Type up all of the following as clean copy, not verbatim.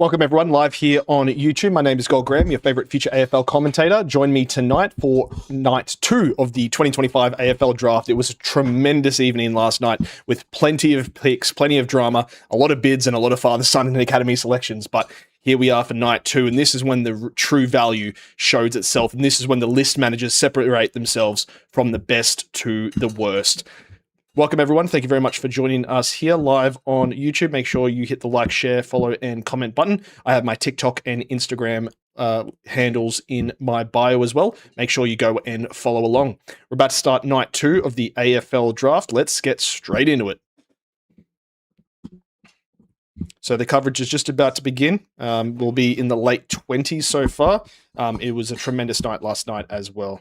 Welcome everyone, live here on YouTube. My name is GoalGram, your favourite future AFL commentator. Join me tonight for night 2 of the 2025 AFL draft. It was a tremendous evening last night with plenty of picks, plenty of drama, a lot of bids and a lot of father-son and academy selections. But here we are for night 2, and this is when the true value shows itself. And this is when the list managers separate themselves from the best to the worst. Welcome everyone. Thank you very much for joining us here live on YouTube. Make sure you hit the like, share, follow, and comment button. I have my TikTok and Instagram handles in my bio as well. Make sure you go and follow along. We're about to start night 2 of the AFL draft. Let's get straight into it. So the coverage is just about to begin. We'll be in the late 20s so far. It was a tremendous night last night as well.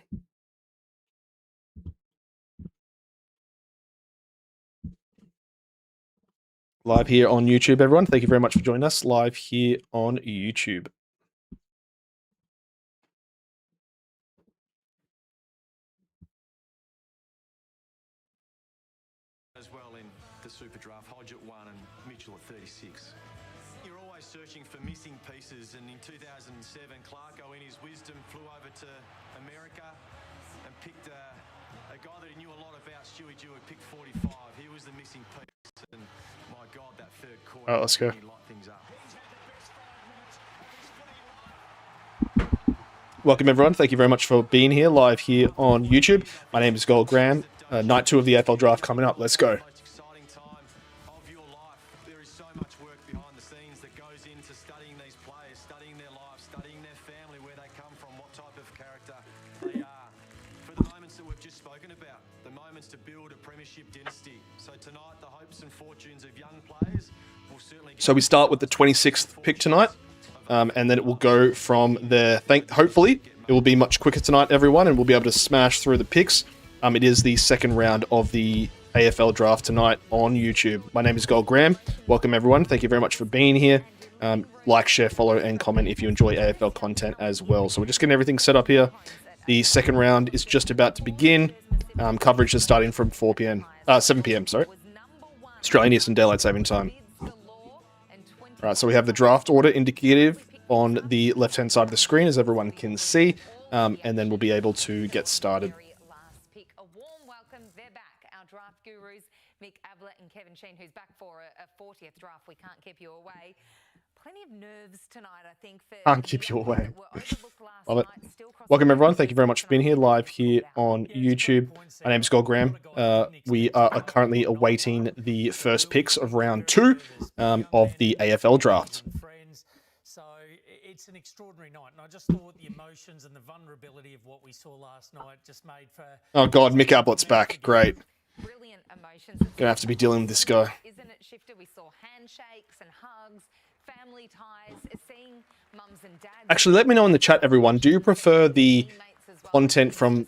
Live here on YouTube, everyone. Thank you very much for joining us live here on YouTube. As well in the Super Draft, Hodge at 1 and Mitchell at 36. You're always searching for missing pieces, and in 2007, Clarko, in his wisdom, flew over to America and picked a guy that he knew a lot about, Stewie Jewett, picked 45. He was the missing piece, and my God, that third quarter. All right, let's go. Welcome everyone. Thank you very much for being here live here on YouTube. My name is GoalGram. Night 2 of the AFL draft coming up. Let's go. Exciting time of your life. There is so much work behind the scenes that goes into studying these players, studying their lives, studying their family, where they come from, what type of character they are. For the moments that we've just spoken about, the moments to build a premiership dynasty. So tonight, the hopes and fortunes of young players will certainly... So we start with the 26th pick tonight, and then it will go from there. Hopefully, it will be much quicker tonight, everyone, and we'll be able to smash through the picks. It is the second round of the AFL draft tonight on YouTube. My name is GoalGram. Welcome, everyone. Thank you very much for being here. Like, share, follow, and comment if you enjoy AFL content as well. So we're just getting everything set up here. The second round is just about to begin. Coverage is starting from 7 p.m. Australian Eastern Daylight Saving Time. All right, so we have the draft order indicative on the left-hand side of the screen, as everyone can see, and then we'll be able to get started. A warm welcome. They're back, our draft gurus, Mick Ablett and Kevin Sheen, who's back for a 40th draft. We can't keep you away. Plenty of nerves tonight, I think. Can't keep you away. Love it. Welcome, everyone. Thank you very much for being here live here on YouTube. My name is GoalGram. We are currently awaiting the first picks of round 2 of the AFL draft. So it's an extraordinary night, and I just thought the emotions and the vulnerability of what we saw last night just made for... Oh God, Mick Ablett's back. Great. Brilliant emotions. Gonna have to be dealing with this guy. Isn't it, Shifter? We saw handshakes and hugs, family ties, seeing mums and dads. Actually, let me know in the chat, everyone. Do you prefer the content from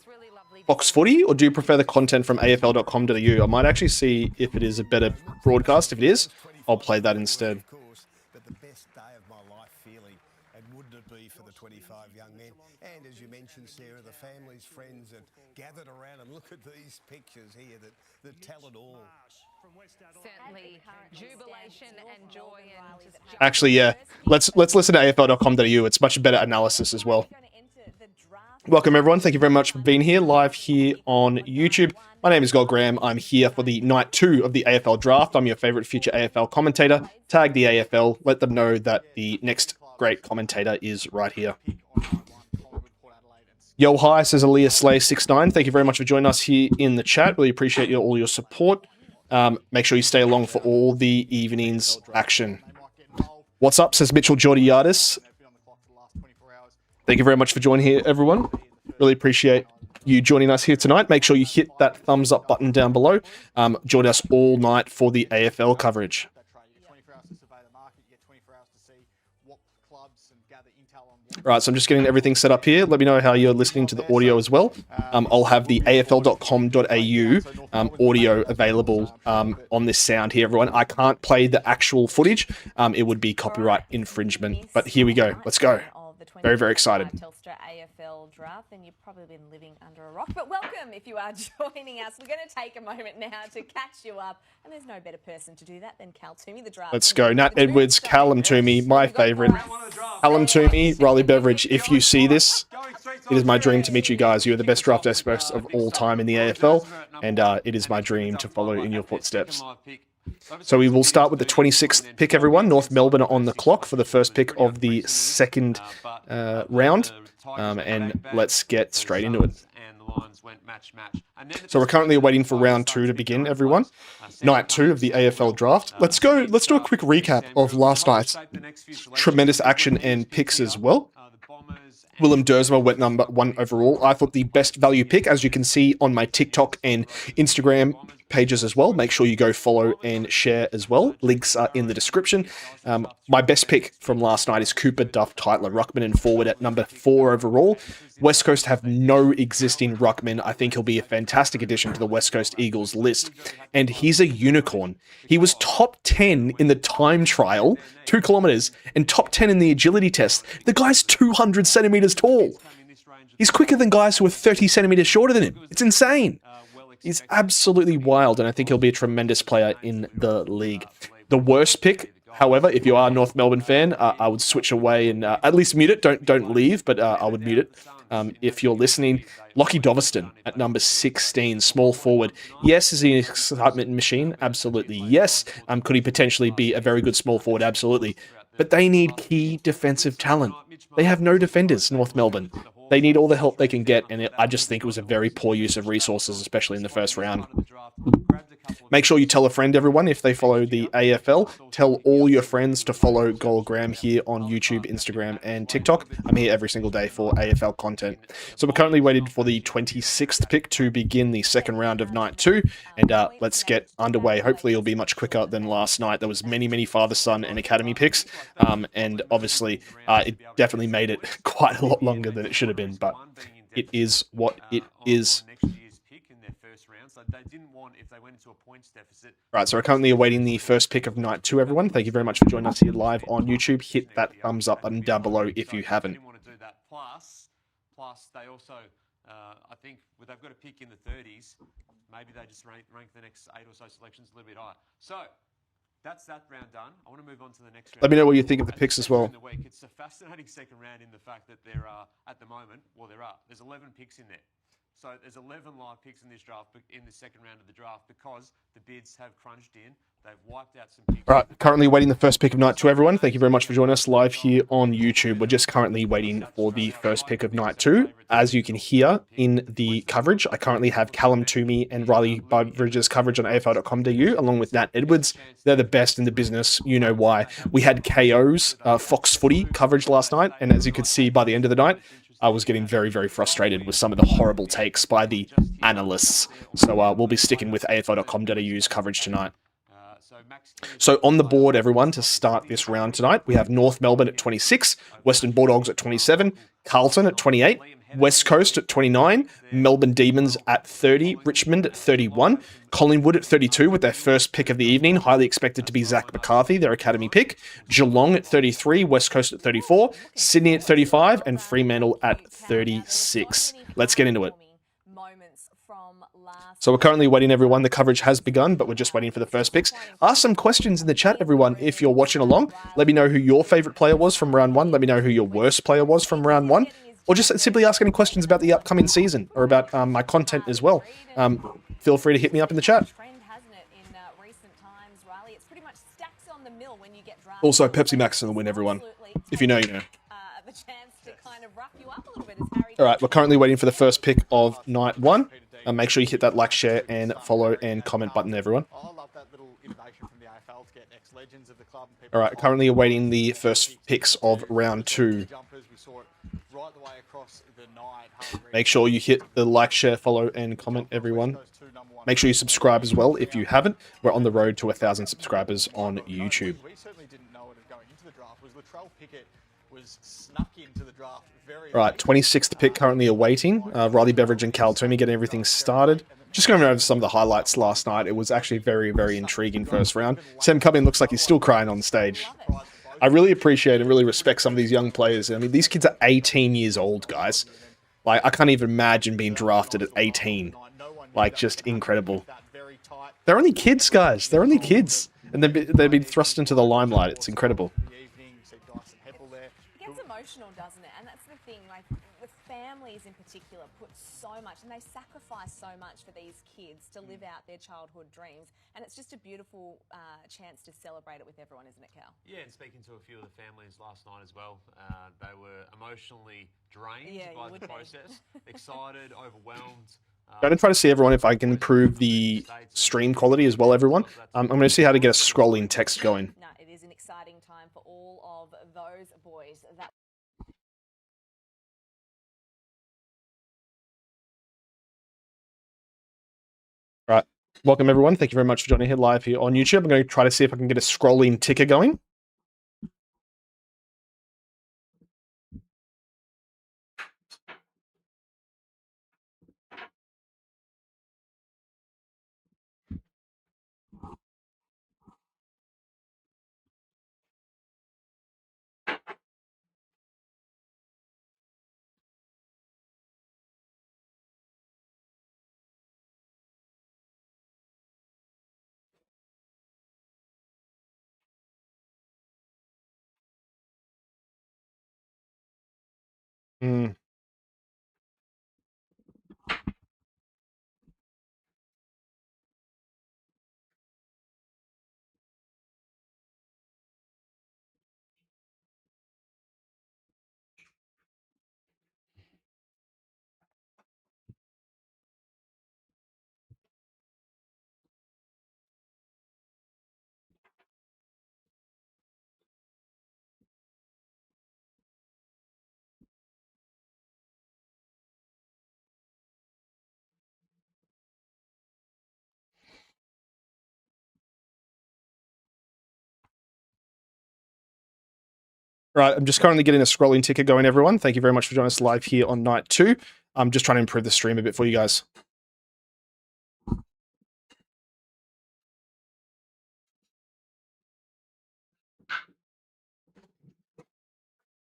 Box Footy, or do you prefer the content from AFL.com.au? I might actually see if it is a better broadcast. If it is, I'll play that instead. But the best day of my life feeling, and wouldn't it be for the 25 young men? And as you mentioned, Sarah, the families, friends that gathered around, and look at these pictures here that tell it all. Certainly jubilation and joy and Actually, yeah. Let's listen to AFL.com.au. It's much better analysis as well. Welcome, everyone. Thank you very much for being here live here on YouTube. My name is GoalGram. I'm here for the night 2 of the AFL draft. I'm your favorite future AFL commentator. Tag the AFL. Let them know that the next great commentator is right here. Yo, hi, says Aaliyah Slay 69. Thank you very much for joining us here in the chat. Really appreciate all your support. Make sure you stay along for all the evening's action. What's up, says Mitchell Georgiadis. Thank you very much for joining here, everyone. Really appreciate you joining us here tonight. Make sure you hit that thumbs up button down below. Join us all night for the AFL coverage. Right, so I'm just getting everything set up here. Let me know how you're listening to the audio as well. I'll have the AFL.com.au audio available on this sound here, everyone. I can't play the actual footage. It would be copyright infringement. But here we go. Let's go. The Very, very excited. Telstra AFL draft, then you've probably been living under a rock. But welcome if you are joining us. We're going to take a moment now to catch you up. And there's no better person to do that than Cal Toomey, the draft. Let's go. Nat Edwards, Callum Toomey, my favourite. Callum Toomey, Riley Beveridge, if you see this, it is my dream to meet you guys. You are the best draft experts of all time in the AFL, and it is my dream to follow in your footsteps. So we will start with the 26th pick, everyone. North Melbourne on the clock for the first pick of the second round. And let's get straight into it. So we're currently waiting for round 2 to begin, everyone. Night 2 of the AFL draft. Let's do a quick recap of last night's tremendous action and picks as well. Willem Dersma went number 1 overall. I thought the best value pick, as you can see on my TikTok and Instagram pages as well. Make sure you go follow and share as well. Links are in the description. My best pick from last night is Cooper Duff Tytler, ruckman and forward at number 4 overall. West Coast have no existing ruckman. I think he'll be a fantastic addition to the West Coast Eagles list. And he's a unicorn. He was top 10 in the time trial, 2 kilometers, and top 10 in the agility test. The guy's 200 centimeters tall. He's quicker than guys who are 30 centimeters shorter than him. It's insane. He's absolutely wild, and I think he'll be a tremendous player in the league. The worst pick, however, if you are a North Melbourne fan, I would switch away and at least mute it. Don't leave, but I would mute it. If you're listening, Lockie Doverston at number 16, small forward. Yes, is he an excitement machine? Absolutely, yes. Could he potentially be a very good small forward? Absolutely. But they need key defensive talent. They have no defenders, North Melbourne. They need all the help they can get, and I just think it was a very poor use of resources, especially in the first round. Make sure you tell a friend, everyone, if they follow the AFL. Tell all your friends to follow GoalGram here on YouTube, Instagram, and TikTok. I'm here every single day for AFL content. So we're currently waiting for the 26th pick to begin the second round of night 2, and let's get underway. Hopefully it'll be much quicker than last night. There was many father-son and academy picks, and obviously it definitely made it quite a lot longer than it should have been, but it is what it is. Right, so we're currently awaiting the first pick of night 2, everyone. Thank you very much for joining us here live on YouTube. Hit that thumbs up button down below if you haven't. Plus, they also, I think, they've got a pick in the 30s. Maybe they just rank the next 8 or so selections a little bit higher. So, that's that round done. I want to move on to the next round. Let me know what you think of the picks as well. It's a fascinating second round in the fact that there are, at the moment, there's 11 picks in there. So there's 11 live picks in this draft, in the second round of the draft, because the bids have crunched in. They've wiped out some picks. Right, currently waiting the first pick of night 2, everyone. Thank you very much for joining us live here on YouTube. We're just currently waiting for the first pick of night 2. As you can hear in the coverage, I currently have Callum Toomey and Riley Beveridge's coverage on AFL.com.au, along with Nat Edwards. They're the best in the business. You know why. We had KO's Fox Footy coverage last night, and as you could see by the end of the night, I was getting very frustrated with some of the horrible takes by the analysts. So we'll be sticking with AFL.com.au's coverage tonight. So on the board, everyone, to start this round tonight, we have North Melbourne at 26, Western Bulldogs at 27, Carlton at 28, West Coast at 29, Melbourne Demons at 30, Richmond at 31, Collingwood at 32 with their first pick of the evening, highly expected to be Zach McCarthy, their academy pick, Geelong at 33, West Coast at 34, Sydney at 35, and Fremantle at 36. Let's get into it. So we're currently waiting, everyone. The coverage has begun, but we're just waiting for the first picks. Ask some questions in the chat, everyone, if you're watching along. Let me know who your favourite player was from round 1. Let me know who your worst player was from round 1. Or just simply ask any questions about the upcoming season or about my content as well. Feel free to hit me up in the chat. Also, Pepsi Max in the win, everyone. If you know, you know. All right, we're currently waiting for the first pick of night 1. Make sure you hit that like, share, and follow and comment button, everyone. All right, currently awaiting the first picks of round 2. Make sure you hit the like, share, follow, and comment, everyone. Make sure you subscribe as well if you haven't. We're on the road to 1,000 subscribers on YouTube. All right, 26th pick currently awaiting. Riley Beveridge and Cal Toomey getting everything started. Just going over some of the highlights last night. It was actually very intriguing first round. Sam Cubbin looks like he's still crying on stage. I really appreciate and really respect some of these young players. I mean, these kids are 18 years old, guys. Like, I can't even imagine being drafted at 18. Like, just incredible. They're only kids, guys. They're only kids. And they've been thrust into the limelight. It's incredible. It gets emotional, doesn't it? And that's the thing, like, the families in particular put so much, and they sacrifice so much for these kids to live out their childhood dreams. And it's just a beautiful chance to celebrate it with everyone, isn't it, Cal? Yeah, and speaking to a few of the families last night as well, they were emotionally drained by the process, excited, overwhelmed. I'm going to try to see everyone if I can improve the stream quality as well, everyone. I'm going to see how to get a scrolling text going. No, it is an exciting time for all of those boys. Right. Welcome, everyone. Thank you very much for joining here live here on YouTube. I'm going to try to see if I can get a scrolling ticker going. Hmm. Right, I'm just currently getting a scrolling ticker going, everyone. Thank you very much for joining us live here on night 2. I'm just trying to improve the stream a bit for you guys.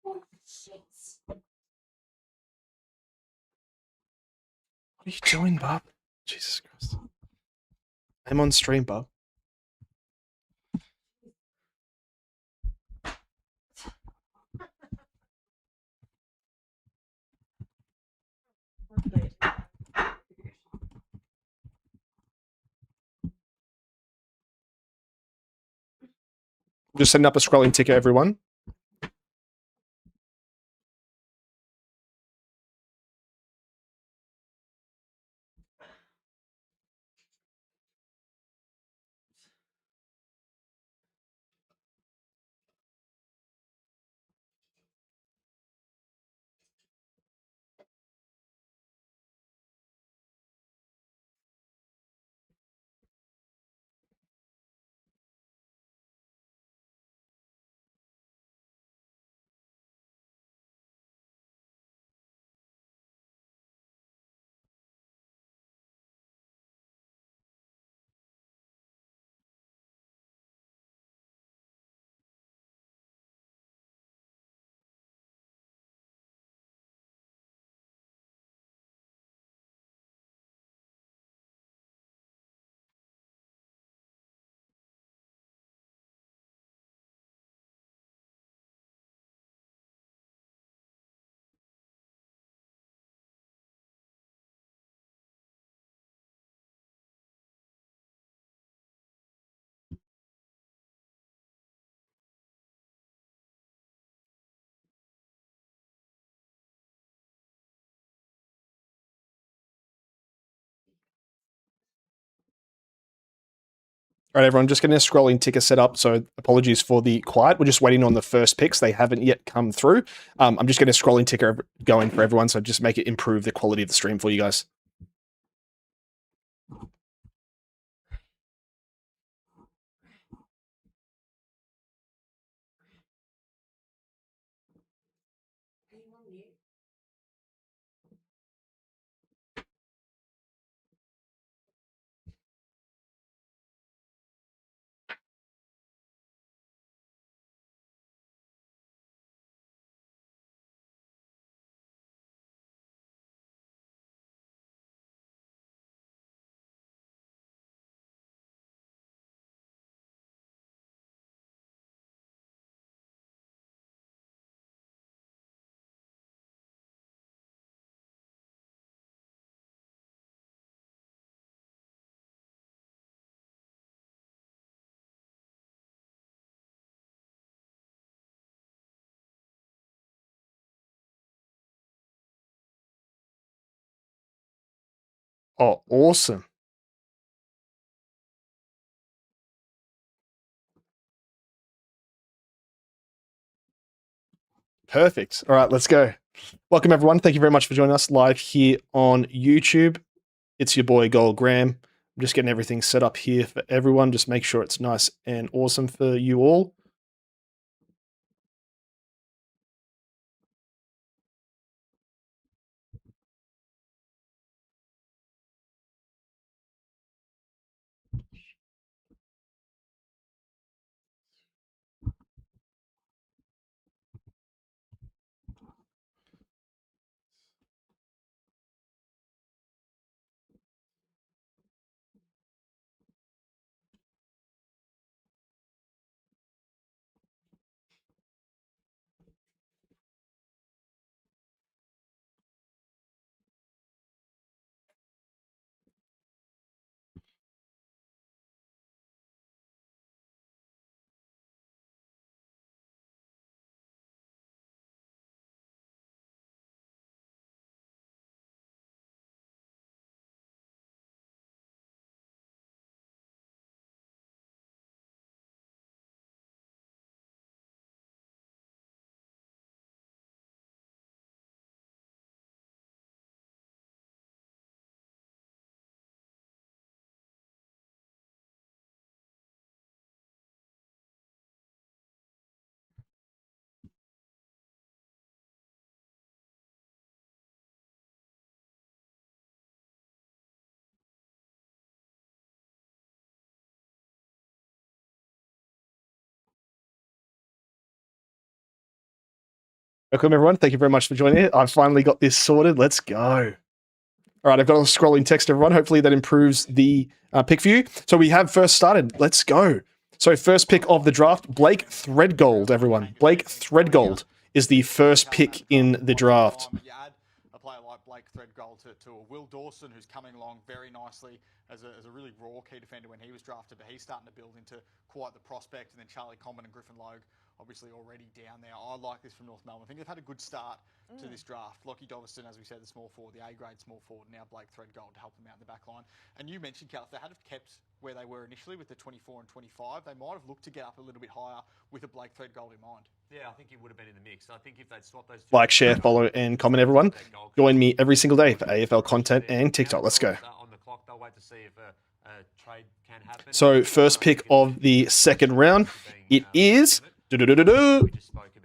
What are you doing, Bob? Jesus Christ. I'm on stream, Bob. Just setting up a scrolling ticker, everyone. All right, everyone, just getting a scrolling ticker set up, so apologies for the quiet. We're just waiting on the first picks. They haven't yet come through. I'm just getting a scrolling ticker going for everyone, so just make it improve the quality of the stream for you guys. Oh, awesome. Perfect. All right, let's go. Welcome, everyone. Thank you very much for joining us live here on YouTube. It's your boy, GoalGram. I'm just getting everything set up here for everyone. Just make sure it's nice and awesome for you all. Welcome, everyone. Thank you very much for joining. I've finally got this sorted. Let's go. All right, I've got a scrolling text, everyone. Hopefully that improves the pick for you. So we have first started. Let's go. So first pick of the draft, Blake Threadgold, everyone. Blake Threadgold is the first pick in the draft. You add a player like Blake Threadgold to a Will Dawson, who's coming along very nicely as a really raw key defender when he was drafted, but he's starting to build into quite the prospect. And then Charlie Comben and Griffin Logue, obviously already down there. I like this from North Melbourne. I think they've had a good start to this draft. Lockie Doveston, as we said, the small forward, the A-grade small forward, now Blake Threadgold to help them out in the back line. And you mentioned, Cal, if they had have kept where they were initially with the 24 and 25, they might have looked to get up a little bit higher with a Blake Threadgold in mind. Yeah, I think he would have been in the mix. I think if they'd swapped those two... Like, share, follow, and comment, everyone. Join me every single day for AFL content and TikTok. Let's go. On the clock, they'll wait to see if a trade can happen. So first pick of the second round, it is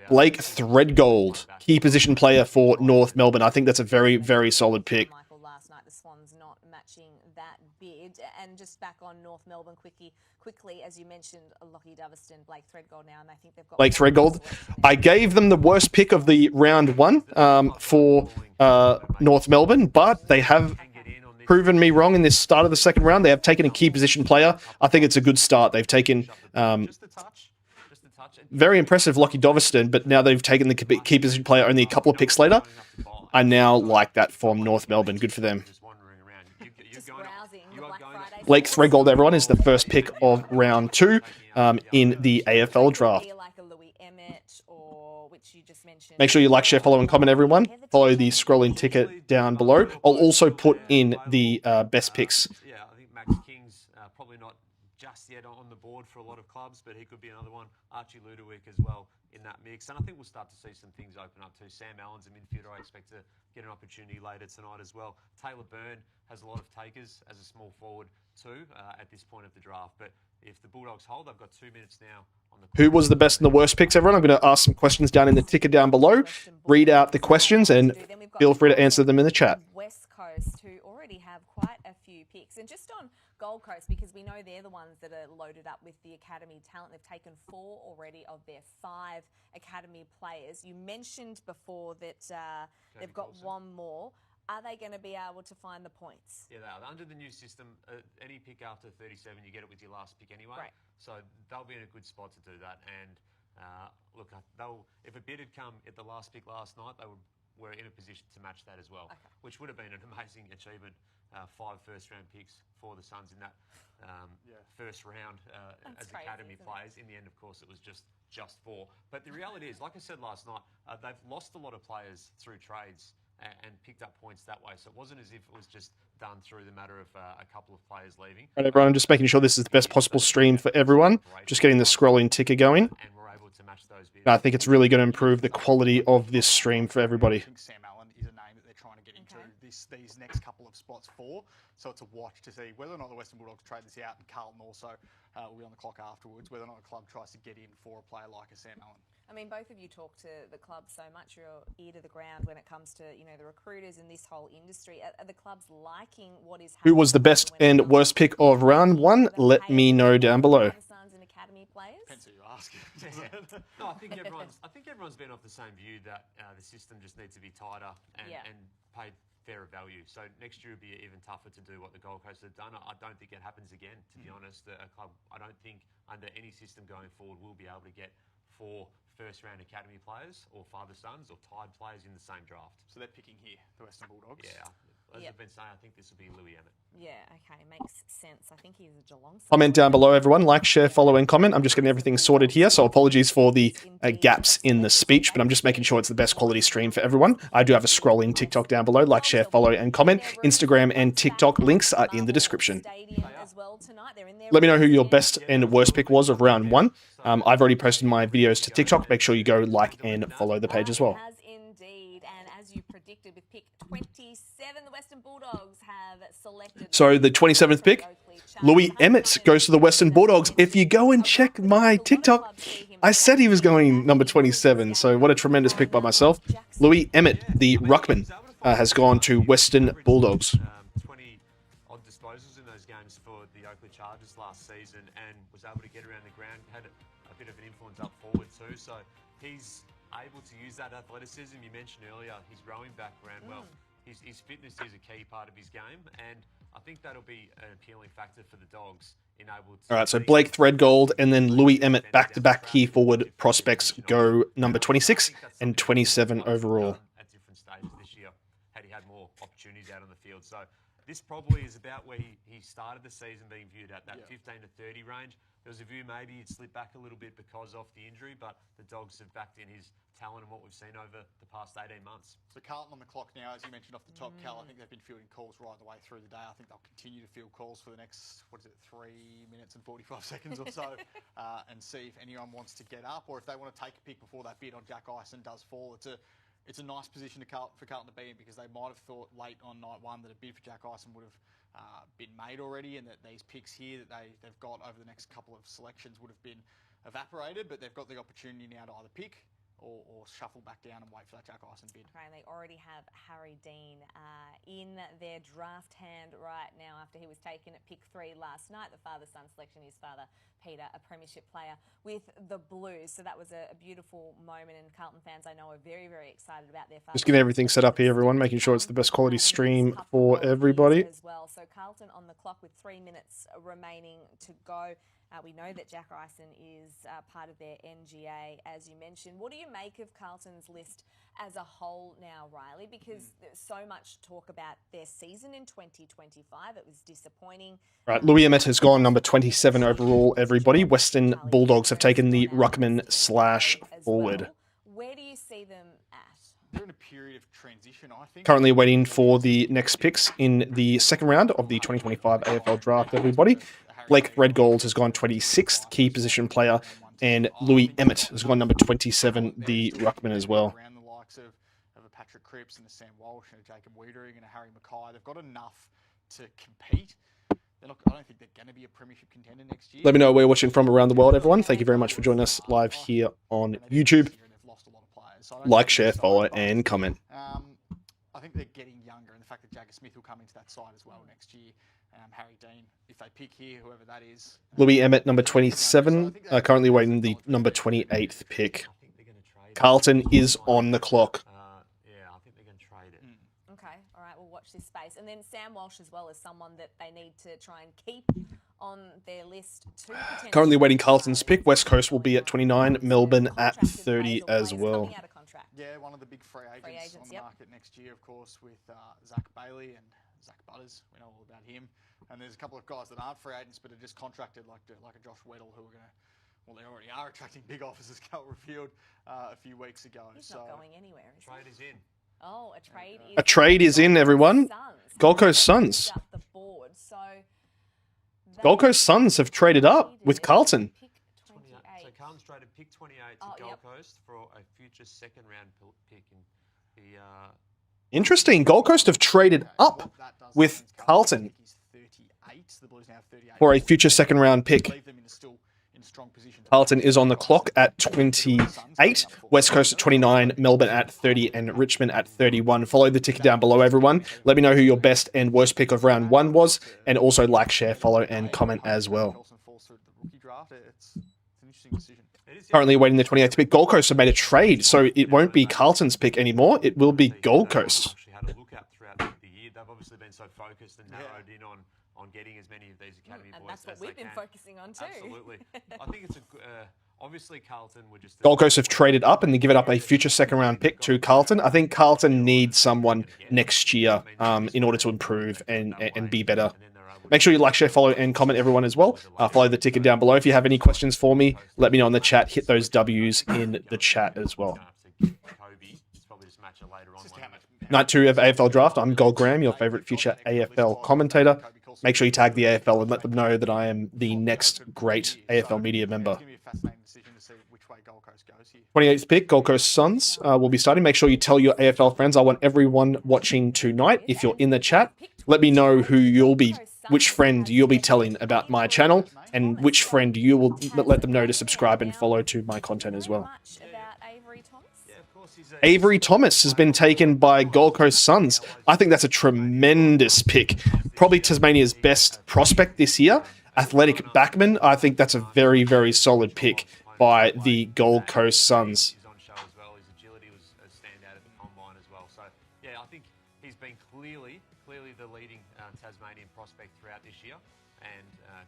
Blake Threadgold, key position player for North Melbourne. I think that's a very, very solid pick. Michael, last night the Swans not matching that bid. And just back on North Melbourne quickly, as you mentioned, Lockie Doveston, Blake Threadgold now, and I think they've got Blake Threadgold. I gave them the worst pick of the round one for North Melbourne, but they have proven me wrong in this start of the second round. They have taken a key position player. I think it's a good start. They've taken very impressive Lockie Doveston, but now they've taken the key position player only a couple of picks later. I now like that from North Melbourne. Good for them. Blake Threadgold, everyone, is the first pick of round 2 in the AFL draft. Make sure you like, share, follow, and comment, everyone. Follow the scrolling ticket down below. I'll also put in the best picks. Yeah, I think Max King's probably not just yet on the board for a lot of clubs, but he could be another one. Archie Ludowick as well in that mix. And I think we'll start to see some things open up too. Sam Allen's a midfielder. I expect to get an opportunity later tonight as well. Taylor Byrne has a lot of takers as a small forward too at this point of the draft. But if the Bulldogs hold, they've got 2 minutes now on the clock. Who was the best and the worst picks, everyone? I'm going to ask some questions down in the ticker down below. Read out the questions and feel free to answer them in the chat. West Coast, who already have quite a few picks. And just on Gold Coast, because we know they're the ones that are loaded up with the academy talent. They've taken 4 already of their 5 academy players. You mentioned before that they've got one more. Are they going to be able to find the points? Yeah, they are. Under the new system, any pick after 37, you get it with your last pick anyway. Right. So they'll be in a good spot to do that. And look, if a bid had come at the last pick last night, they were in a position to match that as well, which would have been an amazing achievement. 5 first-round picks for the Suns in that first round as crazy, academy players. In the end, of course, it was just 4. But the reality is, like I said last night, they've lost a lot of players through trades and picked up points that way. So it wasn't as if it was just done through the matter of a couple of players leaving. Right, everyone, I'm just making sure this is the best possible stream for everyone. Just getting the scrolling ticker going. And we're able to match those bids. I think it's really going to improve the quality of this stream for everybody. I think Sam Allen is a name that they're trying to get into these next couple of spots for. So it's a watch to see whether or not the Western Bulldogs trade this out, and Carlton also will be on the clock afterwards, whether or not the club tries to get in for a player like a Sam Allen. I mean, both of you talk to the club so much, your ear to the ground when it comes to, the recruiters in this whole industry. Are the clubs liking what is happening? Who was the best and worst pick of round one? Let me know down below. And academy players? Depends who you ask. No, I think everyone's been of the same view that the system just needs to be tighter and paid fairer value. So next year will be even tougher to do what the Gold Coast have done. I don't think it happens again, to be honest. A club, I don't think under any system going forward will be able to get 4 first-round academy players or father-sons or tied players in the same draft. So they're picking here, the Western Bulldogs. Yeah. As I've been saying, I think this will be Louis Emmett. Yeah, okay, makes sense. I think he's a Geelong. Comment down below, everyone. Like, share, follow, and comment. I'm just getting everything sorted here, so apologies for the gaps in the speech, but I'm just making sure it's the best quality stream for everyone. I do have a scrolling TikTok down below. Like, share, follow, and comment. Instagram and TikTok links are in the description. Let me know who your best and worst pick was of round one. I've already posted my videos to TikTok. Make sure you go like and follow the page as well. As indeed, and as you predicted with pick 27, the Western Bulldogs have selected. So the 27th pick, Louis Emmett goes to the Western Bulldogs. If you go and check my TikTok, I said he was going number 27. So what a tremendous pick by myself. Louis Emmett, the ruckman, has gone to Western Bulldogs. 20-odd disposals in those games for the Oakland Chargers last season and was able to get around the ground, had a bit of an influence up forward too. So he's able to use that athleticism. You mentioned earlier his rowing background. Well, his fitness is a key part of his game, and I think that'll be an appealing factor for the Dogs. All right, so Blake Threadgold and then Louis Emmett back-to-back key forward prospects go number 26 and 27 overall. At different stages this year, had he had more opportunities out on the field. So this probably is about where he started the season being viewed at, that 15 to 30 range. There was a view maybe he'd slip back a little bit because of the injury, but the Dogs have backed in his talent and what we've seen over the past 18 months. So Carlton on the clock now, as you mentioned off the top, Cal, I think they've been fielding calls right the way through the day. I think they'll continue to field calls for the next, 3 minutes and 45 seconds or so, and see if anyone wants to get up or if they want to take a pick before that bid on Jack Ison does fall. It's a nice position for Carlton to be in, because they might have thought late on night one that a bid for Jack Ison would have been made already, and that these picks here that they've got over the next couple of selections would have been evaporated, but they've got the opportunity now to either pick or shuffle back down and wait for that Jack Ison bid. Okay, and they already have Harry Dean in their draft hand right now after he was taken at pick 3 last night. The father-son selection, his father, Peter, a premiership player with the Blues. So that was a beautiful moment, and Carlton fans, I know, are very, very excited about their father. Just getting everything set up here, everyone, making sure it's the best quality stream for everybody. As well. So Carlton on the clock with 3 minutes remaining to go. We know that Jack Ison is part of their NGA, as you mentioned. What do you make of Carlton's list as a whole now, Riley? Because there's so much talk about their season in 2025. It was disappointing. Right, Louis Emmett has gone number 27 overall, everybody. Western Bulldogs have taken the ruckman/forward. Where do you see them at? They're in a period of transition, I think. Currently waiting for the next picks in the second round of the 2025 AFL draft, everybody. Blake Threadgold has gone 26th, key position player, and Louis Emmett has gone number 27, the ruckman as well. Around the likes of a Patrick Cripps and a Sam Walsh and a Jacob Wiedering and a Harry Mackay, they've got enough to compete. I don't think they're going to be a premiership contender next year. Let me know where you're watching from around the world, everyone. Thank you very much for joining us live here on YouTube. Like, share, follow, and comment. I think they're getting younger, and the fact that Jagger Smith will come into that side as well next year. Harry Dean, if they pick here, whoever that is. Louis Emmett, number 27, currently waiting the number 28th pick. Carlton is on the clock. Yeah, I think they're going to trade it. Okay, all right, we'll watch this space. And then Sam Walsh as well is someone that they need to try and keep on their list too. Currently waiting Carlton's pick. West Coast will be at 29, Melbourne at 30 as well. Yeah, one of the big free agents on the market next year, of course, with Zach Bailey and Zach Butters. We know all about him. And there's a couple of guys that aren't free agents but are just contracted, like a Josh Weddle, who are going to, well, they already are attracting big offers, as Cal revealed a few weeks ago. He's not going anywhere, is Trade is in. Oh, a trade is A trade is in, everyone. Gold Coast Suns. Up the board. So Gold Coast Suns have traded up with Carlton. Pick 28. So Carlton's traded pick 28 to Gold Coast for a future second round pick in the. Interesting. Gold Coast have traded up with Carlton for a future second round pick. Carlton is on the clock at 28, West Coast at 29, Melbourne at 30, and Richmond at 31. Follow the ticker down below, everyone. Let me know who your best and worst pick of round 1 was, and also like, share, follow, and comment as well. Currently awaiting the 28th pick. Gold Coast have made a trade, so it won't be Carlton's pick anymore. It will be Gold Coast. Had a look at throughout the year. They've obviously been so focused and narrowed in on getting as many of these academy boys That's what as we've they been can. focusing on too. Absolutely. I think it's obviously Carlton were just Gold Coast have traded up and they've given up a future second round pick to Carlton. I think Carlton needs someone next year in order to improve and be better. Make sure you like, share, follow, and comment, everyone, as well. Follow the ticket down below. If you have any questions for me, let me know in the chat. Hit those W's in the chat as well. Night 2 of AFL Draft. I'm GoalGram, your favourite future AFL commentator. Make sure you tag the AFL and let them know that I am the next great AFL media member. 28th pick, Gold Coast Suns will be starting. Make sure you tell your AFL friends. I want everyone watching tonight, if you're in the chat, let me know which friend you'll be telling about my channel, and which friend you will let them know to subscribe and follow to my content as well. Avery Thomas has been taken by Gold Coast Suns. I think that's a tremendous pick. Probably Tasmania's best prospect this year. Athletic backman. I think that's a very, very solid pick by the Gold Coast Suns. He's on show as well. His agility was a standout at the combine as well. So, yeah, I think he's been clearly the leading Tasmanian prospect throughout this year, and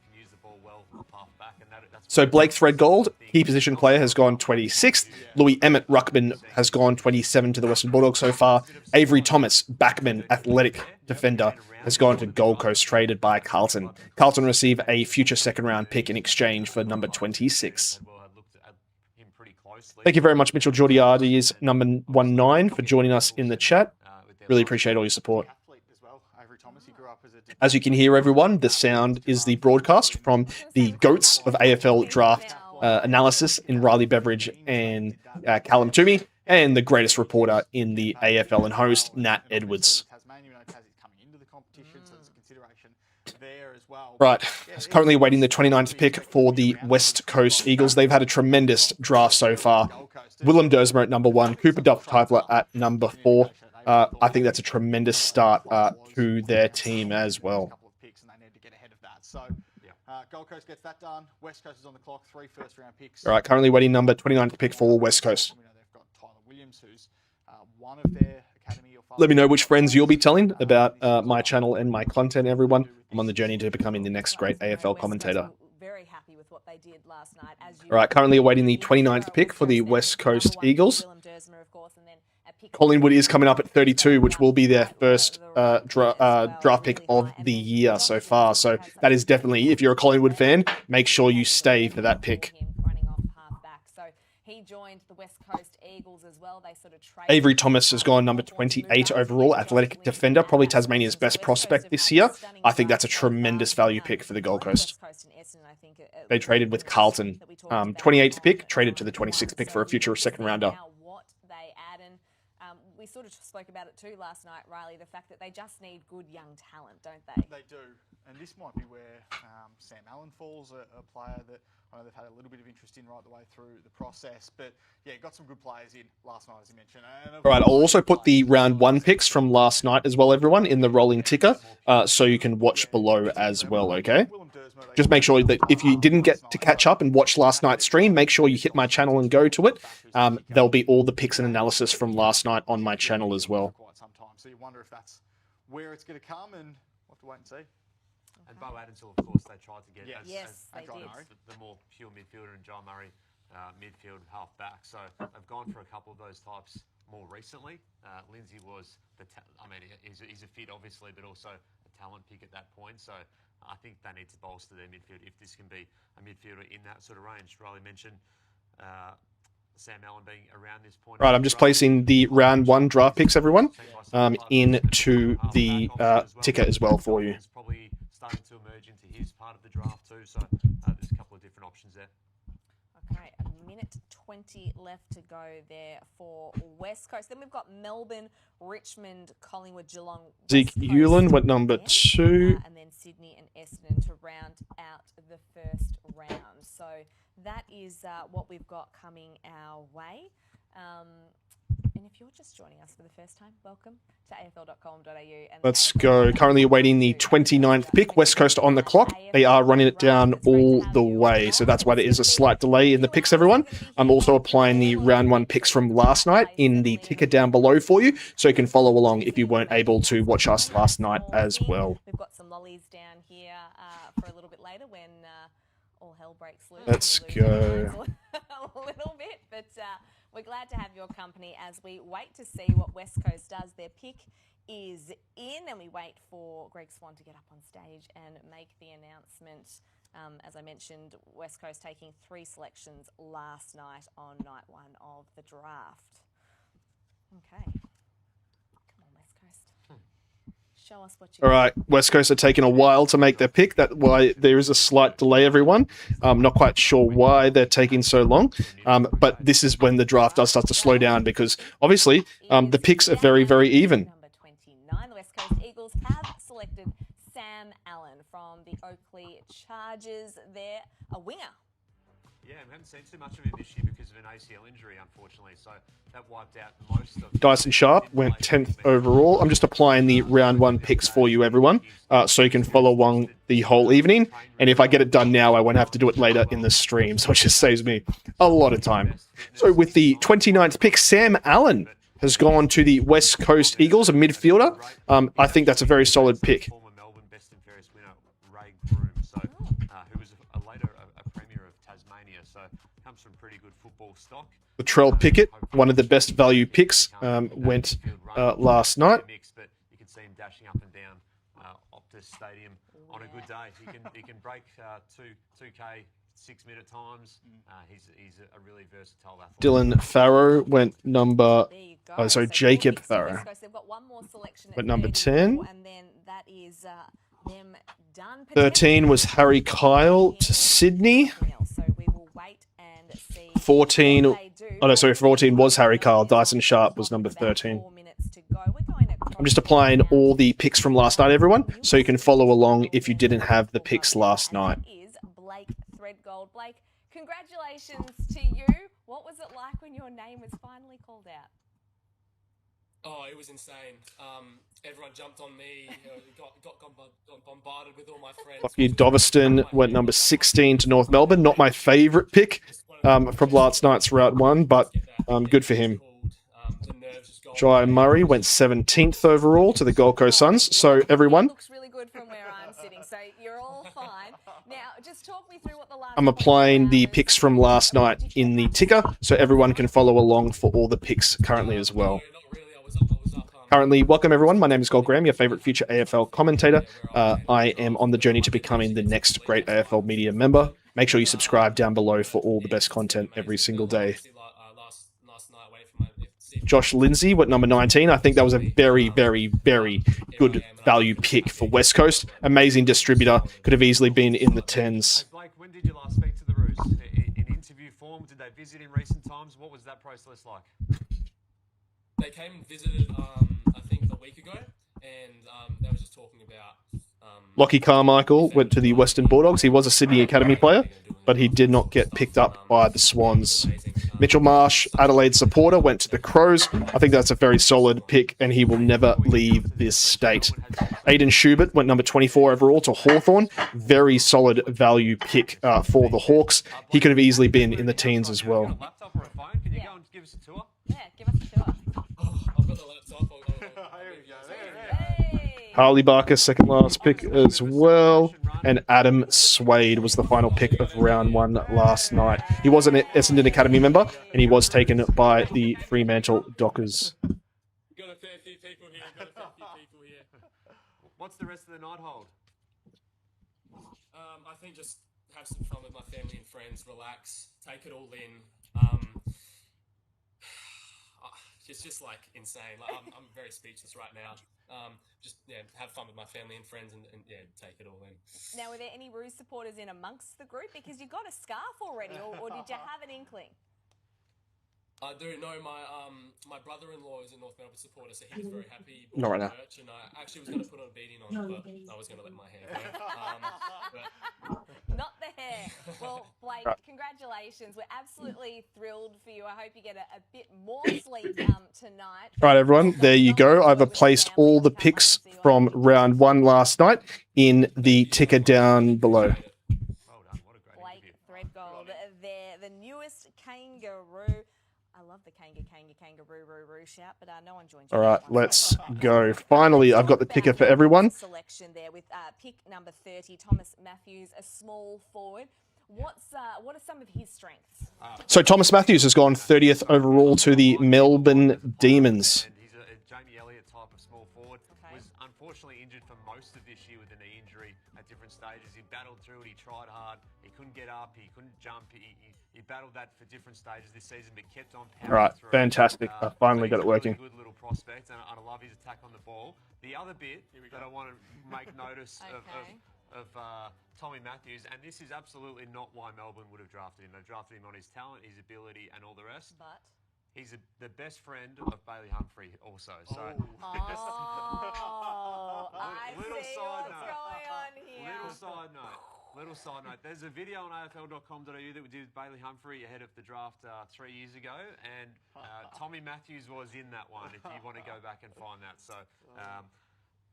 can use the ball well half back. And that's So Blake Threadgold, key position player, has gone 26th. Louis Emmett Ruckman has gone 27 to the Western Bulldogs so far. Avery Thomas, backman, athletic defender, has gone to Gold Coast, traded by Carlton. Carlton receive a future second round pick in exchange for number 26. Thank you very much, Mitchell Georgiades, number 19, for joining us in the chat. Really appreciate all your support. As you can hear, everyone, the sound is the broadcast from the GOATs of AFL draft analysis in Riley Beveridge and Callum Toomey, and the greatest reporter in the AFL and host, Nat Edwards. Right, currently awaiting the 29th pick for the West Coast Eagles. They've had a tremendous draft so far. Willem Dersmer at number 1, Cooper Duff-Typler at number 4. I think that's a tremendous start to their team as well. Gold Coast gets that done. West Coast is on the clock. 3 first-round picks. All right, currently waiting number 29th pick for West Coast. They've got Tyler Williams, who's one of their academy. Let me know which friends you'll be telling about my channel and my content, everyone. I'm on the journey to becoming the next great AFL commentator. Very happy with what they did last night. All right, currently awaiting the 29th pick for the West Coast Eagles. Collingwood is coming up at 32, which will be their first draft pick of the year so far. So that is definitely, if you're a Collingwood fan, make sure you stay for that pick. He joined the West Coast Eagles as well. They sort of Avery Thomas has gone number 28 overall, athletic defender, probably Tasmania's best prospect this year. I think that's a tremendous value pick for the Gold Coast. They traded with Carlton. 28th pick, traded to the 26th pick for a future second rounder. We sort of spoke about it too last night, Riley, the fact that they just need good young talent, don't they? They do. And this might be where Sam Allen falls, a player that I know they've had a little bit of interest in right the way through the process. But, yeah, got some good players in last night, as you mentioned. All right, I'll also put the round 1 picks from last night as well, everyone, in the rolling ticker, so you can watch below as well, okay? Just make sure that if you didn't get to catch up and watch last night's stream, make sure you hit my channel and go to it. There'll be all the picks and analysis from last night on my channel as well. So you wonder if that's where it's going to come, and we'll have to wait and see. And Bo Adenshaw, of course, they tried to get as the more pure midfielder, and John Murray midfield half back. So they've gone for a couple of those types more recently. Lindsay was he's a fit obviously, but also a talent pick at that point. So I think they need to bolster their midfield if this can be a midfielder in that sort of range. Riley mentioned Sam Allen being around this point. Right, I'm just placing the round 1 draft picks, everyone, into the ticker as well for you. It's probably starting to emerge into his part of the draft too, so there's a couple of different options there. Okay, a minute 20 left to go there for West Coast. Then we've got Melbourne, Richmond, Collingwood, Geelong. Zeke Hewlin went number 2. And then Sydney and Essendon to round out the first round. So that is what we've got coming our way. And if you're just joining us for the first time, welcome to afl.com.au. Let's go. Currently awaiting the 29th pick. West Coast on the clock. They are running it down all the way. So that's why there is a slight delay in the picks, everyone. I'm also applying the round 1 picks from last night in the ticker down below for you, so you can follow along if you weren't able to watch us last night as well. We've got some lollies down here for a little bit later when all hell breaks loose. Let's go. A little bit, but we're glad to have your company as we wait to see what West Coast does. Their pick is in, and we wait for Greg Swan to get up on stage and make the announcement. As I mentioned, West Coast taking 3 selections last night on night 1 of the draft. Okay. Come on, West Coast. Show us what you All right, West Coast are taking a while to make their pick. That's why there is a slight delay, everyone. I'm not quite sure why they're taking so long, but this is when the draft does start to slow down because, obviously, the picks are very, very even. Number 29, the West Coast Eagles have selected Sam Allen from the Oakley Chargers. They're a winger. Yeah, we haven't seen too much of him this year because of an ACL injury, unfortunately. So that wiped out most of. Dyson Sharp went 10th overall. I'm just applying the round 1 picks for you, everyone, so you can follow along the whole evening. And if I get it done now, I won't have to do it later in the stream, so it just saves me a lot of time. So with the 29th pick, Sam Allen has gone to the West Coast Eagles, a midfielder. I think that's a very solid pick. Former Melbourne Best and Fairest winner, Ray Groom, who was later a premier of Tasmania, so comes from pretty good football stock. Latrell Pickett, one of the best value picks, went last night. But you can see him dashing up and down Optus Stadium on a good day. He can break 2K 6-minute times. He's a really versatile athlete. Dylan Farrow went number. Oh, sorry, Jacob Farrow. They've got one more selection But number 10. And then that is them done. 13 was Harry Kyle to Sydney. So we will wait and see 14. what they do. Oh no, sorry, 14 was Harry Kyle. Dyson Sharp was number 13. 4 minutes to go. We're going across. I'm just applying all the picks from last night, everyone, so you can follow along if you didn't have the picks last night. Is Blake Threadgold. Blake, congratulations to you. What was it like when your name was finally called out? Oh, it was insane. Everyone jumped on me, got bombarded with all my friends. Lockie Doverston went number 16 to North Melbourne. Not my favourite pick from last night's round 1, but good for him. Jai Murray went 17th overall to the Gold Coast Suns. So everyone, Looks really good from where I'm sitting, so you're all fine. Now, just talk me through what the last. I'm applying the picks from last night in the ticker, so everyone can follow along for all the picks currently as well. Currently, welcome everyone. My name is GoalGram, your favourite future AFL commentator. I am on the journey to becoming the next great AFL media member. Make sure you subscribe down below for all the best content every single day. Josh Lindsay went number 19. I think that was a very, very, very good value pick for West Coast. Amazing distributor. Could have easily been in the 10s. Blake, when did you last speak to the Roos? In interview form? Did they visit in recent times? What was that process like? They came and visited, I think, a week ago, and they were just talking about. Lockie Carmichael went to the Western Bulldogs. He was a Sydney Academy player, but he did not get picked up by the Swans. Mitchell Marsh, Adelaide supporter, went to the Crows. I think that's a very solid pick, and he will never leave this state. Aidan Schubert went number 24 overall to Hawthorn. Very solid value pick for the Hawks. He could have easily been in the teens as well. Laptop or a phone? Can you go and give us a tour? Yeah, give us a tour. I've got the laptop. Harley Barker, second last pick as well. And Adam Swade was the final pick of round 1 last night. He was an Essendon Academy member, and he was taken by the Fremantle Dockers. Got a fair few people here. What's the rest of the night hold? I think just have some fun with my family and friends, relax, take it all in. just like insane. Like I'm very speechless right now. Just have fun with my family and friends, and take it all in. Now, were there any Roos supporters in amongst the group? Because you got a scarf already, or did you have an inkling? I do know my brother-in-law is a North Melbourne supporter, so he was very happy. He Not bought right now. merch, and I actually was going to put on a beating on, but I was going to let my hair go. Not the hair. Well, Blake, congratulations. We're absolutely thrilled for you. I hope you get a bit more sleep tonight. Right, everyone, there you go. I've placed all the picks from round 1 last night in the ticker down below. Well done. What a great Blake interview. Threadgold, they're the newest kangaroo. I love the kangaroo shout, but no one joined you. All right, let's go. Finally, I've got the ticker for everyone. Selection there with pick number 30, Thomas Matthews, a small forward. What are some of his strengths? So Thomas Matthews has gone 30th overall to the Melbourne Demons. And he's a Jamie Elliott type of small forward. Was unfortunately injured for most of this year with a knee injury at different stages. He battled through it. He tried hard. He couldn't get up. He couldn't jump. He battled that for different stages this season, but kept on powering All right, through. fantastic. I finally got it working. Good little prospect, and I love his attack on the ball. The other bit that I want to make notice of Tommy Matthews, and this is absolutely not why Melbourne would have drafted him. They drafted him on his talent, his ability, and all the rest. But he's the best friend of Bailey Humphrey also. So I see what's going on here. Little side note. There's a video on AFL.com.au that we did with Bailey Humphrey ahead of the draft 3 years ago, and Tommy Matthews was in that one. If you want to go back and find that, so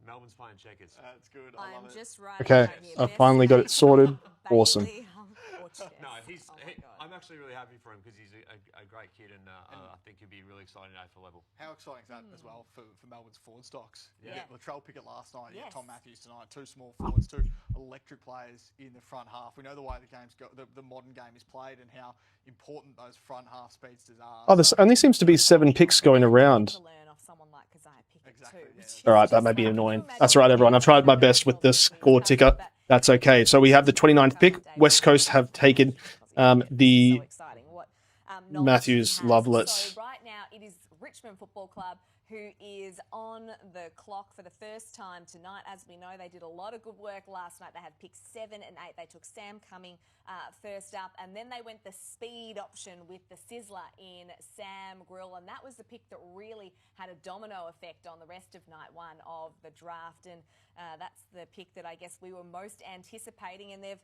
Melbourne's playing checkers. That's good. I love am it. just writing Okay, down here. I Best finally got it friend sorted. of Awesome. Bailey Humphrey. No, my God. I'm actually really happy for him because he's a great kid, and I think he'll be really exciting at AFL level. How exciting is that as well for Melbourne's forward stocks? Yeah. Latrell Pickett last night, Yes. Tom Matthews tonight, 2 small forwards, 2 electric players in the front half. We know the way the game's the modern game is played and how important those front half speedsters are. Oh, this only seems to be 7 picks going around. To learn off someone like Keziah Pickett Exactly, too. yeah. which All right, is that just may be like, annoying. can you That's all right, imagine everyone. I've tried my best with this score ticker. That's okay. So we have the 29th pick. West Coast have taken the So exciting what knowledge Matthews he has. Loveless. So right now it is Richmond Football Club who is on the clock for the first time tonight. As we know, they did a lot of good work last night. They had picks 7 and 8. They took Sam Cumming first up, and then they went the speed option with the sizzler in Sam Grill, and that was the pick that really had a domino effect on the rest of night 1 of the draft, and that's the pick that I guess we were most anticipating, and they've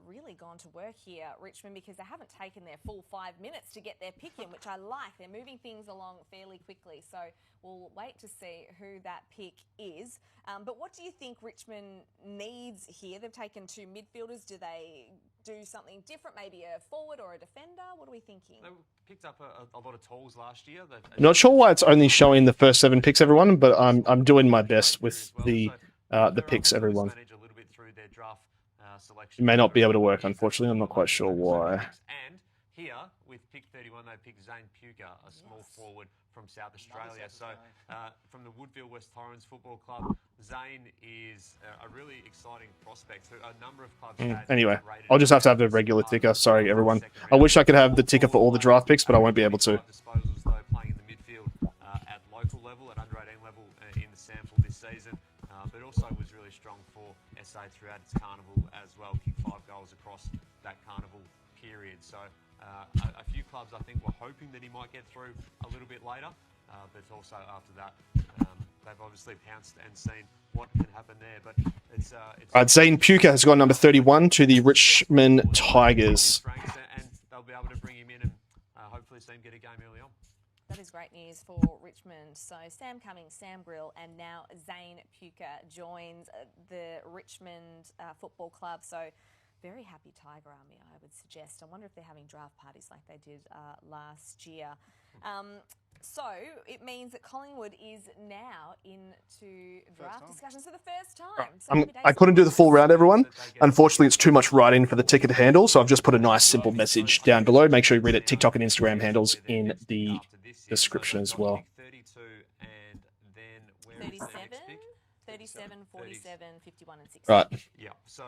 really gone to work here, Richmond, because they haven't taken their full 5 minutes to get their pick in, which I like. They're moving things along fairly quickly, so we'll wait to see who that pick is. But what do you think Richmond needs here? They've taken 2 midfielders. Do they do something different, maybe a forward or a defender? What are we thinking? They picked up a lot of tools last year. I'm not sure why it's only showing the first 7 picks, everyone, but I'm doing my best with the picks, everyone. Manage a little bit through their draft selection. It may not be able to work, unfortunately. I'm not quite sure why. And here, with pick 31, they picked Zane Puka, a small forward from South Australia. So from the Woodville West Torrens Football Club, Zane is a really exciting prospect. A number of clubs Anyway, I'll just have to have the regular ticker. Sorry, everyone. I wish I could have the ticker for all the draft picks, but I won't be able to. Disposals, though, playing in the midfield at local level, at under 18 level in the sample this season, but also was really strong for SA throughout its carnival as well. Kicked 5 goals across that carnival period. So a few clubs, I think, were hoping that he might get through a little bit later, but also after that, they've obviously pounced and seen what can happen there. But it's All right, Zane Puka has gone number 31 to the Richmond Tigers. and they'll be able to bring him in and hopefully see him get a game early on. That is great news for Richmond. So Sam Cummings, Sam Grill, and now Zane Puka joins the Richmond Football Club. So very happy Tiger Army, I would suggest. I wonder if they're having draft parties like they did last year. So it means that Collingwood is now into draft discussions for the first time. So I couldn't do the full round, everyone. Unfortunately, it's too much writing for the ticker to handle, so I've just put a nice simple message down below. Make sure you read it. TikTok and Instagram handles in the description as well. 32 and then where is 37, the next pick? 37, 47, 51 and 60. Right. Yeah, so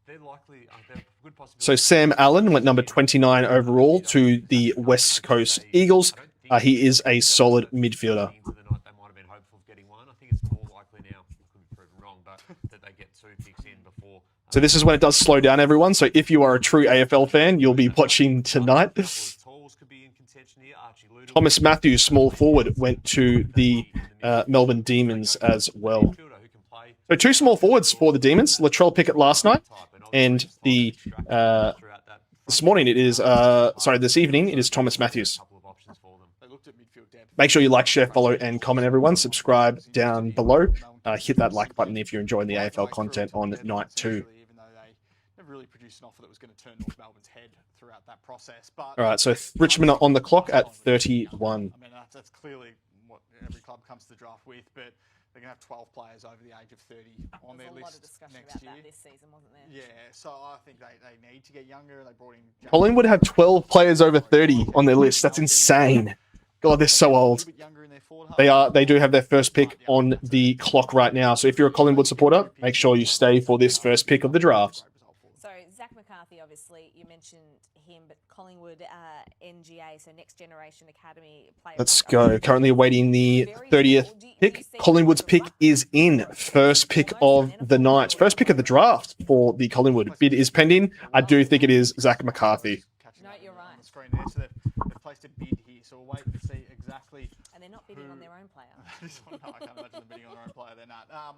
they're likely, they're a good possibility. So Sam Allen went number 29 overall to the West Coast Eagles. He is a solid midfielder. Into the night, they might have been hopeful of getting one. I think it's more likely now, I could be proven wrong, but that they get 2 picks in before. So this is when it does slow down, everyone. So if you are a true AFL fan, you'll be watching tonight. Tools could be in contention here. Archie Ludwig, Thomas Matthews, small forward, went to the Melbourne Demons as well. who can play So 2 small forwards for the Demons. Latrell Pickett last night, and the throughout that. this morning it is this evening it is Thomas Matthews. Couple of options for them. They looked at midfield depth. Make sure you like, share, follow, and comment, everyone. Subscribe down below. Hit that like button if you're enjoying the AFL content on night 2. Even though they never really produced an offer that was going to turn North Melbourne's head throughout that process. But All right, so Richmond are on the clock at 31. I mean, that's clearly what every club comes to the draft with, but they're going to have 12 players over the age of 30 on There's their a lot of list discussion next about year. that this season, wasn't there? Yeah, so I think they need to get younger. They brought in Collingwood have 12 players over 30 on their list. That's insane. God, they're so old. They do have their first pick on the clock right now. So if you're a Collingwood supporter, make sure you stay for this first pick of the draft. So Zach McCarthy, obviously, you mentioned him, but Collingwood, NGA, so Next Generation Academy player. Let's go. Currently awaiting the 30th pick. Collingwood's pick is in. First pick of the night. First pick of the draft for the Collingwood. Bid is pending. I do think it is Zach McCarthy. No, you're right. On the screen there, so they've placed a bid here. So we'll wait to see exactly. And they're not bidding on their own player. No, I can't imagine them bidding on their own player. They're not.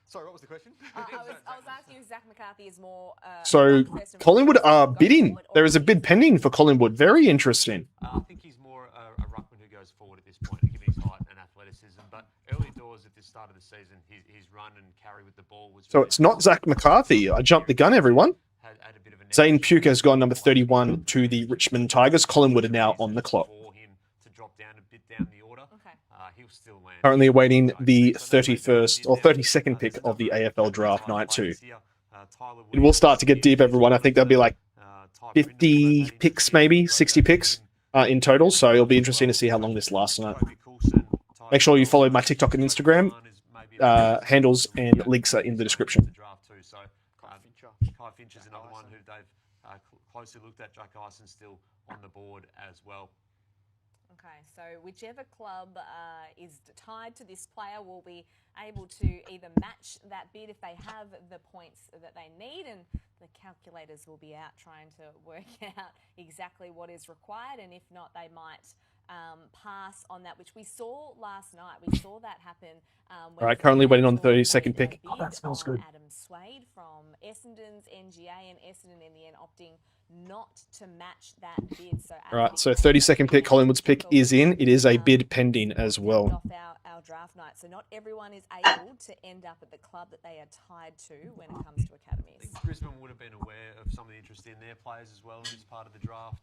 Sorry, what was the question? I was asking if Zach McCarthy is more. So first and Collingwood foremost are go bidding. forward, or There is a is bid he- pending for Collingwood. Very interesting. I think he's more a ruckman who goes forward at this point, given his height and athleticism. But early doors at the start of the season, his run and carry with the ball was. So it's not Zach McCarthy. I jumped the gun, everyone. Had a bit of a Zane Puka has gone number 31 to the Richmond Tigers. Collingwood are now on the clock. For him to drop down a bit down the order, Okay. he'll still land. Currently awaiting the 31st or 32nd pick of the AFL draft night 2. It will start to get deep, everyone. I think there'll be like 50 picks, maybe 60 picks in total. So it'll be interesting to see how long this lasts tonight. Make sure you follow my TikTok and Instagram. Handles and links are in the description. Kai Finch is another one who they've closely looked at. Jack Ison still on the board as well. Okay, so whichever club is tied to this player will be able to either match that bid if they have the points that they need, and the calculators will be out trying to work out exactly what is required, and if not, they might pass on that, which we saw last night. We saw that happen. All right, currently waiting on the 32nd pick. Oh, that smells good. Adam Swade from Essendon's NGA, and Essendon in the end opting not to match that bid. So All right, so 32nd pick, Collingwood's pick is in. It is a bid pending as well. off our draft night. So not everyone is able to end up at the club that they are tied to when it comes to I academies. think Brisbane would have been aware of some of the interest in their players as well in this part of the draft.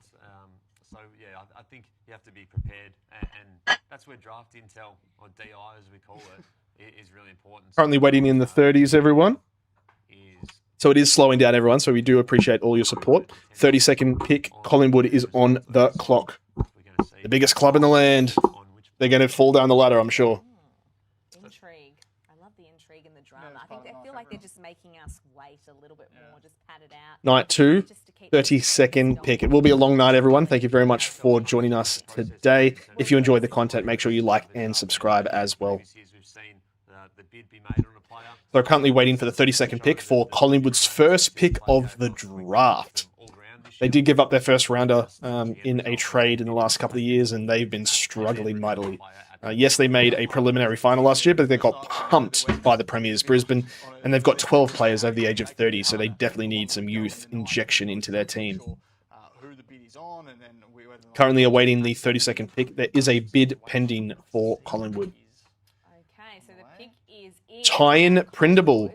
So, yeah, I think you have to be prepared. And that's where draft intel, or DI as we call it, is really important. Currently waiting in the 30s, everyone. So it is slowing down, everyone. So we do appreciate all your support. 32nd pick, Collingwood is on the clock. The biggest club in the land. They're going to fall down the ladder, I'm sure. Intrigue. I love the intrigue and the drama. I feel like they're just making us wait a little bit more, just pad it out. Night 2, Just to keep 32nd pick. It will be a long night, everyone. Thank you very much for joining us today. If you enjoyed the content, make sure you like and subscribe as well. So currently waiting for the 32nd pick for Collingwood's first pick of the draft. They did give up their first rounder in a trade in the last couple of years, and they've been struggling mightily. Yes, they made a preliminary final last year, but they got pumped by the Premiers Brisbane, and they've got 12 players over the age of 30, so they definitely need some youth injection into their team. Currently awaiting the 32nd pick. There is a bid pending for Collingwood. Okay, so the pick is in. Tyan Prindable.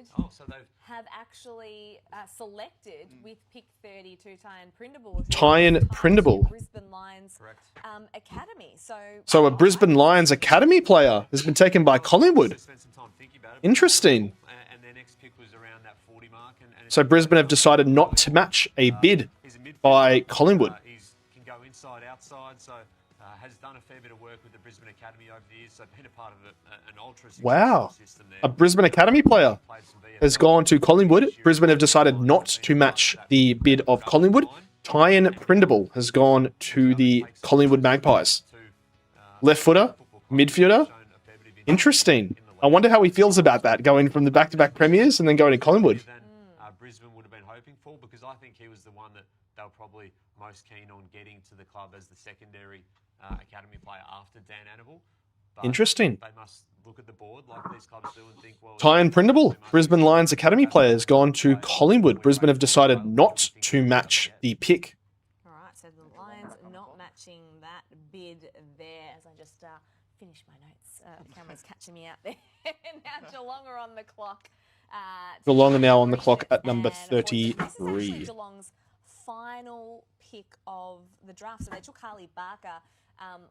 Have actually selected with pick 32 Tyan Prindable. Tyan Prindable. Brisbane Lions Academy. So a Brisbane Lions Academy player has been taken by Collingwood. Interesting. So Brisbane have decided not to match a bid by Collingwood. Can go inside, outside, so has done a fair bit of work with the Brisbane Academy over the years, so been a part of an ultra Wow. system there. A Brisbane Academy player has gone to Collingwood. Brisbane have decided not to match the bid of Collingwood. Tyan Prindable has gone to the Collingwood Magpies. Left footer, midfielder. Interesting. I wonder how he feels about that, going from the back-to-back premiers and then going to Collingwood. Brisbane would have been hoping for, because I think he was the one that they were probably most keen on getting to the club as the secondary academy player after Dan Annable. But Interesting. they must look at the board like these clubs do and think, well... Tyan Prindable, Brisbane Lions Academy player, has gone to Collingwood. Brisbane have decided not to match the pick. All right, so the Lions not matching that bid there as I just finish my notes. Cameron's catching me out there. Now Geelong are on the clock. Geelong are now on the clock at number And of course, This is 33. actually Geelong's final pick of the draft. So they took Harley Barker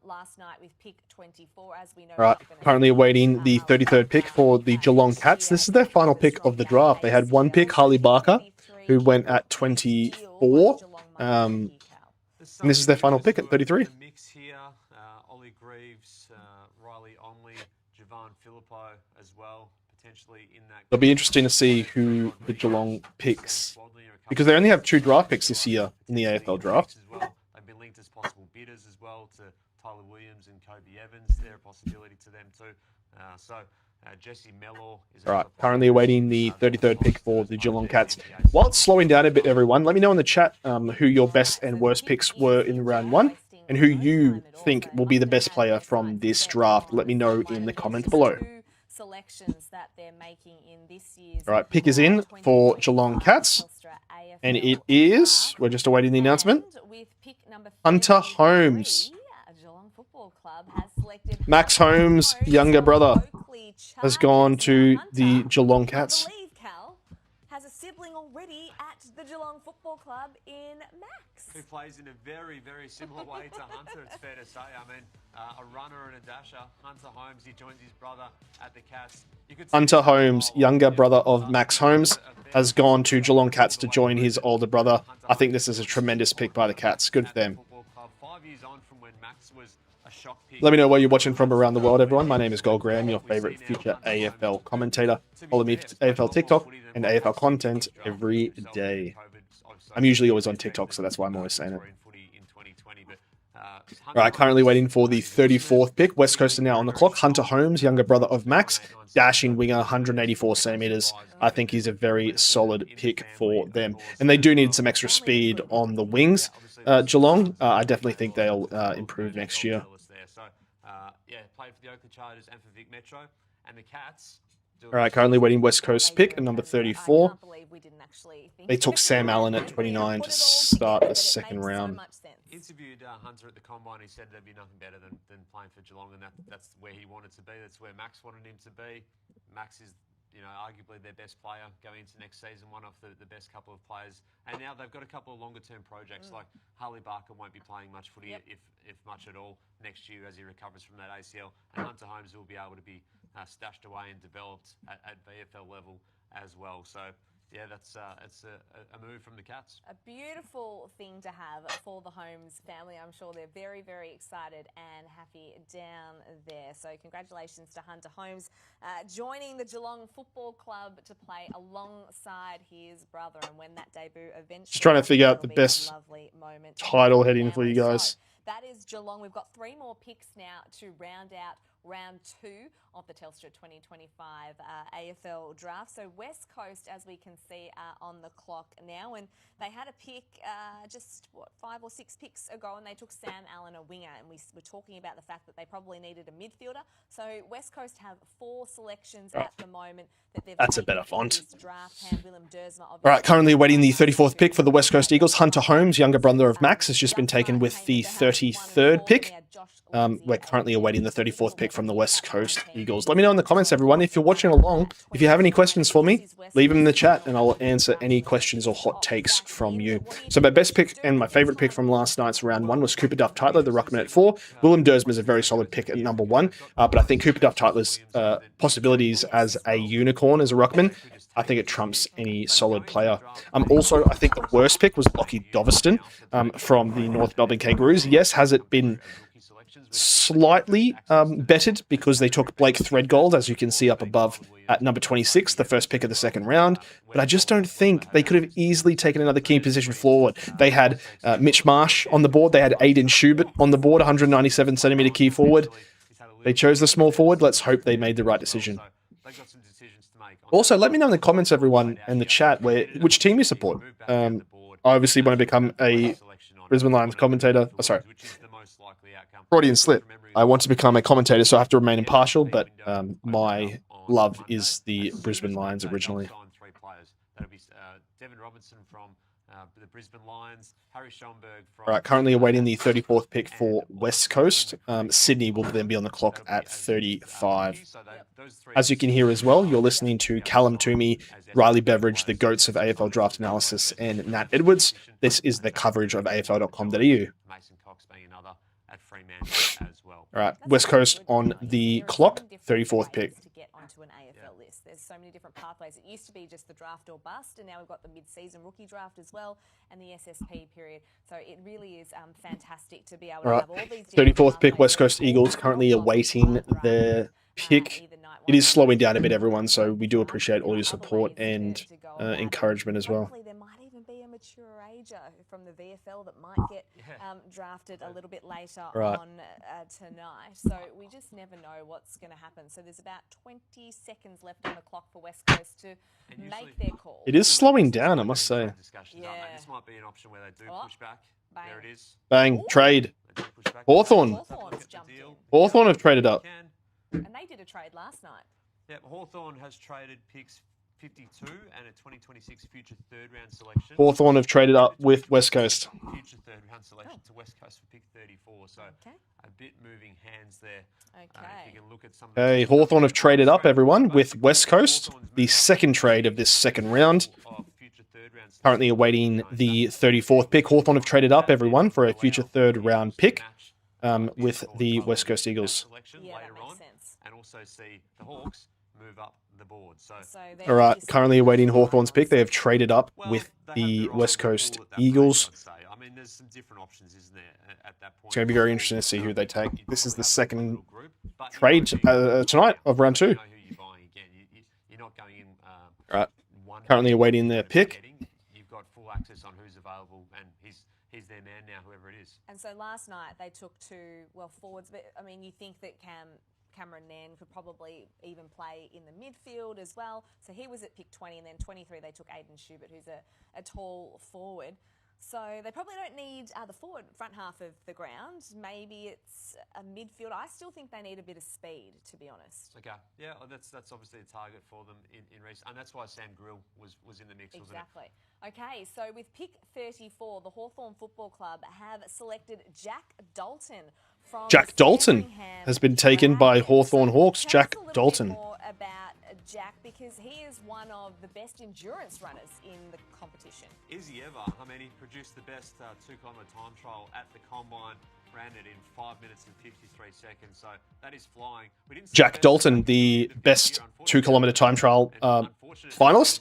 last night with pick 24, as we know. All right, currently awaiting the 33rd pick for the Geelong Cats. This is their final pick of the draft. They had one pick, Harley Barker, who went at 24. And this is their final pick at 33. Mix here, Ollie Greaves, Riley Onley, Javon Philippo as well, potentially in that. It'll be interesting to see who the Geelong picks, because they only have 2 draft picks this year in the AFL draft. They've been linked as possible bidders as well to Tyler Williams and Kobe Evans. They're a possibility to them too. Jesse Mellor is... All right, currently awaiting the 33rd pick for the Geelong Cats. While it's slowing down a bit, everyone, let me know in the chat who your best and worst picks were in round 1 and who you think will be the best player from this draft. Let me know in the comments below. Selections that they're making in this year's All right, pick is in for Geelong Cats, and it is, we're just awaiting the announcement, with pick number Hunter Holmes. Geelong Football Club has selected Max Holmes' younger brother has gone to the Geelong Cats. I believe Cal has a sibling already at the Geelong Football Club in Max. Who plays in a very, very similar way to Hunter, it's fair to say. I mean, a runner and a dasher. Hunter Holmes, he joins his brother at the Cats. Hunter Holmes, younger brother of Max Holmes, has gone to Geelong Cats to join his older brother. I think this is a tremendous pick by the Cats. Good for them. 5 years on from when Max was a shock pick. Let me know where you're watching from around the world, everyone. My name is GoalGram, your favorite future AFL commentator. Follow me for AFL TikTok and AFL content every day. I'm usually always on TikTok, so that's why I'm always saying it. All right, currently waiting for the 34th pick. West Coast are now on the clock. Hunter Holmes, younger brother of Max, dashing winger, 184 centimeters. I think he's a very solid pick for them. And they do need some extra speed on the wings. Geelong, I definitely think they'll improve next year. Yeah, played for the Oakland Chargers and for Vic Metro. And the Cats... All right, currently waiting West Coast pick at number 34. They took Sam Allen at 29 to start the second round. Interviewed Hunter at the Combine. He said there'd be nothing better than playing for Geelong, and that's where he wanted to be. That's where Max wanted him to be. Max is, arguably their best player going into next season, one of the best couple of players. And now they've got a couple of longer-term projects, like Harley Barker won't be playing much footy, if much at all, next year as he recovers from that ACL. And Hunter Holmes will be able to be stashed away and developed at VFL level as well. So, yeah, that's a move from the Cats. A beautiful thing to have for the Holmes family. I'm sure they're very, very excited and happy down there. So congratulations to Hunter Holmes joining the Geelong Football Club to play alongside his brother. And when that debut eventually... Just trying to figure out the best title heading for you guys. That is Geelong. We've got 3 more picks now to round out round 2 of the Telstra 2025 AFL draft. So West Coast, as we can see, are on the clock now, and they had a pick just 5 or 6 picks ago, and they took Sam Allen, a winger, and we were talking about the fact that they probably needed a midfielder. So West Coast have 4 selections at the moment that they've... That's a better font. Willem Dersma, All right, currently awaiting the 34th pick for the West Coast Eagles. Hunter Holmes, younger brother of Max, has just been taken with the 33rd pick. We're currently awaiting the 34th pick from the West Coast Eagles. Let me know in the comments, everyone, if you're watching along. If you have any questions for me, leave them in the chat and I'll answer any questions or hot takes from you. So my best pick and my favourite pick from last night's round 1 was Cooper Duff-Tytler, the ruckman at 4. Willem Dersma is a very solid pick at number 1, but I think Cooper Duff-Tytler's possibilities as a unicorn as a ruckman, I think it trumps any solid player. Also, I think the worst pick was Lockie Doverston from the North Melbourne Kangaroos. Yes, has it been slightly bettered because they took Blake Threadgold, as you can see up above, at number 26, the first pick of the second round. But I just don't think they could have easily taken another key position forward. They had Mitch Marsh on the board. They had Aiden Schubert on the board, 197 centimetre key forward. They chose the small forward. Let's hope they made the right decision. Also, let me know in the comments, everyone, in the chat, which team you support. I obviously want to become a Brisbane Lions commentator. Oh, sorry. Freudian slip. I want to become a commentator, so I have to remain impartial, but my love is the Brisbane Lions originally. Devin Robertson from the Brisbane Lions, Harry Schomburg from... All right, currently awaiting the 34th pick for West Coast. Sydney will then be on the clock at 35. As you can hear as well, you're listening to Callum Toomey, Riley Beveridge, the GOATs of AFL Draft Analysis, and Nat Edwards. This is the coverage of AFL.com.au. Mason Cox being another at Fremantle as well. All right, West Coast on the clock, 34th pick. To get onto an AFL list. There's so many different pathways. It used to be just the draft or bust, and now we've got the mid-season rookie draft as well, and the SSP period. So it really is fantastic to be able to have all these 34th pick, West Coast Eagles, currently awaiting their pick. It is slowing down a bit, everyone, so we do appreciate all your support and encouragement as well. There might even be a mature ager from the VFL that might get drafted a little bit later on tonight. So we just never know what's going to happen. So there's about 20 seconds left on the clock for West Coast to make their call. It is slowing down, I must say. Yeah. This might be an option where they do push back. Bang. There it is. Bang, trade. Hawthorn. Hawthorn have traded up. And they did a trade last night. Yeah, Hawthorn has traded picks 52 and a 2026 future third-round selection. Hawthorn have traded up with West Coast. Future third-round selection to West Coast for pick 34. So a bit moving hands there. If you can look at some. Okay, Hawthorn have traded up, everyone, with West Coast. The second trade of this second round. Currently awaiting the 34th pick. Hawthorn have traded up, everyone, for a future third-round pick with the West Coast Eagles. Yeah, that makes sense. And also see the Hawks move up the board. So all right, currently awaiting Hawthorn's pick. They have traded up with the West Coast Eagles. I mean, there's some different options, isn't there, at that point? It's going to be very interesting to see who they take. This is the second trade tonight of round 2. You're not going in. All right, currently awaiting their pick. You've got full access on who's available, and he's their man now, whoever it is. And so last night they took two, forwards. But I mean, you think that Cameron Nairn could probably even play in the midfield as well. So he was at pick 20, and then 23 they took Aiden Schubert, who's a tall forward. So they probably don't need the forward front half of the ground. Maybe it's a midfield. I still think they need a bit of speed, to be honest. Okay, yeah, that's obviously a target for them in race, and that's why Sam Grill was in the mix, wasn't it? Exactly. Okay, so with pick 34, the Hawthorn Football Club have selected Jack Dalton from Jack Dalton has been taken by Hawthorn Hawks. Jack Dalton. More about Jack, because he is one of the best endurance runners in the competition. Is he ever? I mean, he produced the best 2-kilometre time trial at the Combine, ran it in 5 minutes and 53 seconds, so that is flying. Jack Dalton, the best 2-kilometre time trial finalist.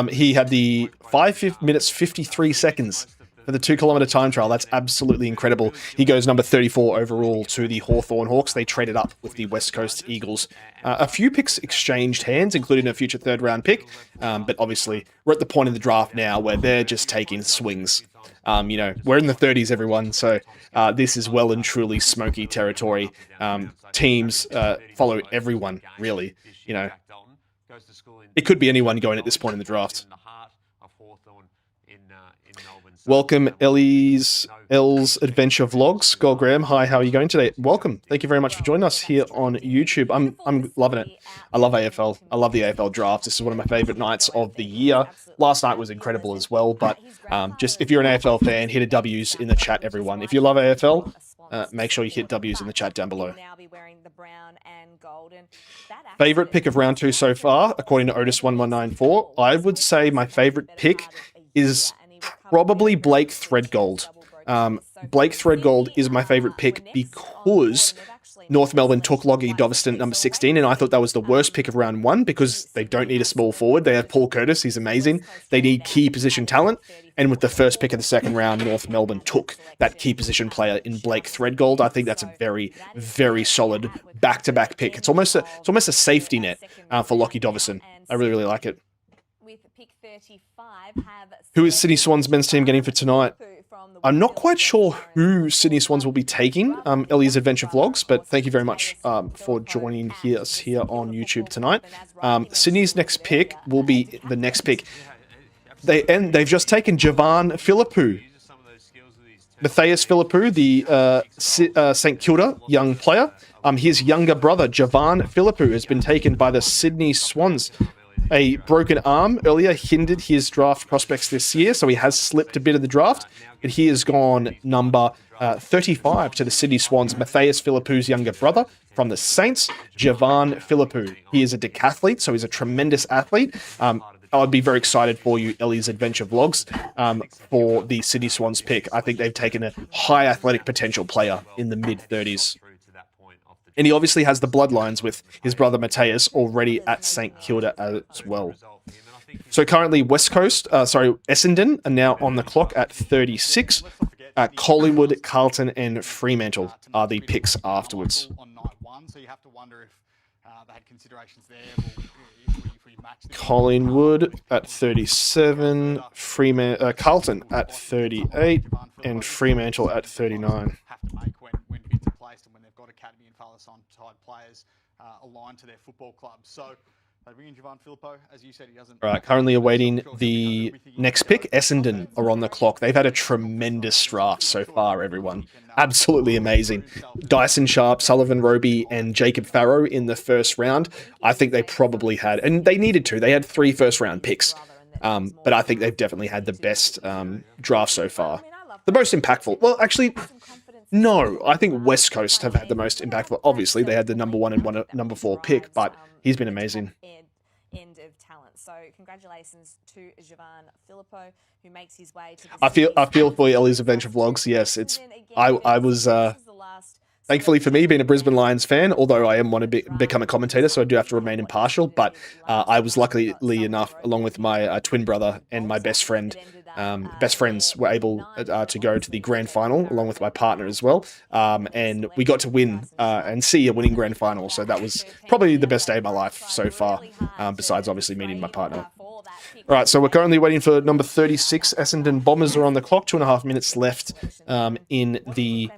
He had the 5 minutes 53 seconds for the 2-kilometre time trial. That's absolutely incredible. He goes number 34 overall to the Hawthorn Hawks. They traded up with the West Coast Eagles. A few picks exchanged hands, including a future third-round pick. But obviously, we're at the point in the draft now where they're just taking swings. We're in the 30s, everyone, so this is well and truly smoky territory. Teams follow everyone, really. It could be anyone going at this point in the draft. Welcome, L's Adventure Vlogs. GoalGram, hi, how are you going today? Welcome. Thank you very much for joining us here on YouTube. I'm loving it. I love AFL. I love the AFL draft. This is one of my favorite nights of the year. Last night was incredible as well, but just if you're an AFL fan, hit a W's in the chat, everyone. If you love AFL, make sure you hit W's in the chat down below. Favorite pick of round 2 so far, according to Otis1194. I would say my favorite pick is probably Blake Threadgold. Blake Threadgold is my favorite pick because North Melbourne took Lockie Doveston at number 16, and I thought that was the worst pick of round 1 because they don't need a small forward. They have Paul Curtis, he's amazing. They need key position talent, and with the first pick of the second round, North Melbourne took that key position player in Blake Threadgold. I think that's a very, very solid back-to-back pick. It's almost a safety net for Lockie Doveston. I really, really like it. With pick 35, Who is Sydney Swans men's team getting for tonight? I'm not quite sure who Sydney Swans will be taking, Ellie's Adventure Vlogs, but thank you very much for joining us here on YouTube tonight. Sydney's next pick will be the next pick. They've just taken Javan Philippou. Matthias Philippou, the St Kilda young player. His younger brother, Javan Philippou, has been taken by the Sydney Swans. A broken arm earlier hindered his draft prospects this year, so he has slipped a bit of the draft. But he has gone number 35 to the Sydney Swans. Matthias Philippou's younger brother from the Saints, Javan Philippou. He is a decathlete, so he's a tremendous athlete. I'd be very excited for you, Ellie's Adventure Vlogs, for the Sydney Swans pick. I think they've taken a high athletic potential player in the mid-30s. And he obviously has the bloodlines with his brother Matthias already at St Kilda as well. So currently Essendon are now on the clock at 36. Collingwood, Carlton and Fremantle are the picks afterwards. On night 1, so you have to wonder if they had considerations there. If we match the Collingwood at 37, Carlton at 38, and Fremantle at 39. have to make when bids are placed and when they've got academy and Fallis-on-type players aligned to their football club. So they bring in Javan Philippou, as you said, he doesn't. All right, currently awaiting the next pick. Essendon are on the clock. They've had a tremendous draft so far, everyone. Absolutely amazing. Dyson Sharp, Sullivan Roby, and Jacob Farrow in the first round. I think they probably had, and they needed to. They had 3 first-round picks. But I think they've definitely had the best draft so far. The most impactful. Well, actually, no. I think West Coast have had the most impactful. Obviously, they had the number 1 and number 4 pick, but he's been amazing. End of talent. So congratulations to Javan Philippou, who makes his way to the I feel for Ellie's Adventure Vlogs. Yes, it's. I was. Thankfully for me, being a Brisbane Lions fan, although I am want to become a commentator, so I do have to remain impartial, but I was luckily enough, along with my twin brother and my best friends were able to go to the grand final, along with my partner as well, and we got to win and see a winning grand final, so that was probably the best day of my life so far, besides obviously meeting my partner. All right, so we're currently waiting for number 36. Essendon Bombers are on the clock, 2.5 minutes left in the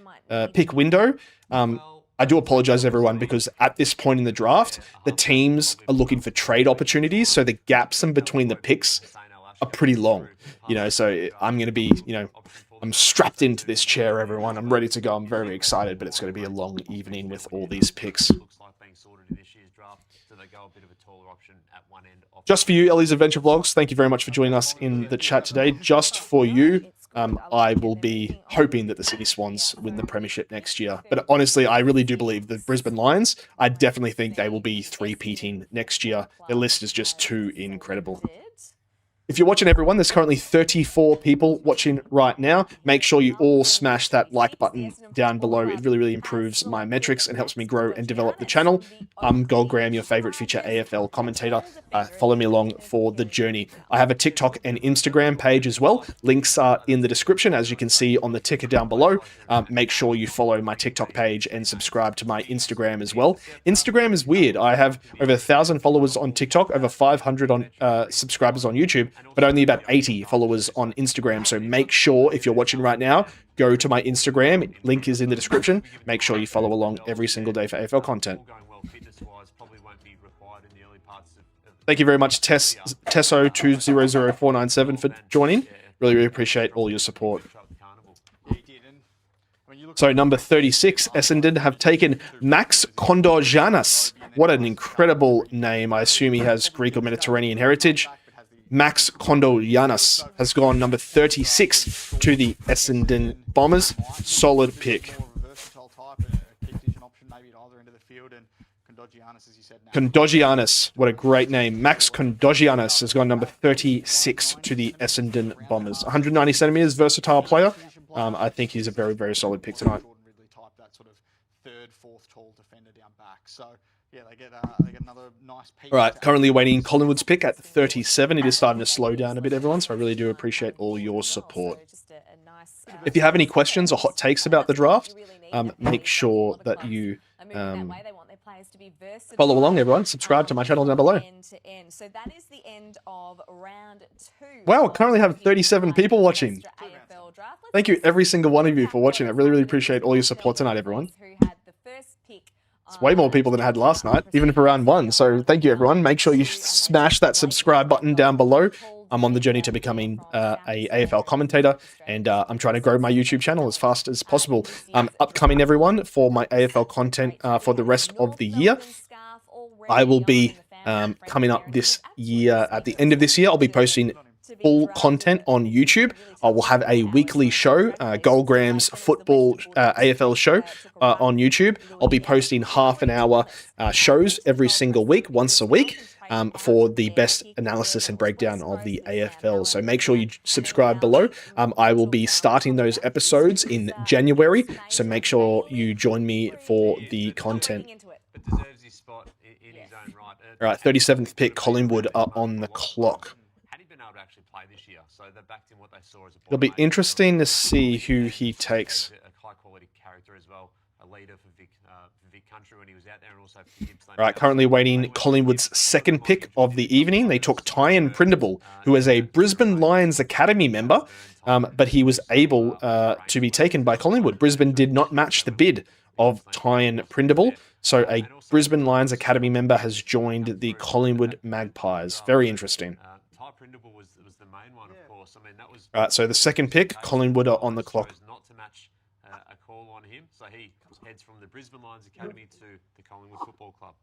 pick window. I do apologize, everyone, because at this point in the draft, the teams are looking for trade opportunities, so the gaps in between the picks are pretty long. So I'm going to be, I'm strapped into this chair, everyone. I'm ready to go. I'm very, very excited, but it's going to be a long evening with all these picks. Just for you, Ellie's Adventure Vlogs, thank you very much for joining us in the chat today. Just for you, I will be hoping that the Sydney Swans win the premiership next year. But honestly, I really do believe the Brisbane Lions, I definitely think they will be three-peating next year. Their list is just too incredible. If you're watching, everyone, there's currently 34 people watching right now. Make sure you all smash that like button down below. It really, really improves my metrics and helps me grow and develop the channel. I'm GoalGram, your favorite future AFL commentator. Follow me along for the journey. I have a TikTok and Instagram page as well. Links are in the description, as you can see on the ticker down below. Make sure you follow my TikTok page and subscribe to my Instagram as well. Instagram is weird. I have over 1,000 followers on TikTok, over 500 on subscribers on YouTube, but only about 80 followers on Instagram. So make sure, if you're watching right now, go to my Instagram. Link is in the description. Make sure you follow along every single day for AFL content. Thank you very much, Tesso200497, for joining. Really, really appreciate all your support. So number 36, Essendon have taken Max Kondogiannis. What an incredible name. I assume he has Greek or Mediterranean heritage. Max Kondogiannis has gone number 36 to the Essendon Bombers. Solid pick. Kondogiannis, what a great name. Max Kondogiannis has gone number 36 to the Essendon Bombers. 190 centimeters, versatile player. I think he's a very, very solid pick tonight. That sort of third, fourth tall defender down back. So yeah, they get another nice piece. All right, currently awaiting Collingwood's pick at 37. It is starting to slow down a bit, everyone, so I really do appreciate all your support. If you have any questions or hot takes about the draft, make sure that you follow along, everyone. Subscribe to my channel down below. So that is the end of round 2. Wow, I currently have 37 people watching. Thank you, every single one of you, for watching. I really, really appreciate all your support tonight, everyone. It's way more people than I had last night, even for round 1. So thank you, everyone. Make sure you smash that subscribe button down below. I'm on the journey to becoming a AFL commentator, and I'm trying to grow my YouTube channel as fast as possible. Upcoming, everyone, for my AFL content for the rest of the year. I will be coming up this year, at the end of this year, I'll be posting full content on YouTube. I will have a weekly show, GoalGram's football AFL show on YouTube. I'll be posting half an hour shows every single week, once a week, for the best analysis and breakdown of the AFL. So make sure you subscribe below. I will be starting those episodes in January, so make sure you join me for the content. All right, 37th pick, Collingwood are on the clock. It'll be interesting to see who he takes. All right, currently waiting Collingwood's second pick of the evening. They took Tyan Prindable, who is a Brisbane Lions Academy member, but he was able to be taken by Collingwood. Brisbane did not match the bid of Tyan Prindable, so a Brisbane Lions Academy member has joined the Collingwood Magpies. Very interesting. All right, so the second pick, Collingwood are on the clock. Not to match a call on him, so he heads from the Brisbane Lions Academy to the Collingwood Football Club.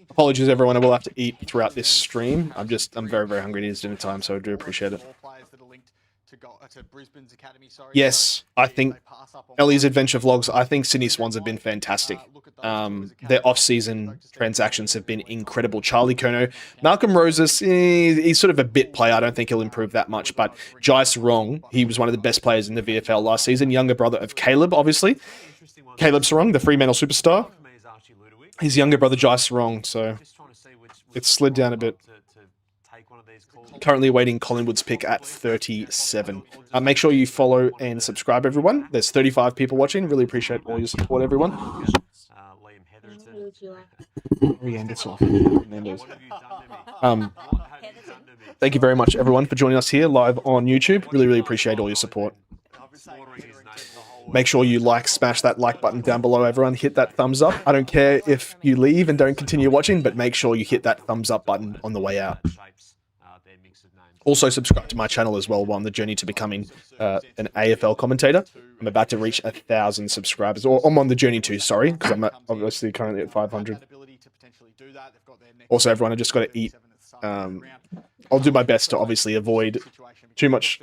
Apologies, everyone. I will have to eat throughout this stream. I'm very, very hungry. It is dinner time, so I do appreciate it. Yes, I think Ellie's Adventure Vlogs, I think Sydney Swans have been fantastic. Their off-season transactions have been incredible. Charlie Curnow, Malcolm Roses, he's sort of a bit player. I don't think he'll improve that much, but Jai Sarong, he was one of the best players in the VFL last season. Younger brother of Caleb, obviously. Caleb Sarong, the Fremantle superstar. His younger brother, Jai Sarong, so it's slid down a bit. Currently awaiting Collingwood's pick at 37. Make sure you follow and subscribe, everyone. There's 35 people watching. Really appreciate all your support, everyone. Thank you very much, everyone, for joining us here live on YouTube. Really, really appreciate all your support. Make sure you smash that like button down below, everyone. Hit that thumbs up. I don't care if you leave and don't continue watching, but make sure you hit that thumbs up button on the way out. Also, subscribe to my channel as well while on the journey to becoming an AFL commentator. I'm about to reach 1,000 subscribers, or I'm on the journey to, sorry, because I'm obviously currently at 500. Also, everyone, I just got to eat. I'll do my best to obviously avoid too much.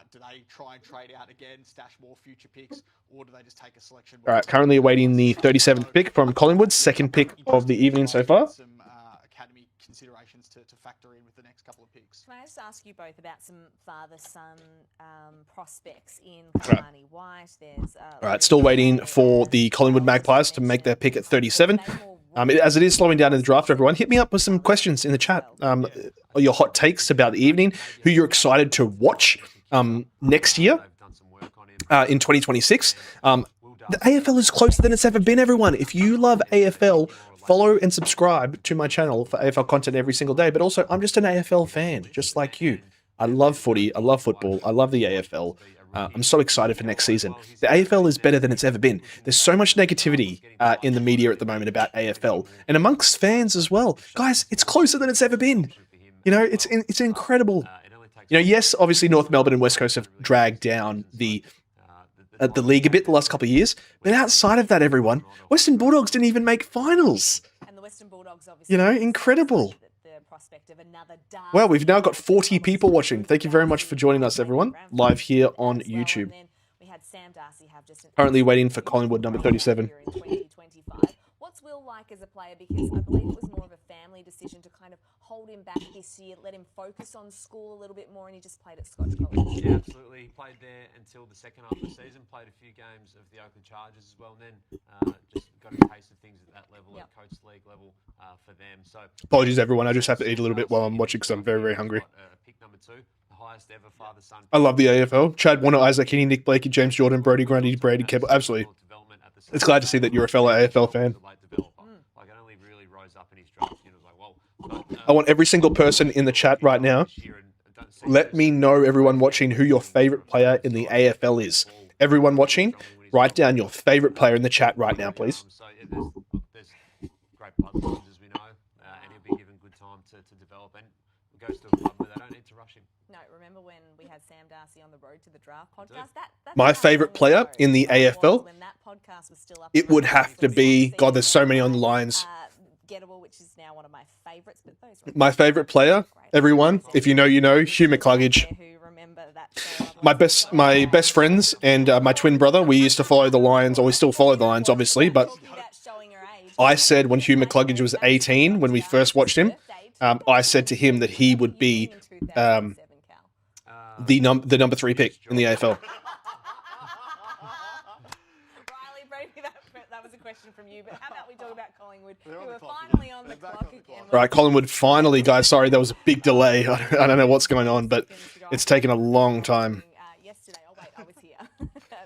Do they try and trade out again, stash more future picks, or do they just take a selection? All right, currently awaiting the 37th pick from Collingwood, second pick of the evening so far. Some academy considerations to factor in with the next couple of picks. Can I just ask you both about some father-son prospects in Kalani White? There's all right, still waiting for the Collingwood Magpies to make their pick at 37. As it is slowing down in the draft, everyone, hit me up with some questions in the chat. Your hot takes about the evening, who you're excited to watch next year in 2026. The AFL is closer than it's ever been, everyone. If you love AFL, follow and subscribe to my channel for AFL content every single day. But also, I'm just an AFL fan, just like you. I love footy. I love football. I love the AFL. I'm so excited for next season. The AFL is better than it's ever been. There's so much negativity in the media at the moment about AFL and amongst fans as well. Guys, it's closer than it's ever been. You know, it's incredible. You know, yes, obviously North Melbourne and West Coast have dragged down the league a bit the last couple of years, but outside of that, everyone, Western Bulldogs didn't even make finals. And the Western Bulldogs, obviously, you know, incredible. Well, we've now got 40 people watching. Thank you very much for joining us, everyone, live here on YouTube. Currently waiting for Collingwood number 37. What's Will like like as a player? Because I believe it was more of a family decision to kind of hold him back this year, let him focus on school a little bit more, and he just played at Scotch College. Yeah, absolutely. He played there until the second half of the season, played a few games of the Oakland Chargers as well, and then just got a taste of things at that level, at Coach League level for them. So Apologies, everyone. I just have to eat a little bit while I'm watching because I'm very, very hungry. Pick number 2, the highest ever father-son. I love the AFL. Chad Warner, Isaac Heaney, Nick Blakey, James Jordan, Brody Grundy, Brady Keppel. Absolutely. It's glad to see that you're a fellow AFL fan. Like, it only really rose up in his draft. You know, like, well, I want every single person in the chat right now. Let me know, everyone watching, who your favorite player in the AFL is. Everyone watching, write down your favorite player in the chat right now, please. So there's great bloodlines, as we know, and he'll be given good time to develop. And goes to a club where they don't need to rush him. No, remember when we had Sam Darcy on the Road to the Draft podcast? That's My how favorite long player ago in the that AFL, when that podcast was still up it and would running, have to was be, Steve God, there's so many on the lines. Gettable, which is now one of my favourites. But those My favorite player, everyone, if you know, you know, Hugh McCluggage. who remember that show, My best friends and my twin brother, we used to follow the Lions, or we still follow the Lions, obviously, but talking about showing your age. I said when Hugh McCluggage was 18, when we first watched him, I said to him that he would be the number 3 pick in the AFL. Riley, Brady, that was a question from you, but how about we talk about Collingwood, who are finally on the clock again. Right, Collingwood finally, guys. Sorry, there was a big delay. I don't know what's going on, but it's taken a long time. Yesterday, oh wait, I was here.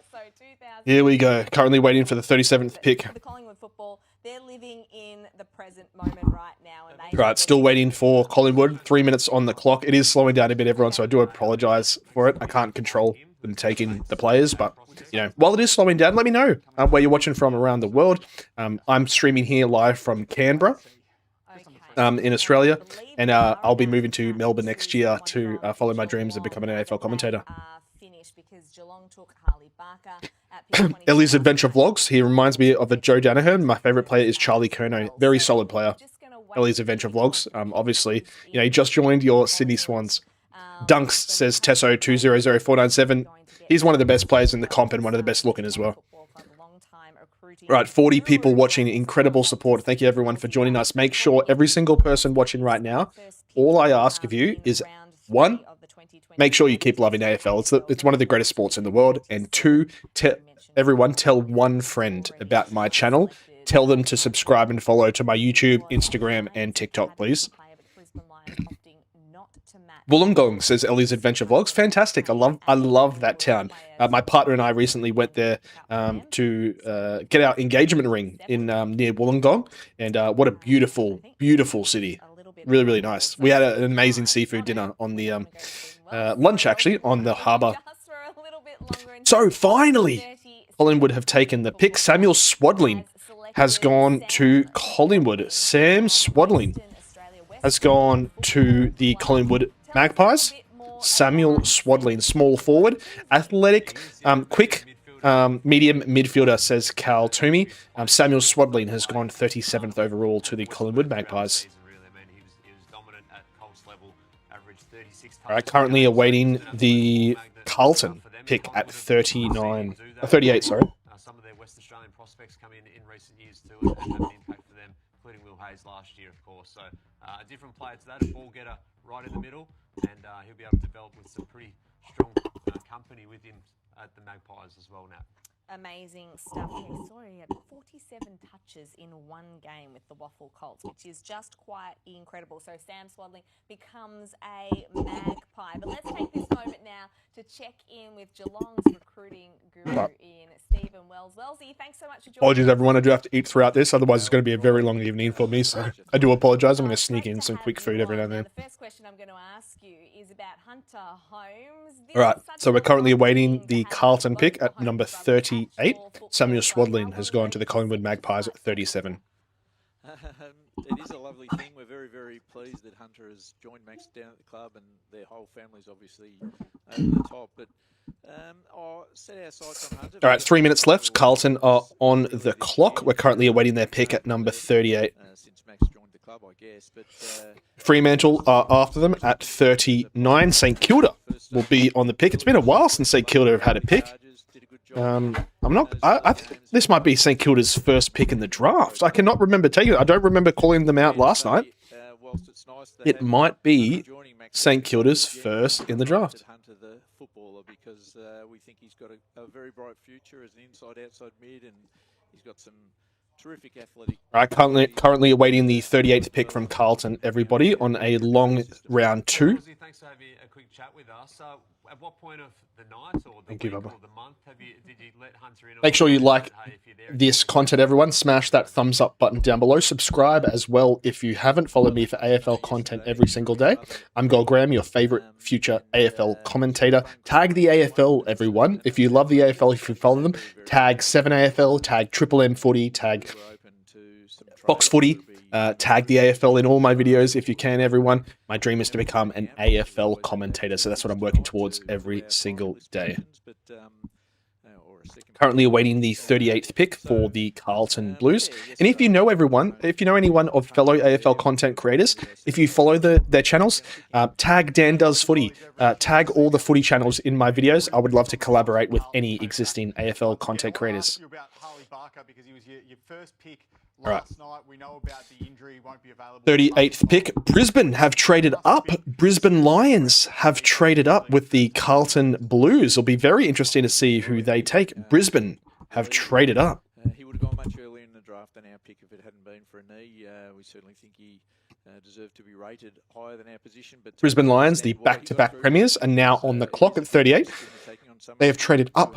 So 2000. Here we go. Currently waiting for the 37th pick. For the Collingwood football, they're living in the present moment right now, and they Right, still waiting for Collingwood. 3 minutes on the clock. It is slowing down a bit, everyone, so I do apologise for it. I can't control them taking the players, but, you know, while it is slowing down, let me know where you're watching from around the world. I'm streaming here live from Canberra in Australia, and I'll be moving to Melbourne next year to follow my dreams of becoming an AFL commentator. Because Geelong took Harley Barker at Ellie's Adventure Vlogs. He reminds me of a Joe Danaher. My favourite player is Charlie Curnow. Very solid player. Ellie's Adventure Vlogs. Obviously, you know, he just joined your Sydney Swans. Dunks says Tesso 200497. He's one of the best players in the comp and one of the best looking as well. Right, 40 people watching. Incredible support. Thank you, everyone, for joining us. Make sure every single person watching right now, all I ask of you is, 1, make sure you keep loving AFL. It's one of the greatest sports in the world. And 2, everyone tell one friend about my channel. Tell them to subscribe and follow to my YouTube, Instagram, and TikTok, please. Wollongong says Ellie's Adventure Vlogs. Fantastic. I love that town. My partner and I recently went there to get our engagement ring in near Wollongong, and what a beautiful, beautiful city. Really, really nice. We had an amazing seafood dinner on the lunch, actually, on the harbour. So finally, Collingwood have taken the pick. Samuel Swadling has gone to Collingwood. Sam Swadling has gone to the Collingwood Magpies. Samuel Swadling, small forward, athletic, quick, medium midfielder, says Cal Toomey. Samuel Swadling has gone 37th overall to the Collingwood Magpies. All right, currently awaiting the Carlton pick at 38, sorry. Some of their West Australian prospects come in recent years too and have an impact for them, including Will Hayes last year, of course. So a different player to that, a ball getter right in the middle, and he'll be able to develop with some pretty strong company with him at the Magpies as well now. Amazing stuff. Yeah, sorry, he had 47 touches in one game with the Waffle Colts, which is just quite incredible. So Sam Swadling becomes a Magpie. But let's take this moment now to check in with Geelong's recruiting guru in Stephen Wells. Wellsy, thanks so much for joining Apologies, us. everyone. I do have to eat throughout this. Otherwise, it's going to be a very long evening for me. So I do apologise. I'm going to sneak in some quick food every now and then. The first question I'm going to ask you is about Hunter Holmes. All right, so we're currently awaiting the Carlton pick at number 38. Samuel Swadling has gone to the Collingwood Magpies at 37. It is a lovely thing. We're very, very pleased that Hunter has joined Max down at the club, and their whole family's obviously over the top. But I'll set our sights on Hunter. All right, 3 minutes left. Carlton are on the clock. We're currently awaiting their pick at number 38. Since Max joined the club, I guess. But Fremantle are after them at 39. St Kilda will be on the pick. It's been a while since St Kilda have had a pick. I'm not. I think this might be St Kilda's first pick in the draft. I cannot remember taking it. I don't remember calling them out last night. It might be St Kilda's first in the draft. Hunter, the footballer, because we think he's got a very bright future as an inside-outside mid, and he's got some terrific athletic. Right, currently awaiting the 38th pick from Carlton, everybody, on a long round 2. Thanks for having a quick chat with us. At what point of the night or the week or the month did you let Hunter in? Make sure you like this content, everyone. Smash that thumbs up button down below. Subscribe as well if you haven't. Follow me for AFL content every single day. I'm GoalGram, your favourite future AFL commentator. Tag the AFL, everyone. If you love the AFL, if you follow them, tag 7AFL, tag Triple M Footy, tag Fox Footy. Tag the AFL in all my videos if you can, everyone. My dream is to become an AFL commentator, so that's what I'm working towards every single day. Currently awaiting the 38th pick for the Carlton Blues. And if you know anyone of fellow AFL content creators, if you follow their channels, tag Dan Does Footy. Tag all the footy channels in my videos. I would love to collaborate with any existing AFL content creators. Because he was your first pick. Last night, we know about the injury, won't be available. 38th pick. Brisbane have traded up. Brisbane Lions have traded up with the Carlton Blues. It'll be very interesting to see who they take. Brisbane have traded up. He would have gone much earlier in the draft than our pick if it hadn't been for a knee. We certainly think he deserved to be rated higher than our position. But Brisbane Lions, the back-to-back premiers, are now on the clock at 38. They have traded up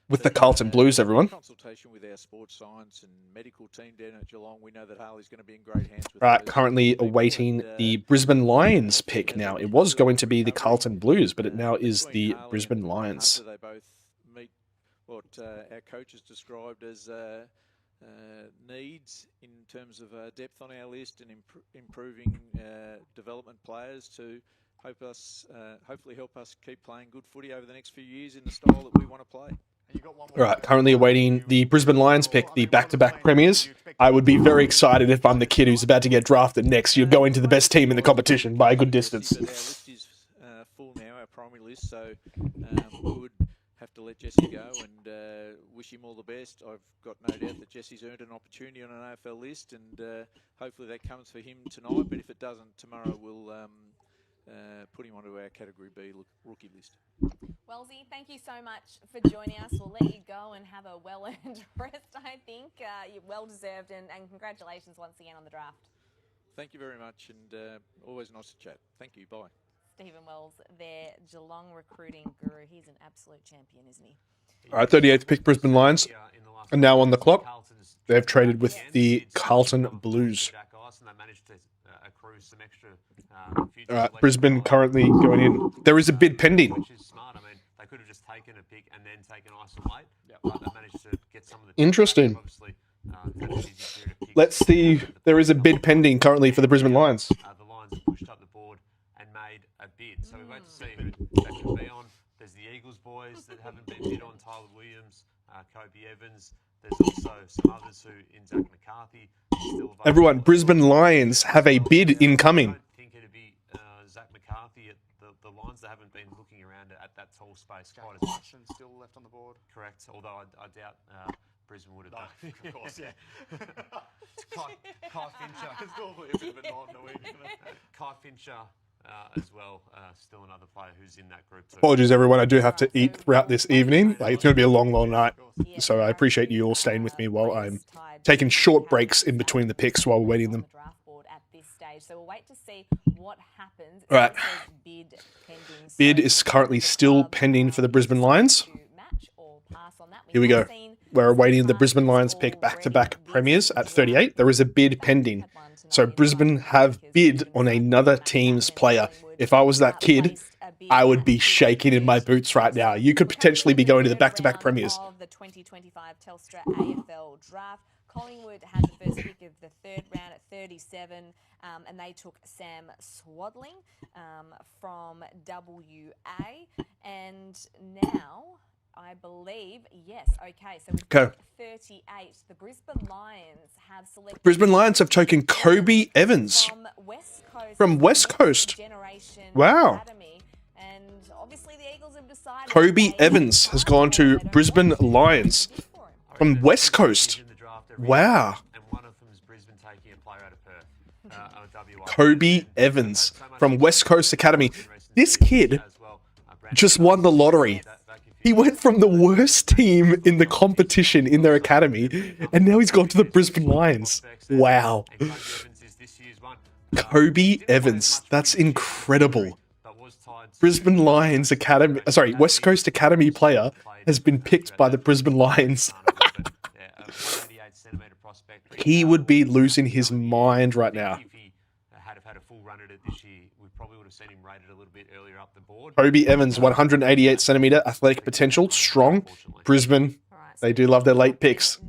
with the Carlton Blues, everyone. Consultation with our sports science and medical team down at Geelong, we know that Harley's going to be in great hands with right, currently awaiting the Brisbane Lions pick now. It was going to be the Carlton Blues, but it now is the Brisbane Lions. They both meet what our coaches described as needs in terms of depth on our list and improving development players to hopefully help us keep playing good footy over the next few years in the style that we want to play. All right, currently awaiting the Brisbane Lions pick, the back-to-back premiers. I would be very excited if I'm the kid who's about to get drafted next. You're going to the best team in the competition by a good distance. Our list is full now, our primary list, so we would have to let Jesse go and wish him all the best. I've got no doubt that Jesse's earned an opportunity on an AFL list, and hopefully that comes for him tonight, but if it doesn't, tomorrow we'll put him onto our Category B rookie list. Wellsy, thank you so much for joining us. We'll let you go and have a well-earned rest, I think. You're well-deserved, and congratulations once again on the draft. Thank you very much, and always nice to chat. Thank you. Bye. Stephen Wells, their Geelong recruiting guru. He's an absolute champion, isn't he? All right, 38th pick, Brisbane Lions are now on the clock. They have traded with the Carlton Blues. All right, Brisbane currently going in. There is a bid pending. Which is smart. I mean, they could have just taken a pick and then taken isolate. But they managed to get some of the. Interesting. Obviously, let's see. There is a bid pending currently for the Brisbane Lions. The Lions have pushed up the board and made a bid. So we wait to see who that could be on. There's the Eagles boys that haven't been bid on. Tyler Williams, Kobe Evans. There's also some others who, in Zach McCarthy. Everyone, Brisbane Lions have a bid incoming. I don't think it'd be Zach McCarthy at the Lions. They haven't been looking around at that tall space quite as much. Still left on the board. Correct. Although I doubt Brisbane would have done. Of course, yeah. Kai Fincher. It's normally a bit of a nod in the week, isn't it? Kai Fincher as well. Still another player who's in that group too. Apologies, everyone. I do have to eat throughout this evening. It's going to be a long, long night. So I appreciate you all staying with me while I'm taking short breaks in between the picks while we're waiting them. So we'll wait to see what happens. All right. Bid is currently still pending for the Brisbane Lions. Here we go. We're awaiting the Brisbane Lions pick back-to-back premiers at 38. There is a bid pending. So Brisbane have bid on another team's player. If I was that kid, I would be shaking in my boots right now. You could potentially be going to the back-to-back premiers. Of the 2025 Telstra AFL draft. Collingwood had the first pick of the third round at 37, and they took Sam Swadling from WA. And now, I believe, yes, okay, so we've got 38. The Brisbane Lions have selected... Brisbane Lions have taken Kobe Evans from West Coast. From West Coast. Generation Wow. Academy. And obviously the Eagles have decided... Kobe Evans has gone to Brisbane Lions from West Coast. Wow. And one of them is Brisbane taking a player out of Perth. Kobe Evans from West Coast Academy. This kid just won the lottery. He went from the worst team in the competition in their academy, and now he's gone to the Brisbane Lions. Wow. Kobe Evans. That's incredible. Brisbane Lions Academy, sorry, West Coast Academy player has been picked by the Brisbane Lions. He would be losing his mind right now. If he had had a full run at it this year, we probably would have seen him rated a little bit earlier up the board. Kobe Evans, 188 centimetre, athletic potential, strong. Brisbane, they do love their late picks.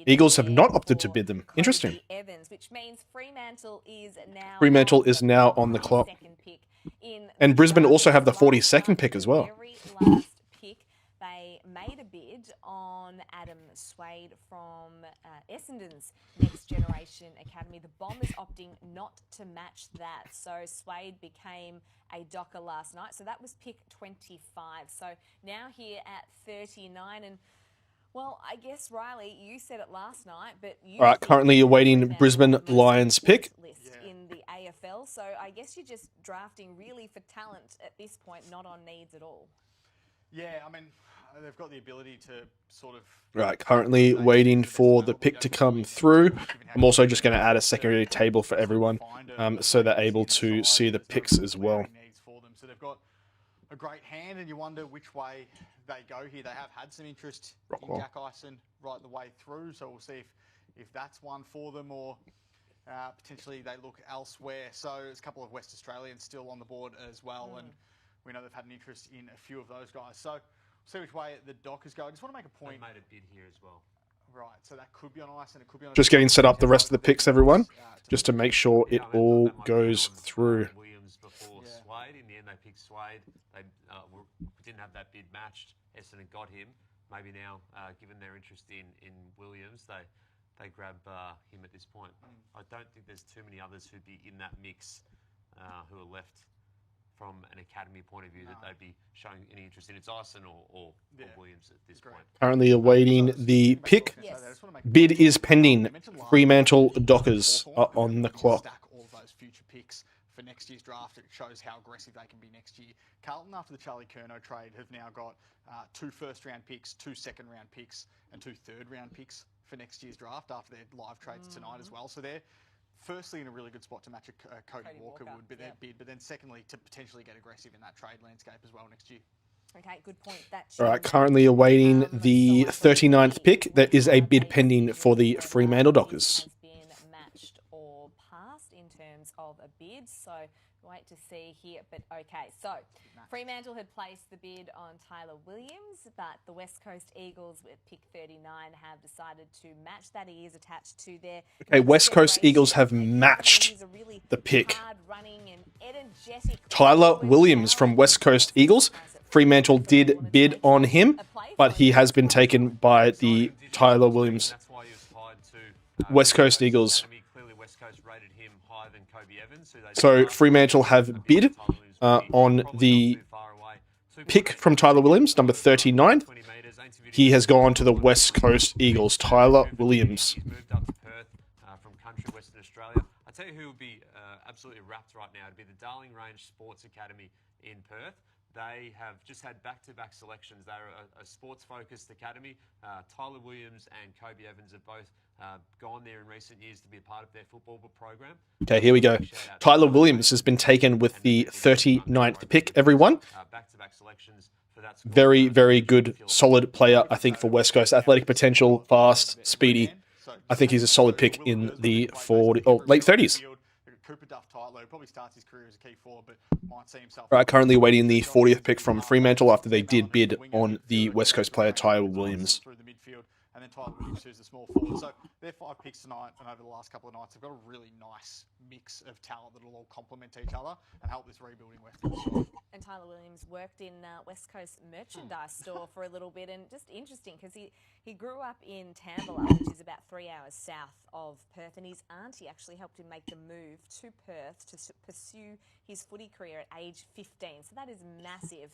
Eagles have not opted to bid them. Interesting. Evans, which means Fremantle is now on the clock. And Brisbane also have the 42nd pick as well. Very last pick, they made a bid on Adam Swade from Essendon's Next Generation Academy. The Bombers opting not to match that. So Swade became a Docker last night. So that was pick 25. So now here at 39. And well, I guess, Riley, you said it last night, but you... All right, currently awaiting Brisbane Lions pick. In the AFL, so I guess you're just drafting really for talent at this point, not on needs at all. Yeah, I mean, they've got the ability to sort of... Right, currently waiting for the pick to come through. I'm also just going to add a secondary table for everyone, so they're able to see the picks as well. So they've got a great hand, and you wonder which way they go here. They have had some interest in Jack Ison right the way through, so we'll see if that's one for them, or potentially they look elsewhere. So there's a couple of West Australians still on the board as well, and we know they've had an interest in a few of those guys. So we'll see which way the Dockers go. I just want to make a point. They made a bid here as well. Right, so that could be on ice, and it could be on... Just getting set up the rest of the picks, everyone, just to make sure it all goes through. Williams before Swade. In the end, they picked Swade. They didn't have that bid matched. Essendon got him. Maybe now, given their interest in Williams, they grab him at this point. I don't think there's too many others who'd be in that mix who are left from an academy point of view that they'd be showing any interest in. It's Ison or Williams at this point. Currently awaiting the pick. Bid is pending. Fremantle Dockers are on the clock. All of those future picks for next year's draft. It shows how aggressive they can be next year. Carlton, after the Charlie Curnow trade, have now got 2 first-round picks, 2 second-round picks, and 2 third-round picks for next year's draft after their live trades tonight as well. So they're firstly in a really good spot to match a Cody Walker would be their bid, but then secondly to potentially get aggressive in that trade landscape as well next year. Okay, good point. All right, currently awaiting the 39th pick. There is a bid pending for the Fremantle Dockers. Has been matched or passed in terms of a bid, so wait to see here. But okay, so Fremantle had placed the bid on Tyler Williams, but the West Coast Eagles with pick 39 have decided to match that. He is attached to their... Okay, West Coast Eagles have matched the pick. Tyler Williams from West Coast Eagles. Fremantle did bid on him, but he has been taken by the Tyler Williams. West Coast Eagles. So Fremantle have bid on the pick from Tyler Williams, number 39. He has gone to the West Coast Eagles, Tyler Williams. Moved up to Perth from country Western Australia. I tell you who would be absolutely wrapped right now to be the Darling Range Sports Academy in Perth. They have just had back-to-back selections. They're a sports-focused academy. Tyler Williams and Kobe Evans have both gone there in recent years to be a part of their football program. Okay, here we go. Tyler Williams has been taken with the 39th pick, everyone. Back-to-back selections for that. Very, very good, solid player, I think, for West Coast. Athletic potential, fast, speedy. I think he's a solid pick in the late 30s. Cooper Duff Tightlow probably starts his career as a key forward, but might see himself... Right, currently awaiting the 40th pick from Fremantle after they did bid on the West Coast player Tyler Williams. Through the midfield, and then Tyler Williams, who's the small forward. So they're 5 picks tonight, and over the last couple of nights, they've got a really nice mix of talent that'll all complement each other and help this rebuilding West Coast side. And Tyler Williams worked in West Coast merchandise store for a little bit, and just interesting because he grew up in Tambela, which is about 3 hours south of Perth, and his auntie actually helped him make the move to Perth to pursue his footy career at age 15. So that is massive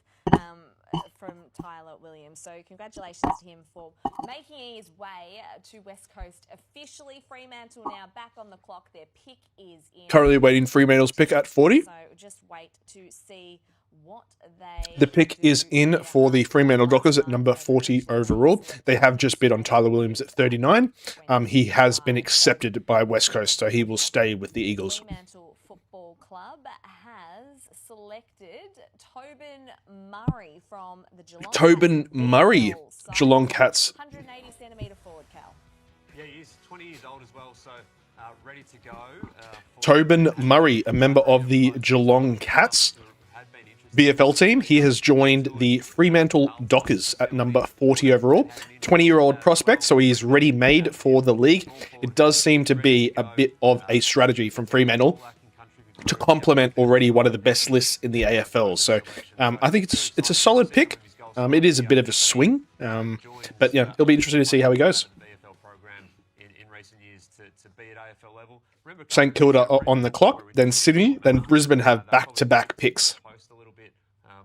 from Tyler Williams. So congratulations to him for making his way to West Coast officially. Fremantle now back on the clock. Their pick is in. Currently awaiting Fremantle's pick at 40. So just wait to see what they. The pick is in for the Fremantle Dockers at number 40 overall. They have just bid on Tyler Williams at 39. He has been accepted by West Coast, so he will stay with the Eagles. Fremantle Football Club has selected Tobin Murray from the Geelong. Tobin Murray, So, Geelong Cats. 180 centimetre forward, Cal. Yeah, he's 20 years old as well, so ready to go. Tobin Murray, a member of the Geelong Cats VFL team. He has joined the Fremantle Dockers at number 40 overall. 20-year-old prospect, so he is ready-made for the league. It does seem to be a bit of a strategy from Fremantle to complement already one of the best lists in the AFL. So I think it's a solid pick. It is a bit of a swing, but yeah, it'll be interesting to see how he goes. St Kilda are on the clock, then Sydney, then Brisbane have back-to-back picks.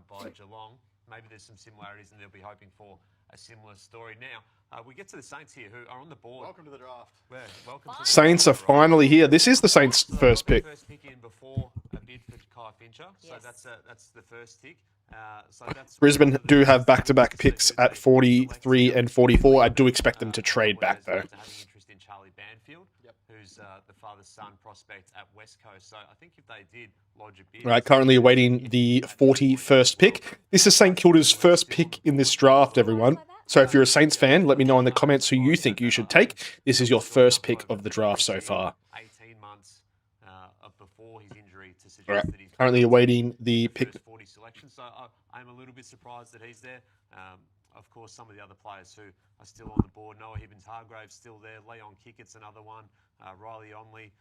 By Geelong. Maybe there's some similarities and they'll be hoping for a similar story. Now, we get to the Saints here who are on the board. Welcome to the draft. Welcome to the Saints are finally here. This is the Saints' first pick. First pick in before a bid for Kai Fincher, so that's the first tick. So that's Brisbane do have back-to-back picks at 43 and 44. I do expect them to trade back, though. Having interest in Charlie Banfield, who's the father-son prospect at West Coast. So I think if they did lodge a bid... Right, currently awaiting the 41st pick. This is St Kilda's first pick in this draft, everyone. So if you're a Saints fan, let me know in the comments who you think you should take. This is your first pick of the draft so far. 18 months before his injury to suggest Right, that he's currently awaiting the pick. first 40 selection. So I'm a little bit surprised that he's there. Of course, some of the other players who are still on the board. Noah Hibbins-Hargrave's still there. Leon Kickett's another one. Riley Onley.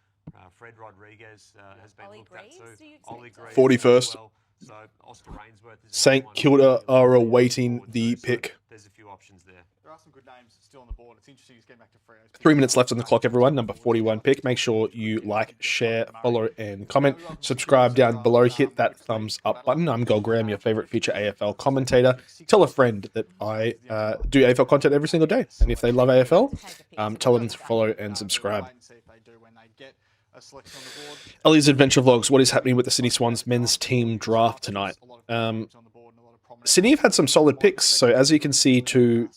Fred Rodriguez has been Ollie looked at Greaves, too. do you Ollie expect? Greaves 41st. as well. So Oscar Rainsworth is St another one. Kilda are awaiting the pick. There's a few options there. There are some good names still on the board. It's interesting he's getting back to Freo's pick. 3 minutes left on the clock, everyone. Number 41 pick. Make sure you like, share, follow, and comment. Subscribe down below. Hit that thumbs up button. I'm GoalGram, your favorite future AFL commentator. Tell a friend that I do AFL content every single day. And if they love AFL, tell them to follow and subscribe. Ellie's Adventure Vlogs. What is happening with the Sydney Swans men's team draft tonight? Sydney have had some solid picks. So as you can see to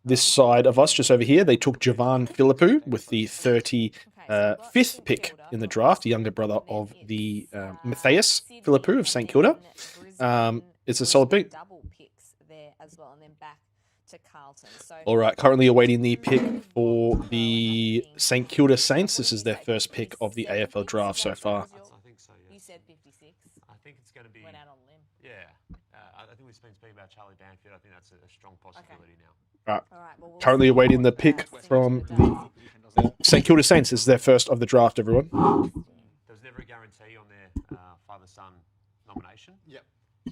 this side of us, just over here, they took Javan Philippou with the 35th pick in the draft, the younger brother of the Matthias Philippou of St Kilda. It's a solid pick. Double picks there as well, and then back to Carlton. So All right, currently awaiting the pick for the St Kilda Saints. This is their first pick of the AFL draft so far. I think so, yeah. You said 56. I think it's going to be... Went out on a limb. Yeah. I think we've been speaking about Charlie Banfield. I think that's a strong possibility now. Right. All right, well, we'll Currently see awaiting the what, pick St from Kilda does. the St Kilda Saints. This is their first of the draft, everyone. There was never a guarantee on their father-son nomination. Yep.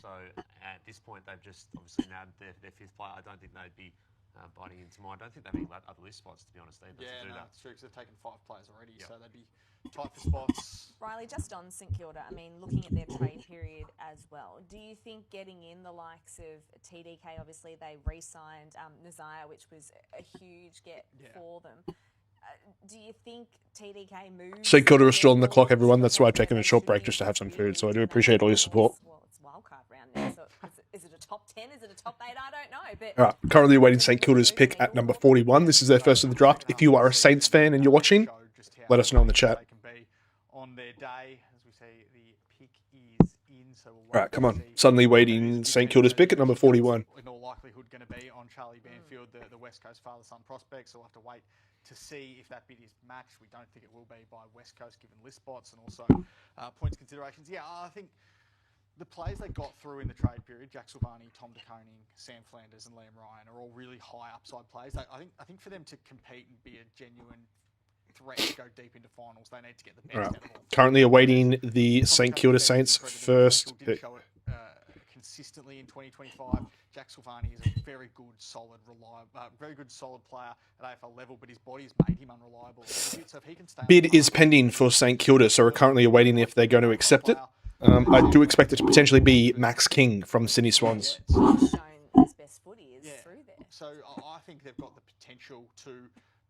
So at this point, they've just obviously nabbed their fifth player. I don't think they'd be biting into mine. I don't think they've any other list spots, to be honest, either. Yeah, to do no, that. it's true, because they've taken 5 players already, so they'd be tight for spots. Riley, just on St Kilda, I mean, looking at their trade period as well, do you think getting in the likes of TDK, obviously they re-signed Nazaya, which was a huge get for them. Do you think TDK moves? St Kilda are still on the clock, everyone. That's why I've taken a short break just to have some food. So I do appreciate all your support. Well, it's wildcard round now, so is it a top 10? Is it a top 8? I don't know. But All right, currently awaiting St Kilda's pick at number 41. This is their first of the draft. If you are a Saints fan and you're watching, let us know in the chat. They can be on their day, as we say, the pick is in. So we'll All right, come on. Suddenly waiting St Kilda's pick at number 41. In all likelihood, going to be on Charlie Banfield, the West Coast father-son prospect. So we'll have to wait to see if that bid is matched. We don't think it will be by West Coast, given list spots and also points considerations. Yeah, I think the players they got through in the trade period, Jack Silvani, Tom De Koning, Sam Flanders and Liam Ryan are all really high upside players. I think for them to compete and be a genuine threat to go deep into finals, they need to get the best out of all. Currently awaiting the St Kilda Saints first pick. Consistently in 2025, Jack Silvani is a very good, solid, solid player at AFL level, but his body's made him unreliable. So if he can stay Bid is pending for St Kilda, so we're currently awaiting if they're going to accept it. I do expect it to potentially be Max King from Sydney Swans. He's shown his best footy is through there. So I think they've got the potential to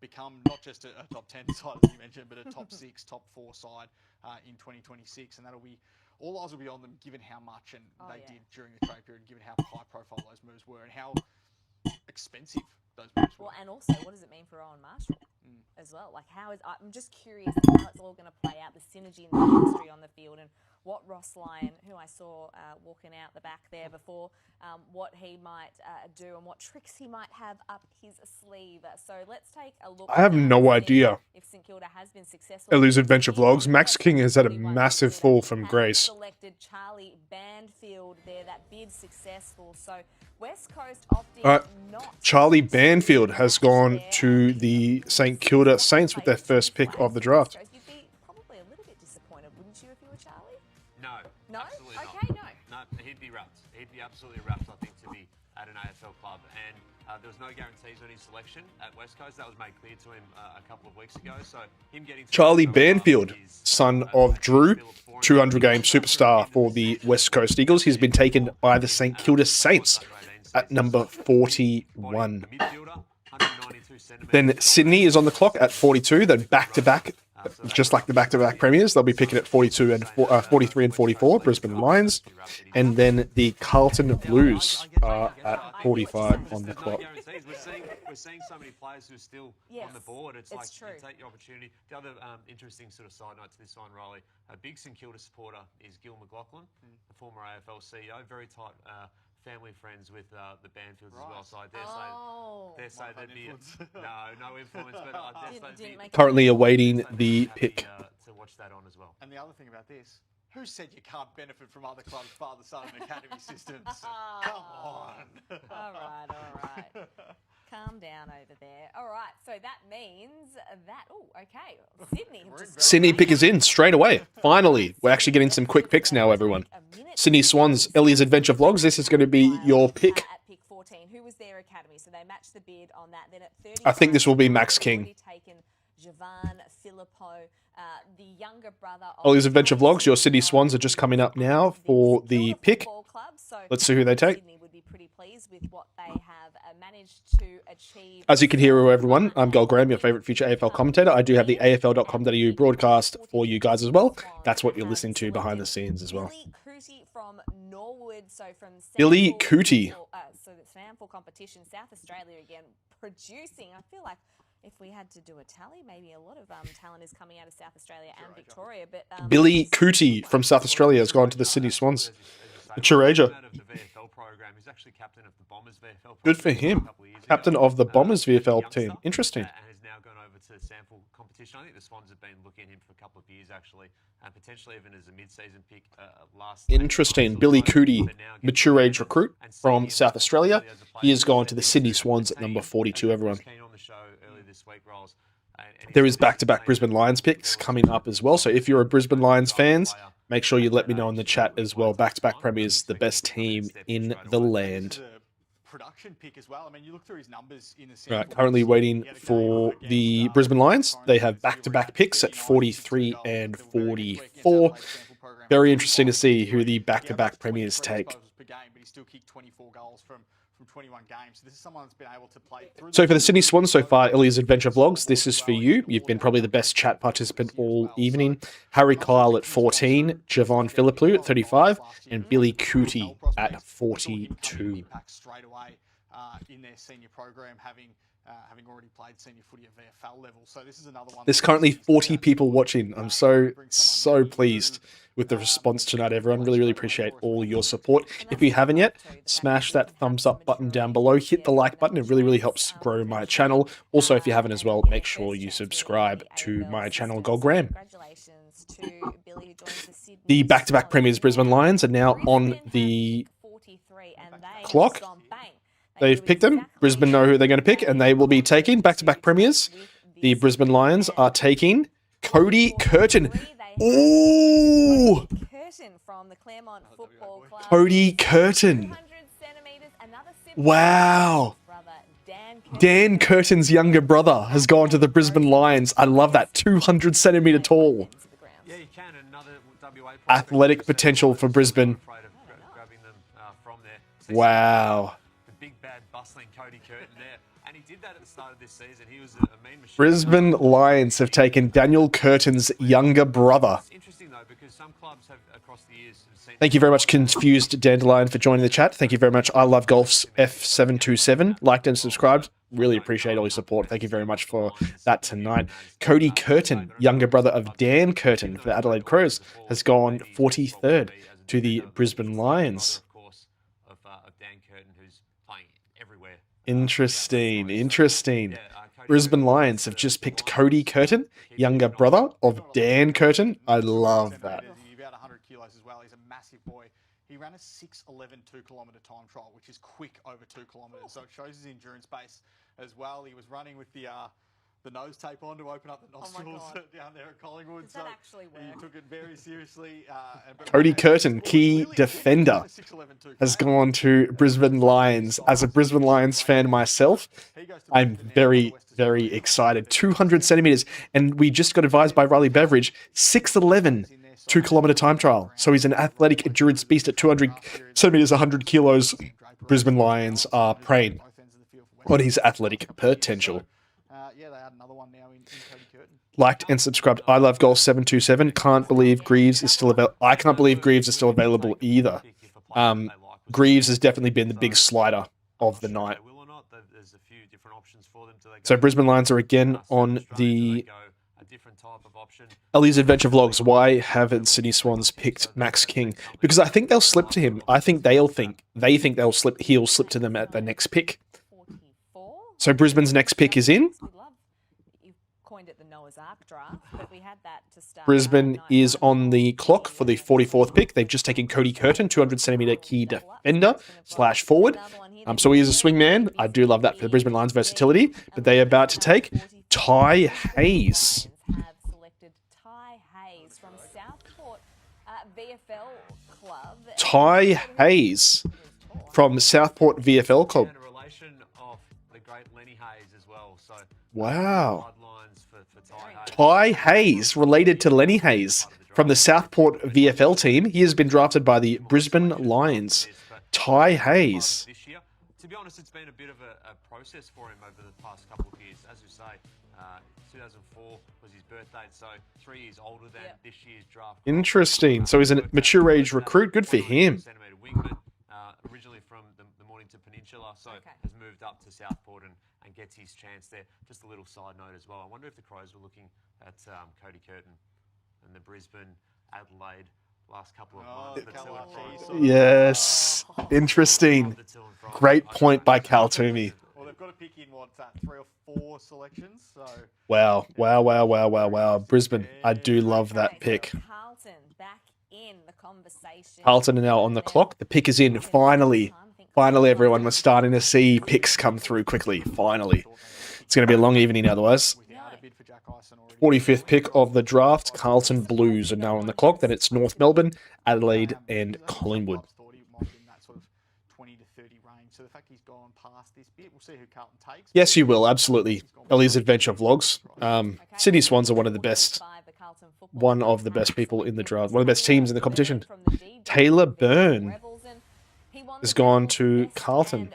become not just a top 10 side, as you mentioned, but a top 6, top 4 side in 2026, and that'll be all eyes will be on them, given how much they did during the trade period, given how high profile those moves were, and how expensive those moves were. Well, and also, what does it mean for Owen Marshall as well? Like, I'm just curious how it's all going to play out, the synergy and the chemistry on the field, and what Ross Lyon, who I saw walking out the back there before, what he might do and what tricks he might have up his sleeve. So let's take a look. I have no idea. If St Kilda has been successful. Elu's Adventure Vlogs. Max King has had a massive fall from grace. Selected Charlie Banfield there, that bid successful. So West Coast opting not. Charlie Banfield has gone to the St Kilda Saints with their first pick of the draft. You'd be probably a little bit disappointed, wouldn't you, if you were Charlie? No. No? Absolutely Okay, not. No, he'd be wrapped. He'd be absolutely wrapped, I think, to be at an AFL club. And there was no guarantees on his selection at West Coast. That was made clear to him a couple of weeks ago. So him getting Charlie Banfield, son of Drew, 200-game superstar for the West Coast Eagles. He's been taken by the St Kilda Saints at number 41. Then Sydney is on the clock at 42. Then back-to-back, just like the back-to-back premiers, they'll be picking at 42 and 43 and 44, Brisbane Lions. And then the Carlton Blues are at 45 on the clock. We're seeing so many players who are still on the board. It's like true. you take your opportunity. The other interesting sort of side note to this one, Riley, a big St Kilda supporter is Gil McLaughlin, the former AFL CEO, very tight family friends with the Banfields as well. So I dare say there'd be no influence, but I dare say there'd be Currently awaiting the pick. to watch that on as well. And the other thing about this, who said you can't benefit from other clubs' father-son and academy systems? Come on. All right. Calm down over there. All right, so that means that, Sydney. Sydney pick is in straight away. Finally, we're actually getting some quick picks now, everyone. Sydney Swans, Ellie's Adventure Vlogs. This is going to be your pick. At pick 14, who was their academy? So they matched the bid on that. Then at 30, I think this will be Max King. Taken Javan Filippo, the younger brother of Ellie's Adventure Vlogs, your Sydney Swans are just coming up now for the pick. Let's see who they take. Sydney would be pretty pleased with what they have managed to achieve. As you can hear, everyone, I'm GoalGram, your favourite future AFL commentator. I do have the AFL.com.au broadcast for you guys as well. That's what you're listening to behind the scenes as well. Billy Cootie from Norwood, so from Billy Cootie. So the SANFL competition, South Australia again, producing. I feel like if we had to do a tally, maybe a lot of talent is coming out of South Australia and Victoria. But Billy Cootie from South Australia has gone to the Sydney Swans. Chiraja. He's actually captain of the Bombers VFL. Good for him. Captain of the Bombers VFL team. Interesting. And has now gone over to SANFL competition. I think the Swans have been looking at him for a couple of years, actually, and potentially even as a mid-season pick last. Interesting. Billy Cootie, mature age recruit from South Australia. He has gone to the Sydney Swans at number 42, everyone. There is back-to-back Brisbane Lions picks coming up as well. So if you're a Brisbane Lions fans, make sure you let me know in the chat as well. Back-to-back premiers, the best team in the land. Production pick as well. I mean, you look through his numbers in the Right, currently waiting for the Brisbane Lions. They have back-to-back picks at 43 and 44. Very interesting to see who the back-to-back premiers take. Per game, but he still kicked 24 goals from 21 games. So this is someone that's been able to play through. So for the Sydney Swans so far, Ellie's Adventure Vlogs, this is for you. You've been probably the best chat participant all evening. Harry Kyle at 14, Javon Philippou at 35, and Billy Cootie at 42. Straight away in their senior program, having already played senior footy at VFL level. So this is another one. There's currently 40 people watching. I'm so pleased with the response tonight, everyone. Really appreciate all your support. If you haven't yet, smash that thumbs up button down below. Hit the like button. It really helps grow my channel. Also, if you haven't as well, make sure you subscribe to my channel, GoalGram. Congratulations to Billy, who joins the Sydney. The back-to-back premiers Brisbane Lions are now on the 43, and they clock. have gone bang. They've picked them. Brisbane know who they're going to pick, and they will be taking back-to-back premiers. The Brisbane Lions are taking Cody Curtin. Ooh! Curtin from the Claremont Football Club. Cody Curtin. 200 centimetres, another sibling. Wow. Brother, Dan Curtin. Dan Curtin's younger brother has gone to the Brisbane Lions. I love that. 200 centimetre tall. Yeah, you can. Another WA Athletic potential for Brisbane. Grabbing them from there. Wow. The big bad bustling Cody Curtin there, and he did that at the start of this season. He was a mean machine. Brisbane Lions have taken Daniel Curtin's younger brother. It's interesting though because some clubs have across the years seen. Thank you very much, Confused Dandelion, for joining the chat. Thank you very much. I Love Golf's F727. Liked and subscribed. Really appreciate all your support. Thank you very much for that tonight. Cody Curtin, younger brother of Dan Curtin for the Adelaide Crows, has gone 43rd to the Brisbane Lions. Of course, of Dan Curtin, who's playing everywhere. Interesting, interesting. Brisbane Lions have just picked Cody Curtin, younger brother of Dan Curtin. I love that. He's about 100 kilos as well. He's a massive boy. He ran a 6:11 2-kilometre time trial, which is quick over 2 kilometres. So it shows his endurance base as well. He was running with the nose tape on to open up the nostrils down there at Collingwood. Does that actually work? He took it very seriously. Cody Curtin, key defender, has gone to Brisbane Lions. As a Brisbane Lions fan myself, I'm very, very excited. 200 centimetres, and we just got advised by Riley Beveridge, 6:11 2-kilometre time trial. So he's an athletic endurance beast at 200 centimetres, 100 kilos. Brisbane Lions are preying on his athletic potential. Yeah, they had another one now in Cody Curtin. Liked and subscribed. I Love Golf 727. Can't believe Greaves is still available. I can't believe Greaves is still available either. Greaves has definitely been the big slider of the night. There's a few different options for them. So Brisbane Lions are again on the Ellie's Adventure Vlogs. Why haven't Sydney Swans picked Max King? Because I think they'll slip to him. I think they think they'll slip. He'll slip to them at the next pick. So Brisbane's next pick is in. You've coined it the Noah's Ark draft, but we had that to start. Brisbane is on the clock for the 44th pick. They've just taken Cody Curtin, 200 centimetre key defender / forward. So he is a swing man. I do love that for the Brisbane Lions versatility. But they are about to take Ty Hayes. Have selected Ty Hayes from Southport VFL club. Ty Hayes from Southport VFL club. And a relation of the great Lenny Hayes as well. So Wow. bloodlines for Ty Hayes. Ty Hayes, related to Lenny Hayes from the Southport VFL team. He has been drafted by the Brisbane Lions. Ty Hayes. This year. To be honest, it's been a bit of a process for him over the past couple of years. As you say, 2004 was his birth date, so 3 years older than this year's draft. Interesting. So he's a mature age recruit. Good for him. Centimetre wingman, originally from the Mornington Peninsula, so has moved up to Southport and gets his chance there. Just a little side note as well. I wonder if the Crows were looking at Cody Curtin and the Brisbane, Adelaide last couple of months. The to and fro. Yes. Interesting. Great point by Cal Toomey. Well, they've got to pick in, 3 or 4 selections. So Wow. Wow, wow, wow, wow, wow. Brisbane, I do love that pick. Carlton back in the conversation. Carlton are now on the clock. The pick is in. Finally. Finally, everyone. We're starting to see picks come through quickly. Finally. It's going to be a long evening otherwise. 45th pick of the draft. Carlton Blues are now on the clock. Then it's North Melbourne, Adelaide, and Collingwood. So the fact he's gone past this bit, we'll see who Carlton takes. Yes, you will. Absolutely. Ellie's Adventure Vlogs. Sydney Swans are one of the best people in the draft. One of the best teams in the competition. Taylor Byrne has gone to Carlton.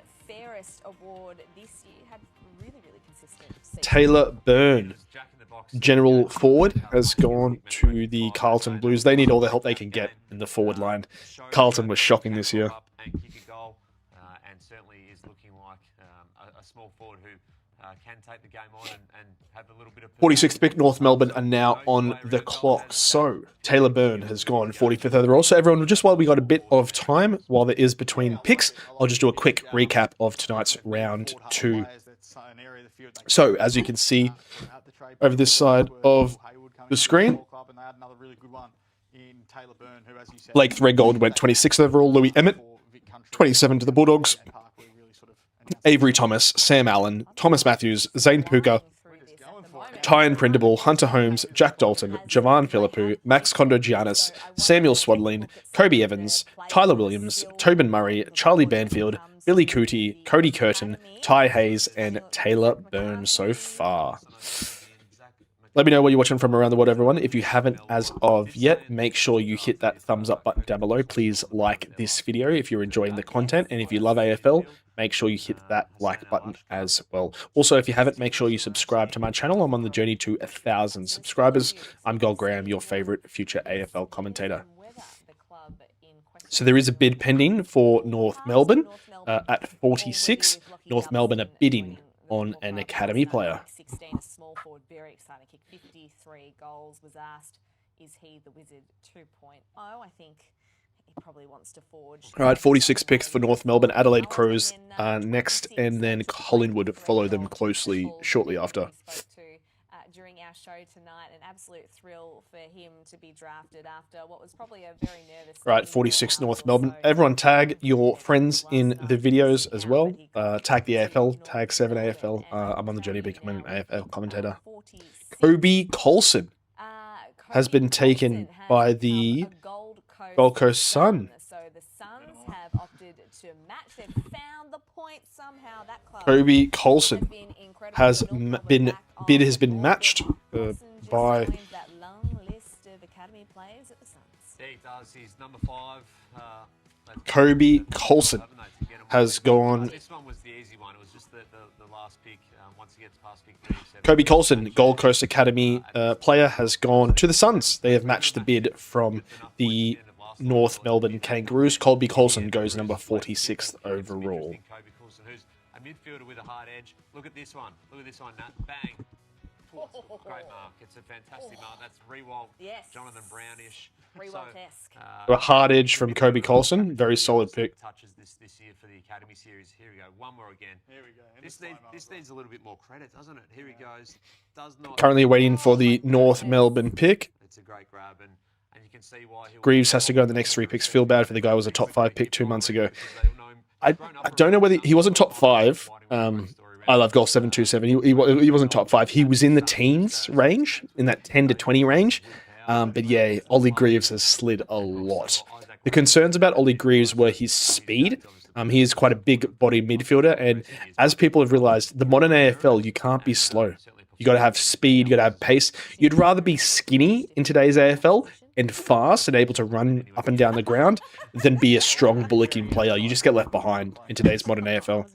Taylor Byrne, general forward, has gone to the Carlton Blues. They need all the help they can get in the forward line. Carlton was shocking this year. And kick a goal, and certainly is looking like a small forward who can take the game on and have a little bit of... 46th pick, North Melbourne are now on the clock. So, Taylor Byrne has gone 45th overall. So, everyone, just while we got a bit of time, while there is between picks, I'll just do a quick recap of tonight's round 2. So, as you can see, over this side of the screen. Club, and they had another really good one in Taylor Byrne, who, as you said, Blake Threadgold went 26th overall. Louis Emmett, 27 to the Bulldogs. Avery Thomas, Sam Allen, Thomas Matthews, Zane Puka, Tyan Prindable, Hunter Holmes, Jack Dalton, Javan Philippou, Max Kondogiannis, Samuel Swadlin, Kobe Evans, Tyler Williams, Tobin Murray, Charlie Banfield, Billy Cootie, Cody Curtin, Ty Hayes, and Taylor Byrne so far. Let me know what you're watching from around the world, everyone. If you haven't as of yet, make sure you hit that thumbs up button down below. Please like this video if you're enjoying the content. And if you love AFL, make sure you hit that like button as well. Also, if you haven't, make sure you subscribe to my channel. I'm on the journey to 1,000 subscribers. I'm GoalGram, your favorite future AFL commentator. So there is a bid pending for North Melbourne at 46. North Melbourne are bidding on an academy player. 16, a small forward, very exciting kick. 53 goals was asked. Is he the Wizard 2.0? I think he probably wants to forge. All right, 46 picks for North Melbourne. Adelaide Crows next, and then Collingwood follow them closely shortly after. During our show tonight, an absolute thrill for him to be drafted after what was probably a very nervous. Right, 46 North Melbourne. Everyone tag your friends in the videos as well. Tag the AFL, tag 7AFL. I'm on the journey to becoming an AFL commentator. Kobe Coulson has been taken by the Gold Coast Sun. So the Suns have opted to match. They've found the point somehow. That club Kobe Coulson has been matched by that long list of academy players at the Suns. Yeah, he does. He's number 5. Kobe Coulson has gone. This one was the easy one. It was just the last pick. Once he gets past pick 37. Kobe Coulson, Gold Coast Academy player, has gone to the Suns. They have matched the bid from the North Melbourne Kangaroos. Kobe Coulson goes number 46th overall. Kobe Coulson, who's a midfielder with a hard edge. Look at this one. Look at this one, Nat. Bang. Great mark. It's a fantastic mark. That's Rewalt, yes. Jonathan Brownish. Rewalt-esque. A hard edge from Kobe Coulson. Very solid pick. Touches this year for the Academy Series. Here we go. One more again. Here we go. This needs a little bit more credit, doesn't it? Here he goes. Does not. Currently waiting for the North Melbourne pick. It's a great grab, and you can see why Greaves has to go in the next 3 picks. Feel bad for the guy who was a top 5 pick 2 months ago. I don't know whether he wasn't top 5. I love Golf 727. He wasn't top 5. He was in the teens range, in that 10 to 20 range. But yeah, Ollie Greaves has slid a lot. The concerns about Ollie Greaves were his speed. He is quite a big body midfielder, and as people have realized, the modern AFL, you can't be slow. You got to have speed, you got to have pace. You'd rather be skinny in today's AFL and fast and able to run up and down the ground than be a strong bullocking player. You just get left behind in today's modern AFL.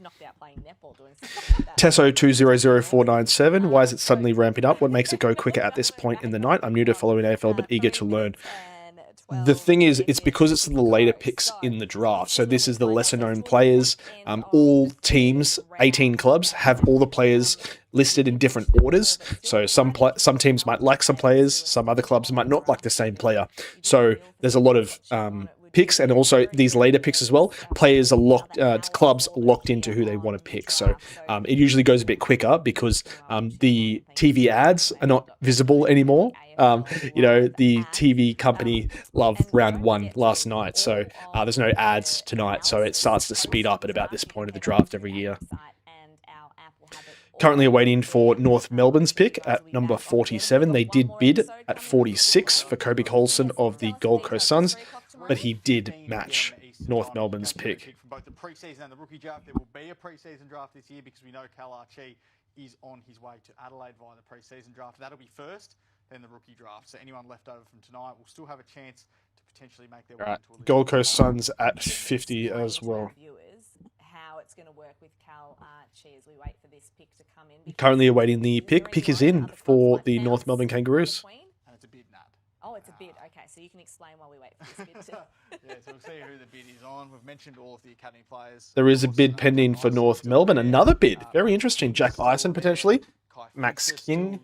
Tesso 200497. Why is it suddenly ramping up? What makes it go quicker at this point in the night? I'm new to following AFL, but eager to learn. The thing is, it's because it's the later picks in the draft. So this is the lesser known players. All teams, 18 clubs, have all the players listed in different orders. So some teams might like some players, some other clubs might not like the same player. So there's a lot of picks, and also these later picks as well. Players are locked, clubs locked into who they want to pick. So it usually goes a bit quicker because the TV ads are not visible anymore. The TV company loved round 1 last night, so there's no ads tonight. So it starts to speed up at about this point of the draft every year. Currently awaiting for North Melbourne's pick at number 47. They did bid at 46 for Kobe Coulson of the Gold Coast Suns, but he did match North Melbourne's pick. From both the preseason and the rookie draft, there will be a preseason draft this year because we know Cal Archie is on his way to Adelaide via the preseason draft. That'll be first, then the rookie draft. So anyone left over from tonight will still have a chance to potentially make their way into a list. Gold Coast Suns at 50 as well. How it's going to work with Cal Archie as we wait for this pick to come in. Currently awaiting the pick. Pick is in for the North Melbourne Kangaroos. And it's a bid, Nat. Oh, it's a bid. Okay, so you can explain while we wait for this bid too. Yeah, so we'll see who the bid is on. We've mentioned all of the academy players. There is a bid pending for North Melbourne. Another bid. Very interesting. Jack Ison potentially. Max King.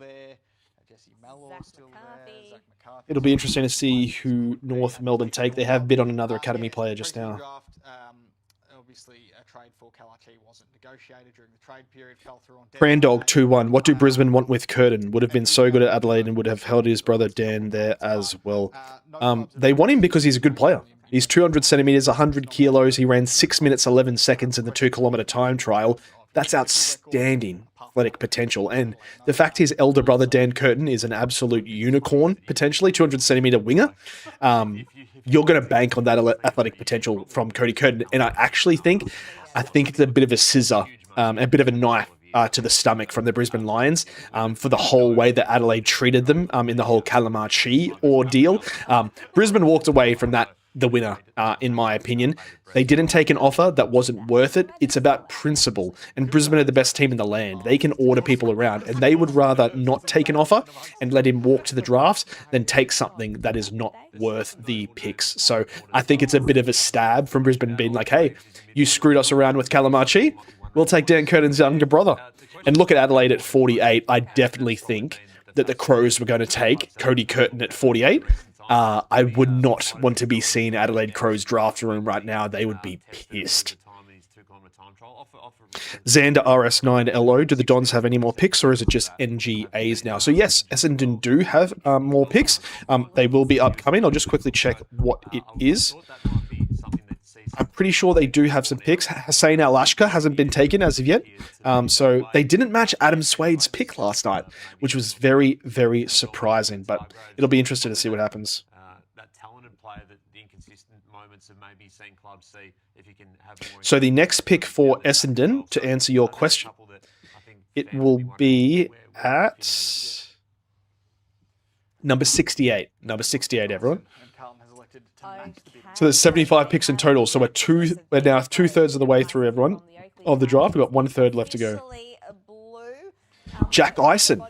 It'll be interesting to see who North Melbourne take. They have bid on another academy player just now. Obviously, trade for Kalachi wasn't negotiated during the trade period, fell through on Crandog 2-1. What do Brisbane want with Curtin? Would have been so good at Adelaide and would have held his brother Dan there as well. They want him because he's a good player. He's 200 centimetres, 100 kilos. He ran 6 minutes, 11 seconds in the 2-kilometre time trial. That's outstanding athletic potential. And the fact his elder brother, Dan Curtin, is an absolute unicorn, potentially, 200 centimetre winger, you're going to bank on that athletic potential from Cody Curtin. And I actually think it's a bit of a scissor, a bit of a knife to the stomach from the Brisbane Lions for the whole way that Adelaide treated them in the whole Calamachi ordeal. Brisbane walked away from that the winner, in my opinion. They didn't take an offer that wasn't worth it. It's about principle. And Brisbane are the best team in the land. They can order people around, and they would rather not take an offer and let him walk to the draft than take something that is not worth the picks. So I think it's a bit of a stab from Brisbane being like, hey, you screwed us around with Calamachi. We'll take Dan Curtin's younger brother. And look at Adelaide at 48. I definitely think that the Crows were going to take Cody Curtin at 48. I would not want to be seen Adelaide Crows draft room right now. They would be pissed. Xander RS9LO, do the Dons have any more picks or is it just NGAs now? So yes, Essendon do have more picks. They will be upcoming. I'll just quickly check what it is. I'm pretty sure they do have some picks. Hussein Al-Ashka hasn't been taken as of yet. So they didn't match Adam Swade's pick last night, which was very, very surprising. But it'll be interesting to see what happens. That talented player that the inconsistent moments of maybe seeing clubs see if you can have more. So the next pick for Essendon, to answer your question, it will be at number 68. Number 68, everyone. So there's 75 picks in total. So we're now 2/3 of the way through, everyone, of the draft. We've got 1/3 left to go. Jack Ison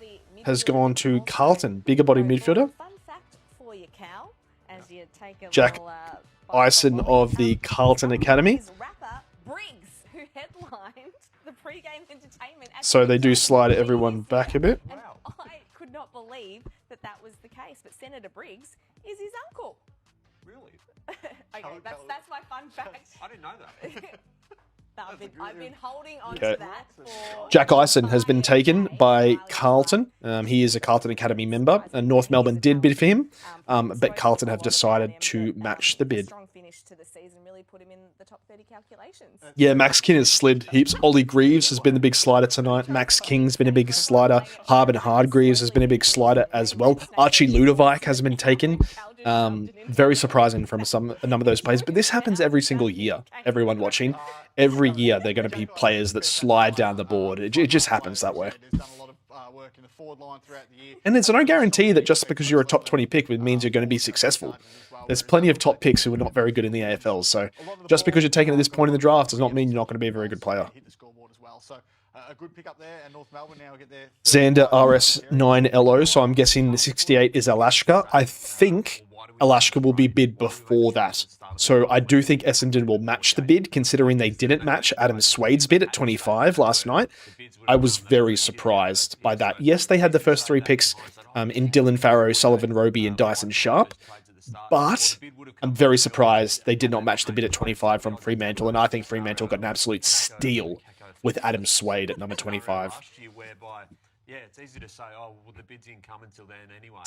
has gone to Carlton, bigger body midfielder. Jack Ison of the Carlton Academy. So they do slide everyone back a bit. And I could not believe that was the case, but Senator Briggs is his uncle. Really? Okay, that's my fun fact. I didn't know that. I've been holding on to that for... Jack Ison has been taken by Carlton. He is a Carlton Academy member. North Melbourne did bid for him, but Carlton have decided to match the bid. Strong finish to the season really put him in the top 30 calculations. Yeah, Max King has slid heaps. Ollie Greaves has been the big slider tonight. Max King's been a big slider. Harbin Hardgreaves has been a big slider as well. Archie Ludovic has been taken. Very surprising from a number of those players. But this happens every single year, everyone watching. Every year they're going to be players that slide down the board. It just happens that way. And there's no guarantee that just because you're a top 20 pick, it means you're going to be successful. There's plenty of top picks who are not very good in the AFL. So just because you're taken at this point in the draft does not mean you're not going to be a very good player. Xander RS9LO, so I'm guessing the 68 is Alashka. I think Alashka will be bid before that. So I do think Essendon will match the bid, considering they didn't match Adam Swade's bid at 25 last night. I was very surprised by that. Yes, they had the first 3 picks in Dylan Farrow, Sullivan Roby, and Dyson Sharp. But I'm very surprised they did not match the bid at 25 from Fremantle, and I think Fremantle got an absolute steal with Adam Swade at number 25. Yeah, it's easy to say, oh, well, the bid's didn't come until then anyway.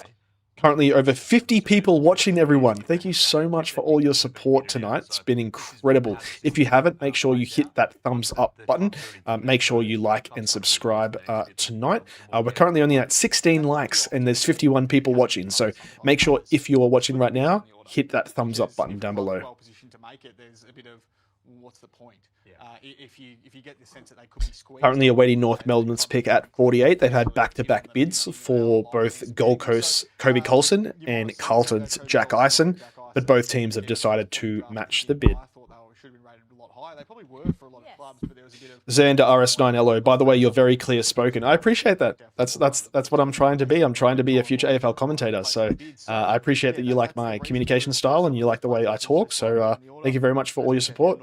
Currently over 50 people watching, everyone. Thank you so much for all your support tonight. It's been incredible. If you haven't, make sure you hit that thumbs up button. Make sure you like and subscribe tonight. We're currently only at 16 likes and there's 51 people watching. So make sure if you are watching right now, hit that thumbs up button down below. There's a bit of what's the point? If you get the sense that they could be squeezed. Currently awaiting North Melbourne's pick at 48. They've had back-to-back bids for both Gold Coast's Kobe Coulson and Carlton's Jack Ison, but both teams have decided to match the bid. Xander RS9LO, by the way, you're very clear spoken. I appreciate that. That's what I'm trying to be. I'm trying to be a future AFL commentator. So I appreciate that you like my communication style and you like the way I talk. So thank you very much for all your support.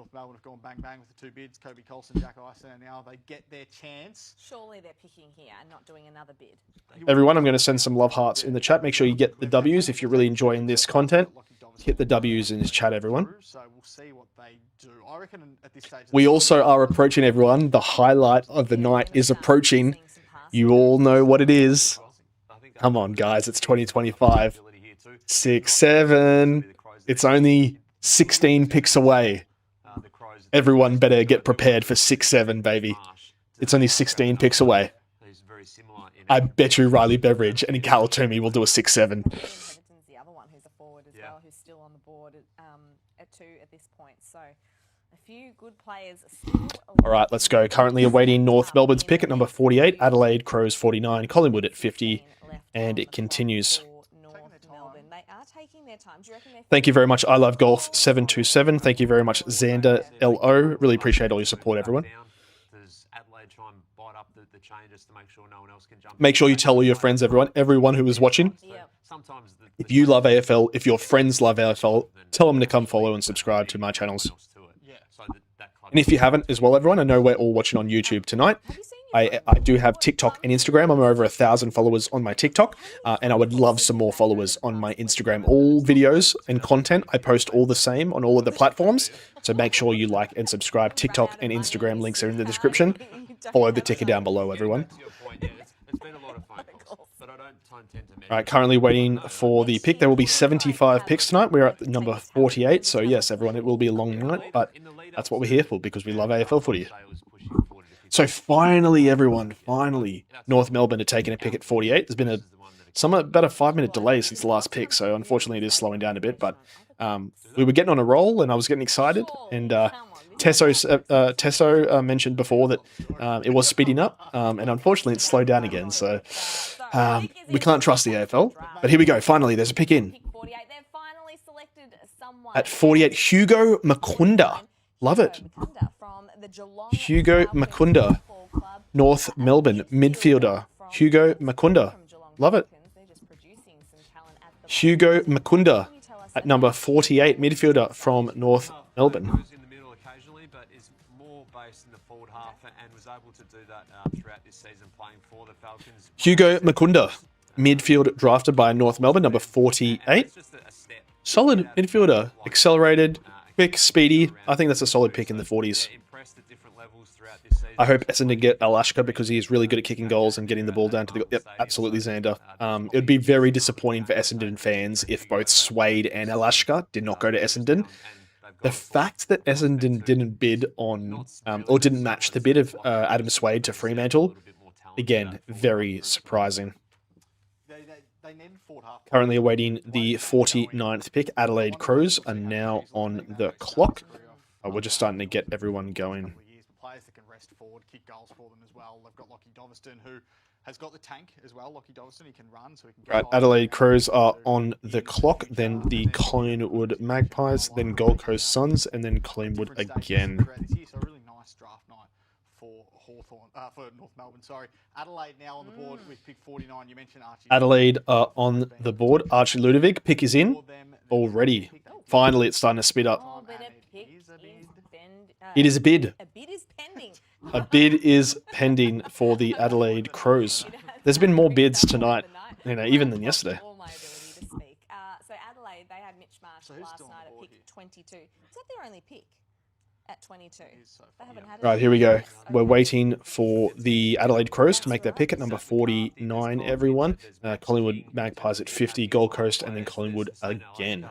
bang bang with the 2 bids. Kobe Colson, Jack Ison, and now they get their chance. Surely they're picking here and not doing another bid. Everyone, I'm going to send some love hearts in the chat. Make sure you get the W's if you're really enjoying this content. Hit the W's in this chat, everyone. So we'll see what they do. I reckon at this stage... We also are approaching, everyone. The highlight of the night is approaching. You all know what it is. Come on, guys. It's 2025. 6-7. It's only 16 picks away. Everyone better get prepared for 6-7, baby. It's only 16 picks away. I bet you Riley Beveridge and Cal Toomey will do a 6-7. The other one who's a forward as well, who's still on the board at 2 at this point. So a few good players. All right, let's go. Currently awaiting North Melbourne's pick at number 48. Adelaide, Crows 49. Collingwood at 50. And it continues. Thank you very much, I Love Golf 727. Thank you very much, Xander LO. Really appreciate all your support, everyone. Make sure you tell all your friends, everyone who is watching. If you love AFL, if your friends love AFL, tell them to come follow and subscribe to my channels. And if you haven't as well, everyone, I know we're all watching on YouTube tonight. I do have TikTok and Instagram. I'm over 1,000 followers on my TikTok, and I would love some more followers on my Instagram. All videos and content, I post all the same on all of the platforms, so make sure you like and subscribe. TikTok and Instagram links are in the description. Follow the ticker down below, everyone. All right, currently waiting for the pick. There will be 75 picks tonight. We're at number 48, so yes, everyone, it will be a long night, but that's what we're here for, because we love AFL footy. So finally, everyone, finally, North Melbourne are taking a pick at 48. There's been about a 5-minute delay since the last pick, so unfortunately it is slowing down a bit, but we were getting on a roll and I was getting excited, and Tesso mentioned before that it was speeding up, and unfortunately it's slowed down again, so we can't trust the AFL. But here we go, finally, there's a pick in. At 48, Hugo Makunda. Love it. Hugo Makunda, North Melbourne, midfielder. Hugo Makunda. Love it. Hugo Makunda at number 48, midfielder from North Melbourne. Hugo Makunda, midfield drafted by North Melbourne, number 48. Solid midfielder, accelerated, quick, speedy. I think that's a solid pick in the 40s. I hope Essendon get Alashka because he is really good at kicking goals and getting the ball down to the... Yep, absolutely, Xander. It would be very disappointing for Essendon fans if both Swade and Alashka did not go to Essendon. The fact that Essendon didn't bid on, or didn't match the bid of Adam Swade to Fremantle, again, very surprising. Currently awaiting the 49th pick. Adelaide Crows are now on the clock. We're just starting to get everyone going. Players that can rest forward, kick goals for them as well. They've got Lockie Doverston, who has got the tank as well. Lockie Doverston, he can run, so he can... Right, Adelaide Crows are on the clock, then the Collingwood Magpies, then Gold Coast Suns, and then Collingwood again. So a really nice draft night for Hawthorn, for North Melbourne, sorry. Adelaide now on the board with pick 49. You mentioned Archie. Adelaide are on the board. Archie Ludovic, pick is in already. Finally, it's starting to speed up. It is a bid. A bid is pending. A bid is pending for the Adelaide Crows. There's been more bids tonight, even than yesterday. So Adelaide, they had Mitch Marsh last night at pick 22. Is that their only pick at 22? They haven't had it. Right, here we go. We're waiting for the Adelaide Crows to make their pick at number 49, everyone. Collingwood Magpies at 50, Gold Coast, and then Collingwood again.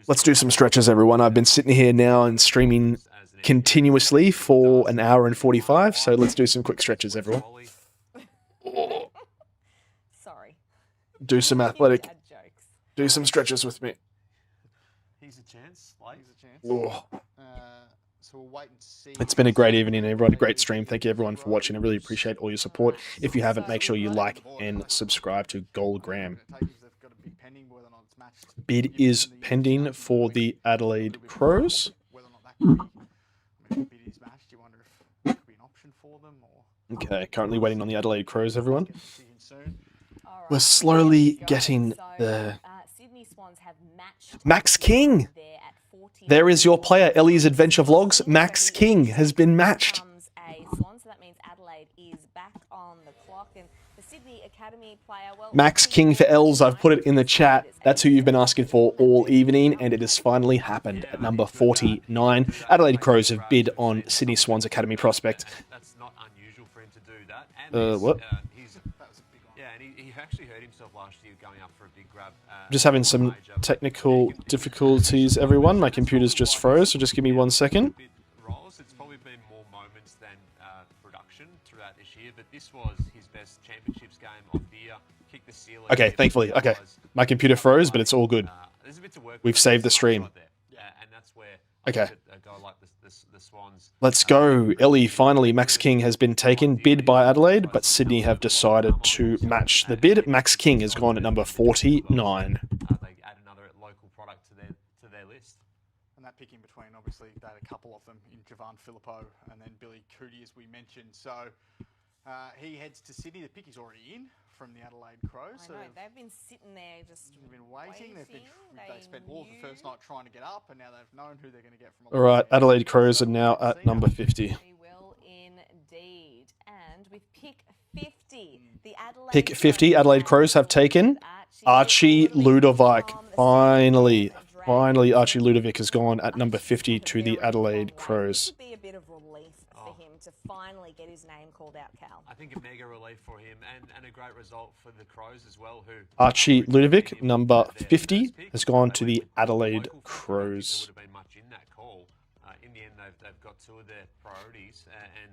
Let's do some stretches, everyone. I've been sitting here now and streaming continuously for an hour and 45, so let's do some quick stretches, everyone. Sorry. Do some athletic. Do some stretches with me. He's a chance. He's a chance. So we'll wait and see. It's been a great evening, everyone. A great stream. Thank you, everyone, for watching. I really appreciate all your support. If you haven't, make sure you like and subscribe to GoalGram. Bid is pending for the Adelaide Crows. Okay, currently waiting on the Adelaide Crows, everyone. We're slowly getting the... Max King! There is your player. Ellie's Adventure Vlogs. Max King has been matched. A Swan, so that means Adelaide is back on the clock. And the Sydney Academy player, well, Max King for Els. I've put it in the chat. That's who you've been asking for all evening, and it has finally happened at number 49. Adelaide Crows have bid on Sydney Swans Academy prospect. That's not unusual for him to do that. And What? And he actually hurt himself last year going up for a big grab. Just having some technical difficulties, everyone. My computer's just froze, so just give me 1 second. Roles. It's probably been more moments than production throughout this year, but this was his best championships game of the year. Kicked the ceiling. Okay, thankfully. Okay. My computer froze, but it's all good. There's a bit to work We've with. saved the stream. Yeah, and that's where Okay. a guy like the Swans. Let's go. Ellie, finally, Max King has been taken. Bid by Adelaide, but Sydney have decided to match the bid. Max King has gone at number 49. They add another local product to their list. And that picking between, obviously, they had a couple of them in Javan Filippo and then Billy Cootie, as we mentioned. So he heads to Sydney. The pick is already in from the Adelaide Crows. I know, they've been sitting there just They've been waiting. They spent all of the first night trying to get up, and now they've known who they're going to get from. All right, Adelaide Crows are now at number 50. They will indeed. And with pick 50, the Adelaide Pick 50, Adelaide Crows have taken Archie Ludovic. Finally, Archie Ludovic has gone at number 50 to the Adelaide Crows. It would be a bit of relief for him to finally get his name called out, Cal. I think a mega relief for him and a great result for the Crows as well. Who Archie Ludovic, number 50, has gone to the Adelaide Crows. would have been much in that call. In the end, they've got two of their priorities and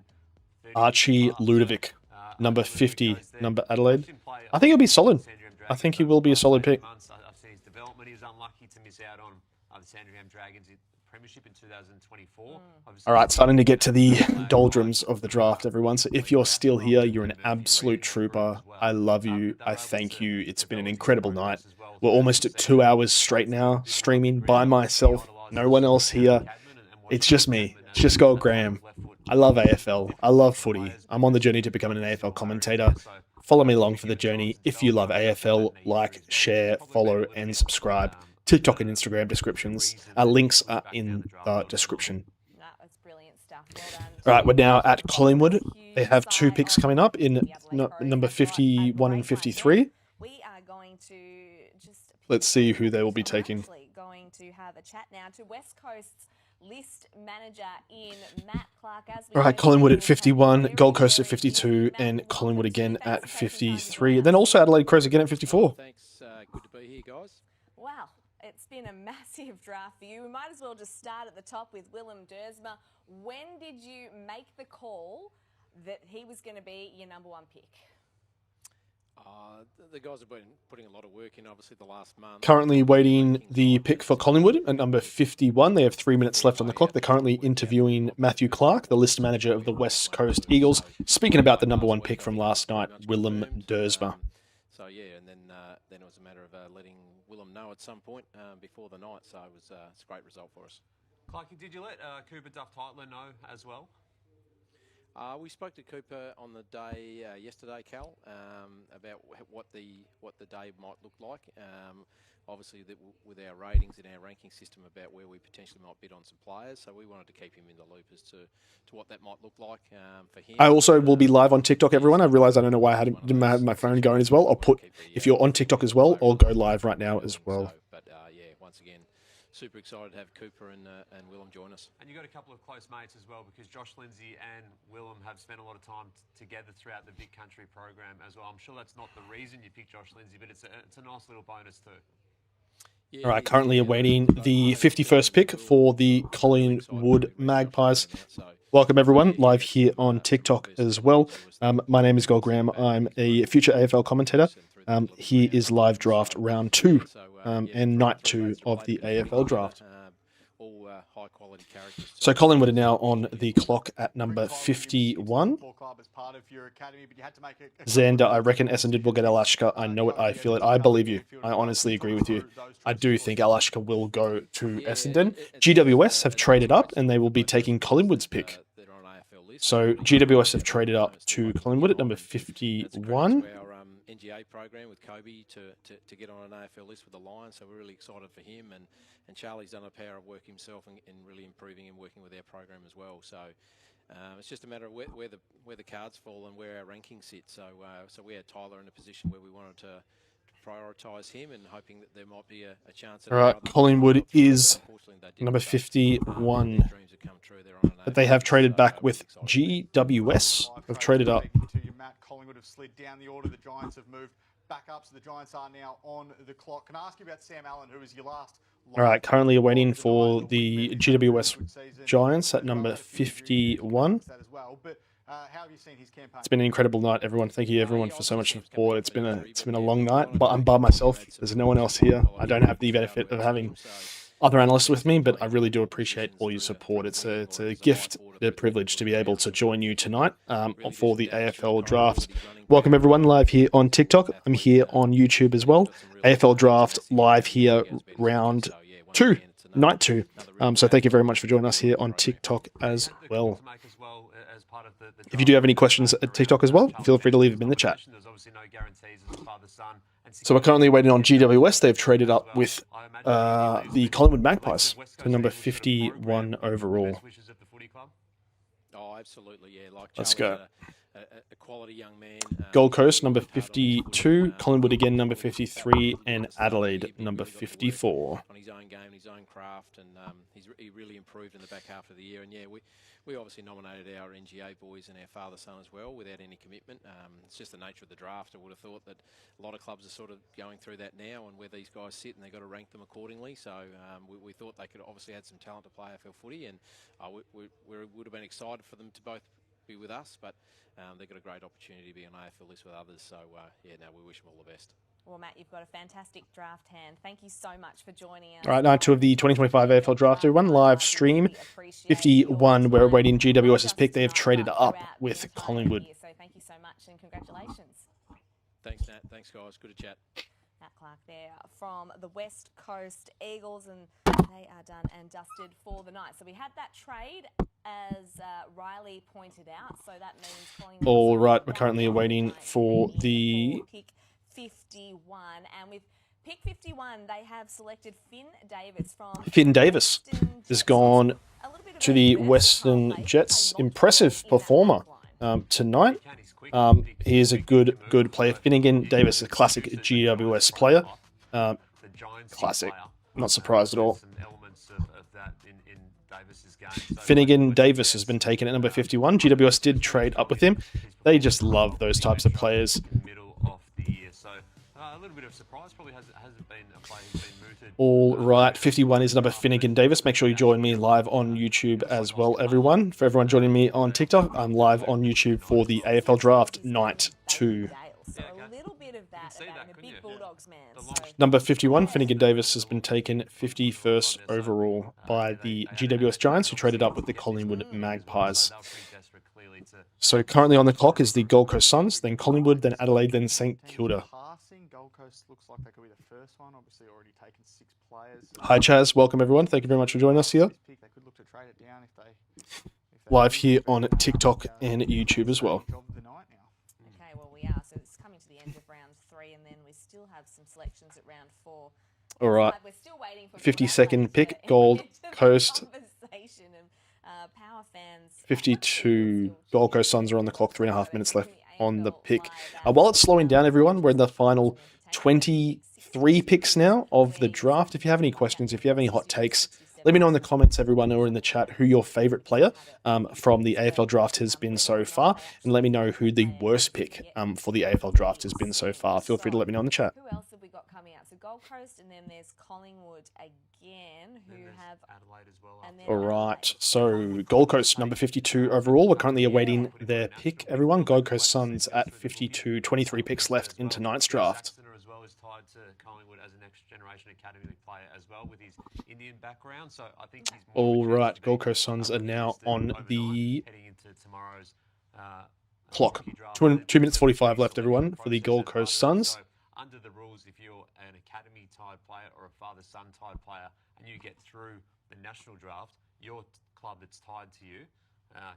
30 Archie plus. Ludovic, number Ludovic 50, goes there. number Adelaide. Didn't play I think he'll be solid. Sandringham I Dragons think he over will be a the solid last 8 pick. months. I've seen his development. He was unlucky to miss out on the Sandringham Dragons premiership in 2024. All right, starting to get to the doldrums of the draft, everyone. So if you're still here, you're an absolute trooper. I love you. I thank you. It's been an incredible night. We're almost at 2 hours straight now, streaming by myself. No one else here. It's just me. It's just GoalGram. I love AFL. I love footy. I'm on the journey to becoming an AFL commentator. Follow me along for the journey. If you love AFL, like, share, follow, and subscribe. TikTok and Instagram descriptions. Links are in the description. No, that's brilliant stuff. Well done. All right, we're now at Collingwood. They have 2 picks coming up in number 51 and 53. We are going to just. Let's see who they will be taking. Actually going to have a chat now to West Coast's list manager in Matt Clark. As we All right, know, Collingwood at we have 51, very, Gold Coast at very 52, keen and Matt Collingwood again Clark. at 53. Then also Adelaide Crows again at 54. Thanks. Good to be here, guys. Wow, it's been a massive draft for you. We might as well just start at the top with Willem Dersma. When did you make the call that he was going to be your number 1 pick? The guys have been putting a lot of work in, obviously, the last month. Currently waiting the pick for Collingwood at number 51. They have 3 minutes left on the clock. They're currently interviewing Matthew Clark, the list manager of the West Coast Eagles. Speaking about the number 1 pick from last night, Willem Dersma. So yeah, and then it was a matter of letting Willem know at some point before the night. So it's a great result for us. Clarky, did you let Cooper Duff-Titler know as well? We spoke to Cooper on the day yesterday, Cal, about what the day might look like. Obviously, with our ratings and our ranking system, about where we potentially might bid on some players. So we wanted to keep him in the loop as to what that might look like for him. I also will be live on TikTok, everyone. I realize I don't know why I didn't have my phone going as well. I'll put, if you're on TikTok as well, I'll go live right now as well. But yeah, once again, super excited to have Cooper and Willem join us. And you got a couple of close mates as well, because Josh Lindsay and Willem have spent a lot of time together throughout the Big Country program as well. I'm sure that's not the reason you picked Josh Lindsay, but it's a nice little bonus too. All right, currently awaiting the 51st pick for the Collingwood Magpies. Welcome, everyone, live here on TikTok as well. My name is GoalGram. I'm a future AFL commentator. Here is live draft round 2 and night 2 of the AFL draft. All high quality characters. So Collingwood are now on the clock at number 51. Xander, I reckon Essendon will get Alashka. I know it. I feel it. I believe you. I honestly agree with you. I do think Alashka will go to Essendon. GWS have traded up and they will be taking Collingwood's pick. So GWS have traded up to Collingwood at number 51. NGA program with Kobe to get on an AFL list with the Lions. So we're really excited for him. And Charlie's done a power of work himself in really improving and working with our program as well. So it's just a matter of where the cards fall and where our rankings sit. So we had Tyler in a position where we wanted to prioritise him and hoping that there might be a chance. All right, Collingwood is number 51. But they have traded back with GWS. They've traded up. Collingwood have slid down the order. The Giants have moved back up, so the Giants are now on the clock. Can I ask you about Sam Allen, who was your last? All right, currently waiting for the GWS Giants at number 51. It's been an incredible night, everyone. Thank you, everyone, for so much support. It's been a long night, but I'm by myself. There's no one else here. I don't have the benefit of having other analysts with me, but I really do appreciate all your support. It's a gift, a privilege to be able to join you tonight for the AFL draft. Welcome, everyone, live here on TikTok. I'm here on YouTube as well. AFL draft live here, round 2, night 2. So thank you very much for joining us here on TikTok as well. If you do have any questions at TikTok as well, feel free to leave them in the chat. So we're currently waiting on GWS. They've traded up with the Collingwood Magpies to number 51 overall. Oh, absolutely, yeah. Let's go. A quality young man. Gold Coast, number 52. Collingwood again, number 53. And Adelaide, number 54. On his own game, his own craft, and he really improved in the back half of the year. And yeah, we obviously nominated our NGA boys and our father-son as well without any commitment. It's just the nature of the draft. I would have thought that a lot of clubs are sort of going through that now and where these guys sit, and they've got to rank them accordingly. So we thought they could obviously add some talent to play AFL footy, and we would have been excited for them to both be with us, but they've got a great opportunity to be on AFL list with others. So, we wish them all the best. Well, Matt, you've got a fantastic draft hand. Thank you so much for joining us. All right, night 2 of the 2025 AFL draft. One live stream. 51, we're awaiting GWS's pick. They have traded up with Collingwood. So thank you so much and congratulations. Thanks, Nat. Thanks, guys. Good to chat. Matt Clark there from the West Coast Eagles, and they are done and dusted for the night. So we had that trade, as Riley pointed out. So that means Collingwood. All right, we're currently waiting for the pick 51, and with pick 51, they have selected Finn Davis from. Finn Davis has gone to the Western Jets. Impressive performer tonight. He is a good player. Finnegan Davis, a classic GWS player. Classic. Not surprised at all. Finnegan Davis has been taken at number 51. GWS did trade up with him. They just love those types of players. All right, 51 is number Finnegan Davis. Make sure you join me live on YouTube as well, everyone. For everyone joining me on TikTok, I'm live on YouTube for the AFL Draft Night 2. So a little bit of that about the big Bulldogs, man. Number 51, Finnegan Davis has been taken 51st overall by the GWS Giants, who traded up with the Collingwood Magpies. So currently on the clock is the Gold Coast Suns, then Collingwood, then Adelaide, then St Kilda. Gold Coast looks like they could be the first one. Obviously, already taken 6 players. Hi, Chaz. Welcome, everyone. Thank you very much for joining us here. They could look to trade it down if they live here on TikTok and YouTube as well. Okay, well, we are. So it's coming to the end of round 3, and then we still have some selections at round 4. All right. We're still waiting for 52nd pick, Gold Coast. Power fans. 52 Gold Coast Suns are on the clock. 3.5 minutes left on the pick. While it's slowing down, everyone, we're in the final 23 picks now of the draft. If you have any questions, if you have any hot takes, let me know in the comments, everyone, or in the chat, who your favorite player from the AFL draft has been so far, and let me know who the worst pick for the AFL draft has been so far. Feel free to let me know in the chat. Who else have we got coming out? So Gold Coast, and then there's Collingwood again, who have Adelaide as well. All right, so Gold Coast, number 52 overall. We're currently awaiting their pick, everyone. Gold Coast Suns at 52, 23 picks left in tonight's draft. As well is tied to Collingwood as a next generation academy player as well with his Indian background. So I think he's all right. Gold Coast Suns are now on the clock. 2 minutes 45 left, everyone, for the Gold Coast Suns. Under the rules, if you're an academy type player or a father-son type player, and you get through the national draft, your club that's tied to you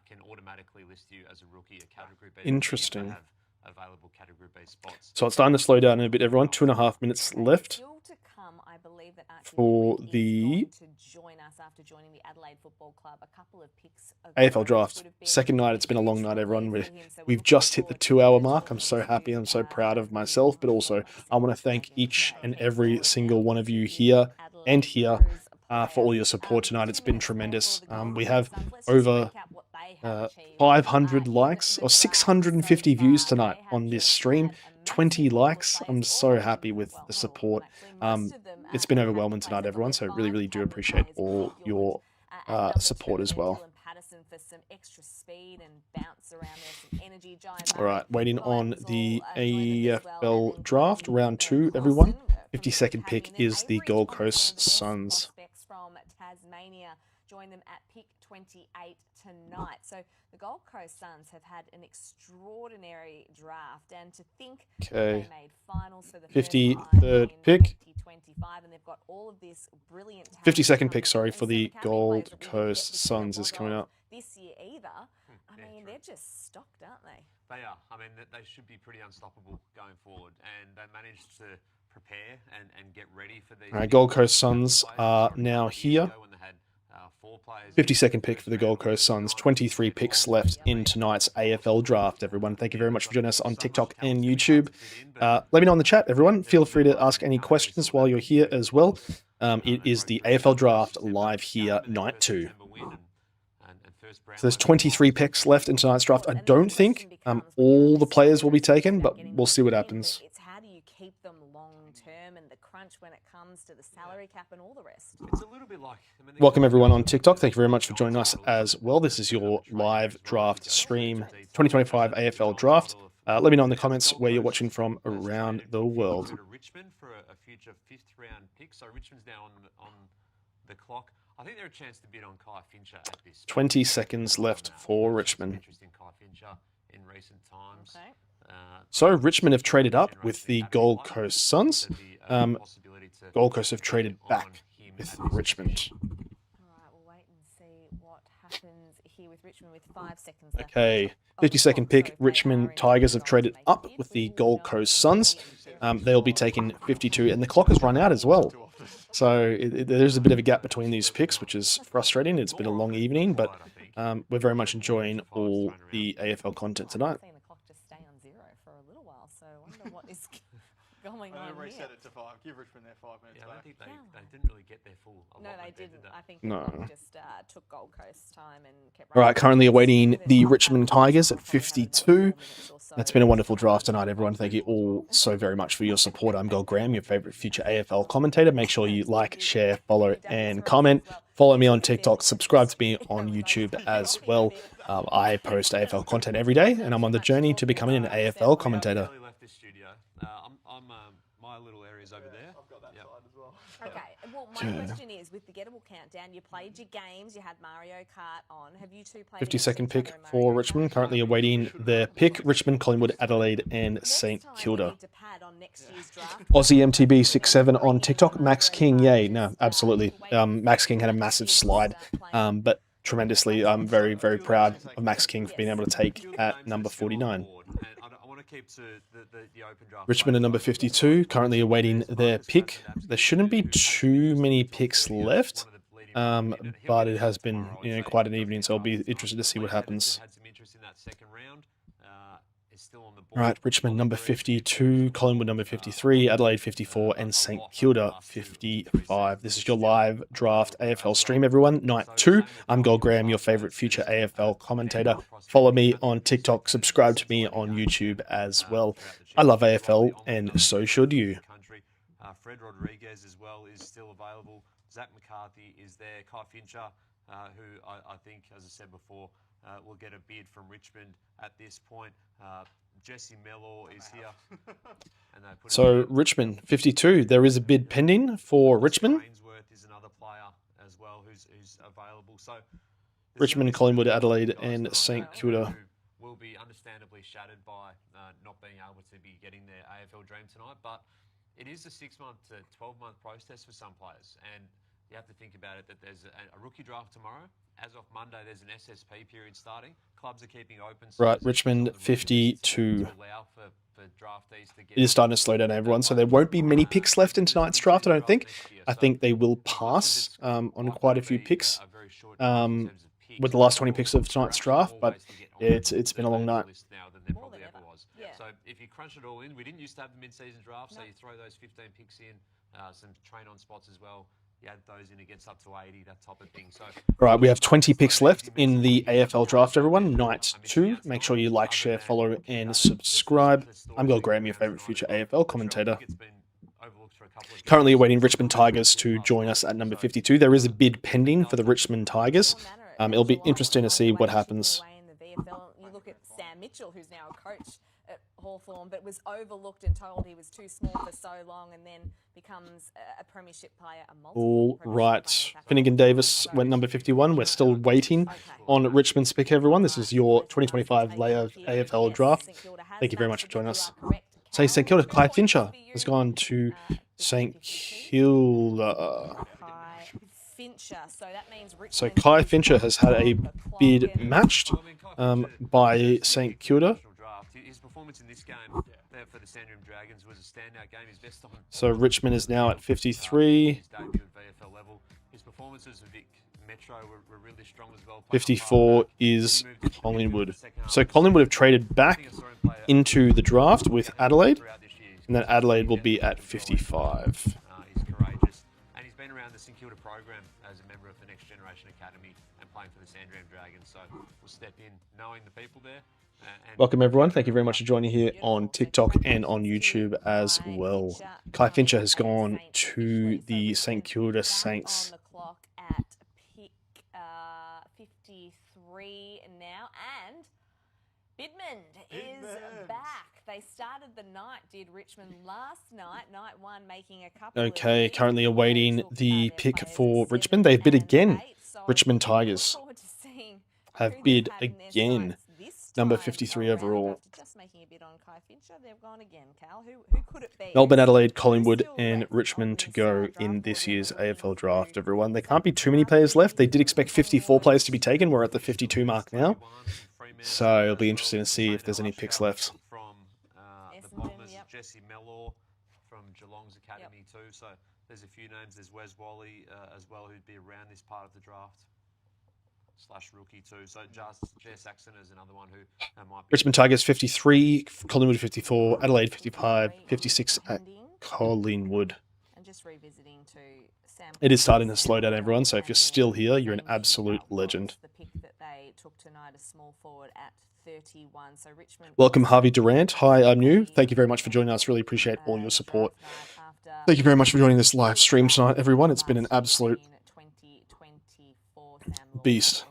can automatically list you as a rookie, a category B. Interesting. Have available category B those spots. So it's starting to slow down a bit, everyone. 2.5 minutes left Still to come, I believe that Archie for Goodwin is the going to join us after joining the Adelaide Football Club. A couple of picks of AFL which draft. would have been Second night. It's been a long night, everyone. hugely for him, so we're We've looking just hit the forward 2-hour to mark. I'm so happy. I'm so proud of myself, but also I want to thank each and every single one of you here and here for all your support tonight. It's been tremendous. We have over 500 likes or 650 views tonight on this stream. 20 likes. I'm so happy with the support. It's been overwhelming tonight, everyone. So really, really do appreciate all your support as well. All right, waiting on the AFL draft, round 2, everyone. 52nd pick is the Gold Coast Suns. From Tasmania join them at pick 28 tonight. So the Gold Coast Suns have had an extraordinary draft, and to think they made finals for the 53rd pick. 2025, and they've got all of this brilliant 52nd pick, sorry, for the Gold Coast Suns is coming up. This year either. I mean, they're just stocked, aren't they? They are. I mean, they should be pretty unstoppable going forward, and they managed to prepare and get ready for these. All right, Gold Coast Suns are now here. 52nd pick for the Gold Coast Suns. 23 picks left in tonight's AFL draft, everyone. Thank you very much for joining us on TikTok and YouTube. Let me know in the chat, everyone. Feel free to ask any questions while you're here as well. It is the AFL draft live here, night 2. So there's 23 picks left in tonight's draft. I don't think all the players will be taken, but we'll see what happens. It's how do you keep them long term and the crunch when it comes to the salary cap and all the rest. It's a little bit like. Welcome everyone on TikTok. Thank you very much for joining us as well. This is your live draft stream, 2025 AFL draft. Let me know in the comments where you're watching from around the world. Richmond for a future 5th round pick. So Richmond's now on the clock. I think they're a chance to bid on Kai Fincher at this. 20 seconds left for Richmond. Interesting Kai Fincher in recent times. So Richmond have traded up with the Gold Coast Suns. Gold Coast have traded back with Richmond. All right, we'll wait and see what happens here with Richmond with 5 seconds left. Okay, 52nd pick. Richmond Tigers have traded up with the Gold Coast Suns. They'll be taking 52, and the clock has run out as well. So there's a bit of a gap between these picks, which is frustrating. It's been a long evening, but we're very much enjoying all the AFL content tonight. I've seen the clock just stay on 0 for a little while, so I wonder what is going on here. Reset it to 5. Give Richmond their 5 minutes. I don't think they didn't really get their full. No, they didn't. I think No. the clock just took Gold Coast time and kept. All right, currently awaiting the Richmond Tigers at 52. That's been a wonderful draft tonight, everyone. Thank you all so very much for your support. I'm GoalGram, your favorite future AFL commentator. Make sure you like, share, follow, and comment. Follow me on TikTok. Subscribe to me on YouTube as well. I post AFL content every day, and I'm on the journey to becoming an AFL commentator. My little area's over there. I've got that side as well. Okay, well, my question is, with the Gettable Countdown, you played your games, you had Mario Kart on. Have you two played 52nd pick for Richmond. Currently awaiting their pick. Richmond, Collingwood, Adelaide, and St Kilda. Aussie MTB 67 on TikTok. Max King, yay. No, absolutely. Max King had a massive slide, but tremendously, I'm very, very proud of Max King for being able to take at number 49. Richmond at number 52, currently awaiting their pick. There shouldn't be too many picks left, but it has been quite an evening, so I'll be interested to see what happens. All right, Richmond number 52, Collingwood number 53, Adelaide 54, and St Kilda 55. This is your live draft AFL stream, everyone. Night 2. I'm GoalGram, your favorite future AFL commentator. Follow me on TikTok. Subscribe to me on YouTube as well. I love AFL, and so should you. Fred Rodriguez as well is still available. Zach McCarthy is there. Kai Fincher, who I think, as I said before, will get a bid from Richmond at this point. Jesse Mellor is here. So Richmond 52. There is a bid pending for Richmond. Ainsworth is another player as well who's available. So Richmond, Collingwood, Adelaide, and St Kilda will be understandably shattered by not being able to be getting their AFL dream tonight. But it is a 6-month to 12-month process for some players, and you have to think about it that there's a rookie draft tomorrow. As of Monday, there's an SSP period starting. Clubs are keeping open. So right, Richmond 52. to allow for It is starting to slow down, everyone, so there won't be many picks left in tonight's draft, I don't think. I think they will pass on quite a few picks with the last 20 picks of tonight's draft, but it's been a long night. So if you crunch it all in, we didn't used to have the mid-season draft, so you throw those 15 picks in, some train-on spots as well. You add those in, it gets up to 80, that type of thing. So, all right, we have 20 picks left in the AFL draft, everyone. Night 2. Make sure you like, share, follow, and subscribe. I'm GoalGram, your favourite future AFL commentator. Currently awaiting Richmond Tigers to join us at number 52. There is a bid pending for the Richmond Tigers. It'll be interesting to see what happens. You look at Sam Mitchell, who's now a coach at Hawthorn, but was overlooked and told he was too small for so long, and then becomes a premiership player. All right. Finnegan Davis went number 51. We're still waiting on Richmond's pick, everyone. This is your 2025 layout AFL draft. Thank you very much for joining us. Say St Kilda. Kai Fincher has gone to St Kilda. So Kai Fincher has had a bid matched by St Kilda. His performance in this game for the Sandringham Dragons was a standout game. His best on So Richmond is now at 53. his debut at VFL level. His performances at Vic Metro were really strong as well. 54 is Collingwood. So Collingwood have traded back into the draft with Adelaide, and then Adelaide will be at 55. He's courageous, and he's been around the St Kilda program as a member of the Next Generation Academy and playing for the Sandringham Dragons. So we'll step in knowing the people there. Welcome, everyone. Thank you very much for joining here on TikTok and on YouTube as well. Kai Fincher has gone to the St Kilda Saints. On the clock at pick 53 now, and Bidmond is back. They started the night, did Richmond last night, night 1, making a couple Okay, currently awaiting the pick for Richmond. They've bid again. Richmond Tigers have bid again. Number 53 overall. Just making a bid on Kai Fincher. They've gone again, Cal. Who could it be? Melbourne, Adelaide, Collingwood, and Richmond to go in this year's AFL draft, everyone. There can't be too many players left. They did expect 54 players to be taken. We're at the 52 mark now. So it'll be interesting to see if there's any picks left. From the Bombers, Jesse Mellor from Geelong's academy too. So there's a few names. There's Wes Wally as well, who'd be around this part of the draft. /rookie too. So just Jess Saxon is another one who might be. Richmond Tigers 53, Collingwood 54, Adelaide 55, 56 at Collingwood. And just revisiting to Sam. It is starting to slow down, everyone. So if you're still here, you're an absolute legend. The pick that they took tonight, a small forward at 31. So Richmond. Welcome, Harvey Durant. Hi, I'm new. Thank you very much for joining us. Really appreciate all your support. Thank you very much for joining this live stream tonight, everyone. It's been an absolute beast.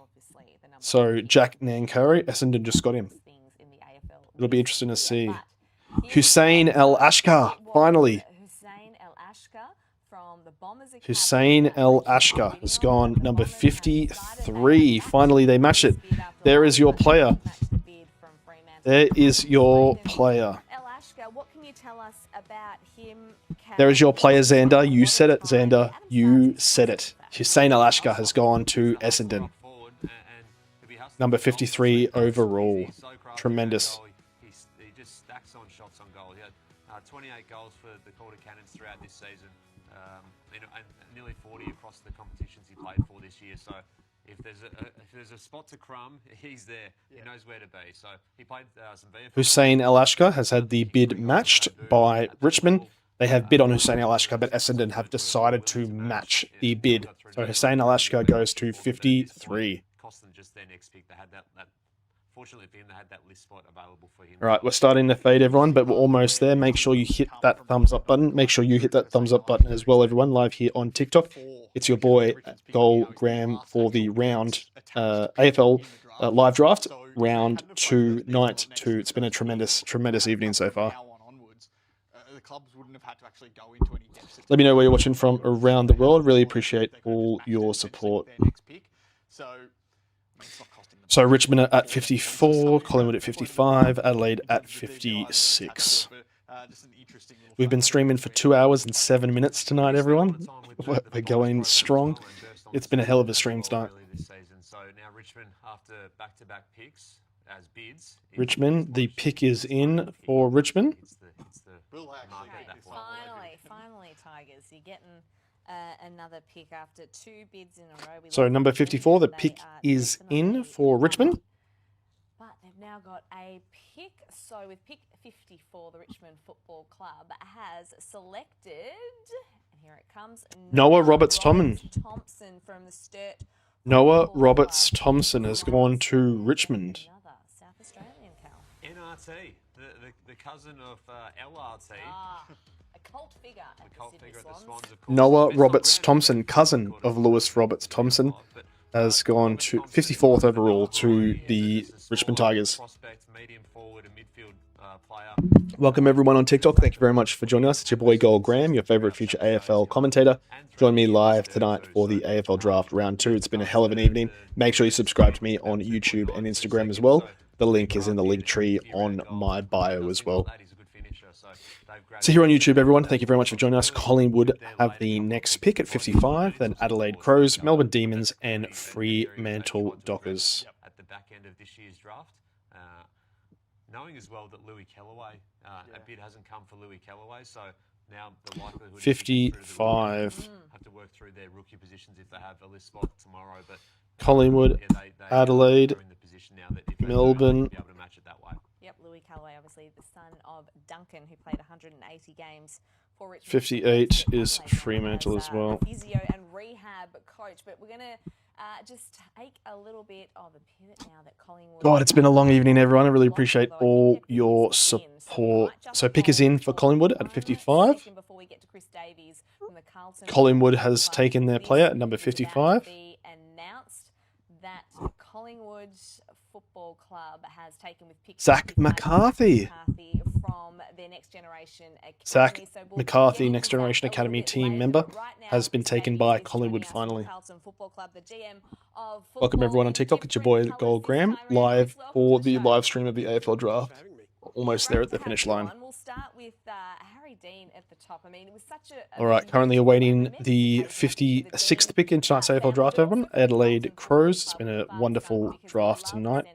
So Jack Nankari, Essendon just got him. It'll be interesting to see. Hussein El Ashkar, finally. Hussein El Ashkar has gone number 53. Finally, they match it. There is your player. There is your player. What can you tell us about him? There is your player, Xander. You said it, Xander. You said it. Hussein El Ashkar has gone to Essendon. Number 53 overall. Tremendous. He just stacks on shots on goal. He had 28 goals for the Calder Cannons throughout this season, and nearly 40 across the competitions he played for this year. So if there's a spot to crumb, he's there. He knows where to be. So he played some VFL. Hussein El Ashkar has had the bid matched by Richmond. They have bid on Hussein El Ashkar, but Essendon have decided to match the bid. So Hussein El Ashkar goes to 53. Cost them just their next pick. They had that. Fortunately for him, they had that list spot available for him. All right, we're starting to fade, everyone, but we're almost there. Make sure you hit that thumbs up button. Make sure you hit that thumbs up button as well, everyone, live here on TikTok. It's your boy, GoalGram, for the round AFL live draft, round 2, night 2. It's been a tremendous, tremendous evening so far. Let me know where you're watching from around the world. Really appreciate all your support. So Richmond at 54, Collingwood at 55, Adelaide at 56. We've been streaming for 2 hours and 7 minutes tonight, everyone. We're going strong. It's been a hell of a stream tonight. So now Richmond, after back-to-back picks, as bids. Richmond. The pick is in for Richmond. It's the market at that point. Finally, Tigers, you're getting another pick after 2 bids in a row. So number 54, the pick is in for Richmond. But they've now got a pick. So with pick 54, the Richmond Football Club has selected, and here it comes, Noah Roberts-Thompson. Thompson from the Sturt. Noah Roberts-Thompson has gone to Richmond. Another South Australian, Cal. NRT, the cousin of LRT. A cult figure at the Sydney Swans. Of course. Noah Roberts-Thompson, cousin of Lewis Roberts-Thompson, has gone to 54th overall to the Richmond Tigers. Welcome everyone on TikTok. Thank you very much for joining us. It's your boy GoalGram, your favourite future AFL commentator. Join me live tonight for the AFL Draft Round 2. It's been a hell of an evening. Make sure you subscribe to me on YouTube and Instagram as well. The link is in the link tree on my bio as well. So here on YouTube, everyone, thank you very much for joining us. Collingwood have the next pick at 55, then Adelaide Crows, Melbourne Demons, and Fremantle Dockers. At the back end of this year's draft, knowing as well that Louis Kellaway, a bid hasn't come for Louis Kellaway, so now the likelihood 55. have to work through their rookie positions if they have a list spot tomorrow. But Collingwood, Adelaide, Melbourne. Be able to match it that way. Yep, Louis Callaway, obviously the son of Duncan, who played 180 games for Richmond. 58 is Fremantle as well. Physio and rehab coach, but we're going to just take a little bit of a pivot now that Collingwood... God, it's been a long evening, everyone. I really appreciate all your support. So pick is in for Collingwood at 55. Collingwood has taken their player at number 55. Announced that Collingwood Football Club has taken with pick Zach McCarthy from their Next Generation Academy. Zach McCarthy, Next Generation Academy team member, has been taken by Collingwood finally. Welcome everyone on TikTok. It's your boy GoalGram, live for the live stream of the AFL Draft. Almost there at the finish line. We'll start with Harry Dean at the top. I mean, it was such a... All right, currently awaiting the 56th pick in tonight's AFL Draft, everyone. Adelaide Crows. It's been a wonderful draft tonight.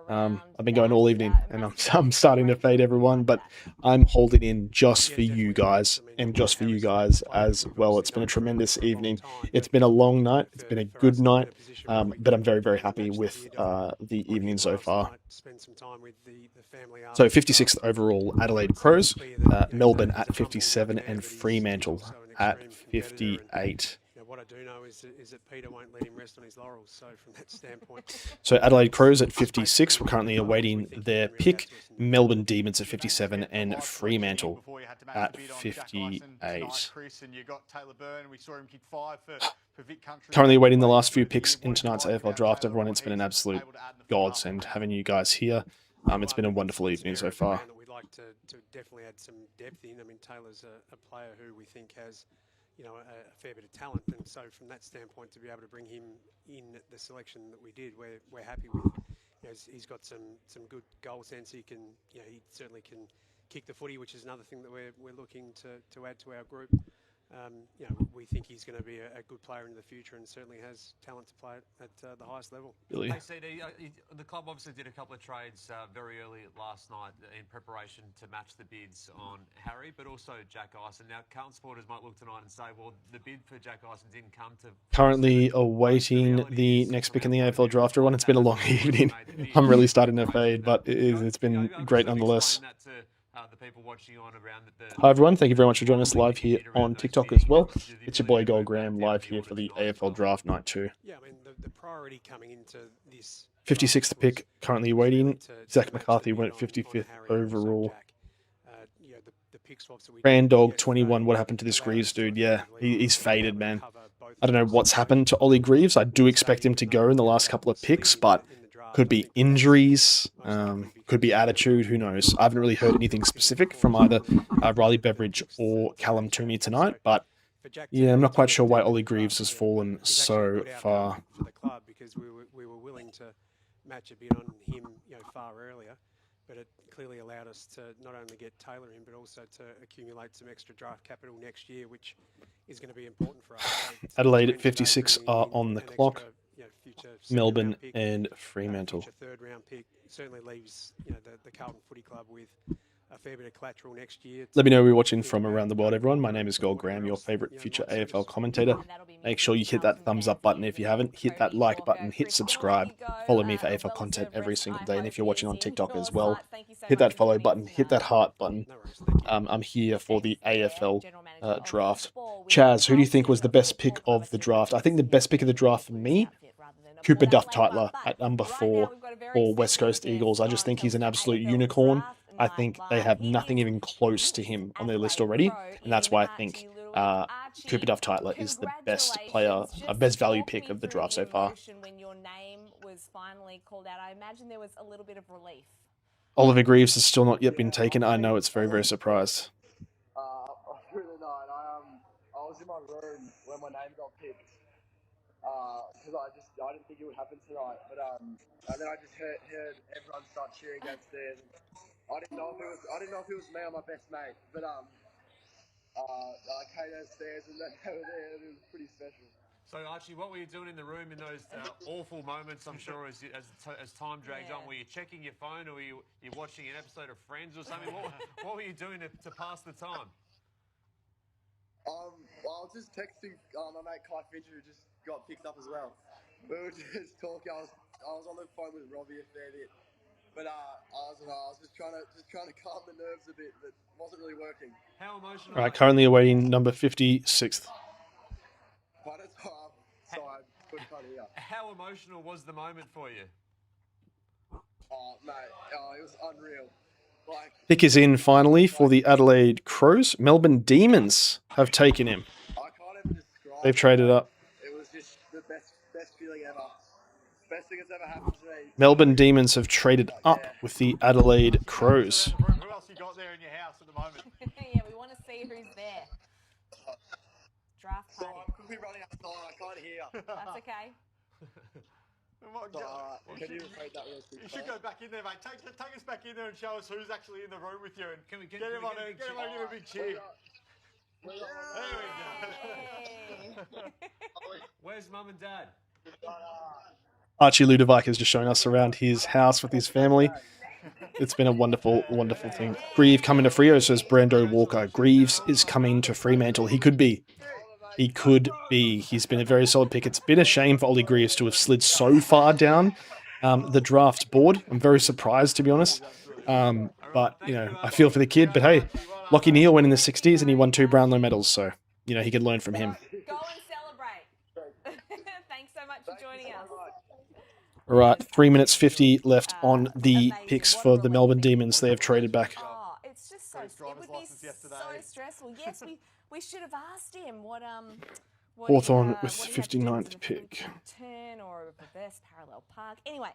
I've been going all evening, and I'm starting to fade everyone, but I'm holding in just for you guys, and just for you guys as well. It's been a tremendous evening. It's been a long night. It's been a good night, but I'm very, very happy with the evening so far. So 56th overall, Adelaide Crows, Melbourne at 57, and Fremantle at 58. What I do know is that Peter won't let him rest on his laurels. So from that standpoint, so Adelaide Crows at 56. We're currently awaiting their pick. Melbourne Demons at 57 and Fremantle at 58. Currently awaiting the last few picks in tonight's AFL Draft. Everyone, it's been an absolute godsend having you guys here. It's been a wonderful evening so far. We'd like to definitely add some depth in. I mean, Taylor's a player who we think has, you know, a fair bit of talent, and so from that standpoint, to be able to bring him in the selection that we did, we're happy with. You know, he's got some good goal sense. He can, you know, he certainly can kick the footy, which is another thing that we're looking to add to our group. You know, we think he's going to be a good player in the future, and certainly has talent to play at the highest level. Really? Hey, CD, the club obviously did a couple of trades very early last night in preparation to match the bids on Harry, but also Jack Ison. Now, Carlton supporters might look tonight and say, well, the bid for Jack Ison didn't come to... Currently awaiting the next pick in the AFL Draft. Everyone, it's been a long evening. I'm really starting to fade, but it's been great nonetheless. The people watching on around Hi everyone, thank you very much for joining us live here on TikTok as well. It's your boy GoalGram live here for the AFL Draft Night 2. Yeah, I mean, the priority coming into this... 56th pick, currently waiting. Zach McCarthy went 55th overall. Brandog 21, what happened to this Greaves dude? Yeah, he's faded, man. I don't know what's happened to Ollie Greaves. I do expect him to go in the last couple of picks, but could be injuries, could be attitude, who knows. I haven't really heard anything specific from either Riley Beveridge or Callum Toomey tonight, but yeah, I'm not quite sure why Ollie Greaves has fallen so far. For the club, because we were willing to match a bid on him, you know, far earlier, but it clearly allowed us to not only get Taylor in, but also to accumulate some extra draft capital next year, which is going to be important for us. Adelaide at 56 are on the clock. future Melbourne second-round pick, and Fremantle. future third-round pick. Certainly leaves the Carlton Footy Club with a fair bit of collateral next year. Let me know who you're watching from around the world, everyone. My name is GoalGram, your favourite future AFL commentator. Make sure you hit that thumbs up button if you haven't. Hit that like button. Hit subscribe. Follow me for AFL content every single day. And if you're watching on TikTok as well, hit that follow button. Hit that heart button. I'm here for the AFL draft. Chaz, who do you think was the best pick of the draft? I think the best pick of the draft for me, Cooper Duff-Tytler at number 4 for West Coast Eagles. I just think he's an absolute unicorn. I think they have nothing even close to him on their list already, and that's why I think Cooper Duff-Tytler is the best player, best value pick of the draft so far. When your name was finally called out, I imagine there was a little bit of relief. Oliver Greaves has still not yet been taken. I know, it's very, very surprised. Through the night, I was in my room when my name got picked because I didn't think it would happen tonight, but and then I just heard everyone start cheering downstairs. I didn't know if it was me or my best mate, but I came downstairs and they were there, and it was pretty special. So Archie, what were you doing in the room in those awful moments? I'm sure as time dragged on, were you checking your phone, or were you watching an episode of Friends or something? What were you doing to pass the time? I was just texting my mate Kai Fincher, who just got picked up as well. We were just talking. I was on the phone with Robbie a fair bit. But I was just trying to calm the nerves a bit, but it wasn't really working. How emotional? All right, currently awaiting number 56th. But it's hard, so I couldn't hear. How emotional was the moment for you? Oh, mate, it was unreal. Pick is in finally for the Adelaide Crows. Melbourne Demons have taken him. I can't even describe. They've traded up. It was just the best feeling ever. Best thing that's ever happened to me. Melbourne Demons have traded up with the Adelaide Crows. Who else you got there in your house at the moment? Yeah, we want to see who's there. Draft party. I'm quickly running outside. I can't hear. That's okay. Can you repeat that real quick? You should go back in there, mate. Take us back in there and show us who's actually in the room with you. And Can we get him on a big cheer. We got There we go. Where's mum and dad? Archie Ludovic has just shown us around his house with his family. It's been a wonderful, wonderful thing. Grieve coming to Freo, says Brando Walker. Greaves is coming to Fremantle. He could be. He could be. He's been a very solid pick. It's been a shame for Ollie Greaves to have slid so far down the draft board. I'm very surprised, to be honest. But, I feel for the kid. But hey, Lachie Neale went in the 60s and he won 2 Brownlow medals. So, he could learn from him. Go and celebrate. Thanks so much for joining us. All right, 3 minutes 50 left on the picks for the Melbourne Demons. They have traded back. Oh, it's just so. It would be so stressful. Yes, we should have asked him what Hawthorn with what he had to do 59th with a pick. turn or a reverse parallel park. Anyway,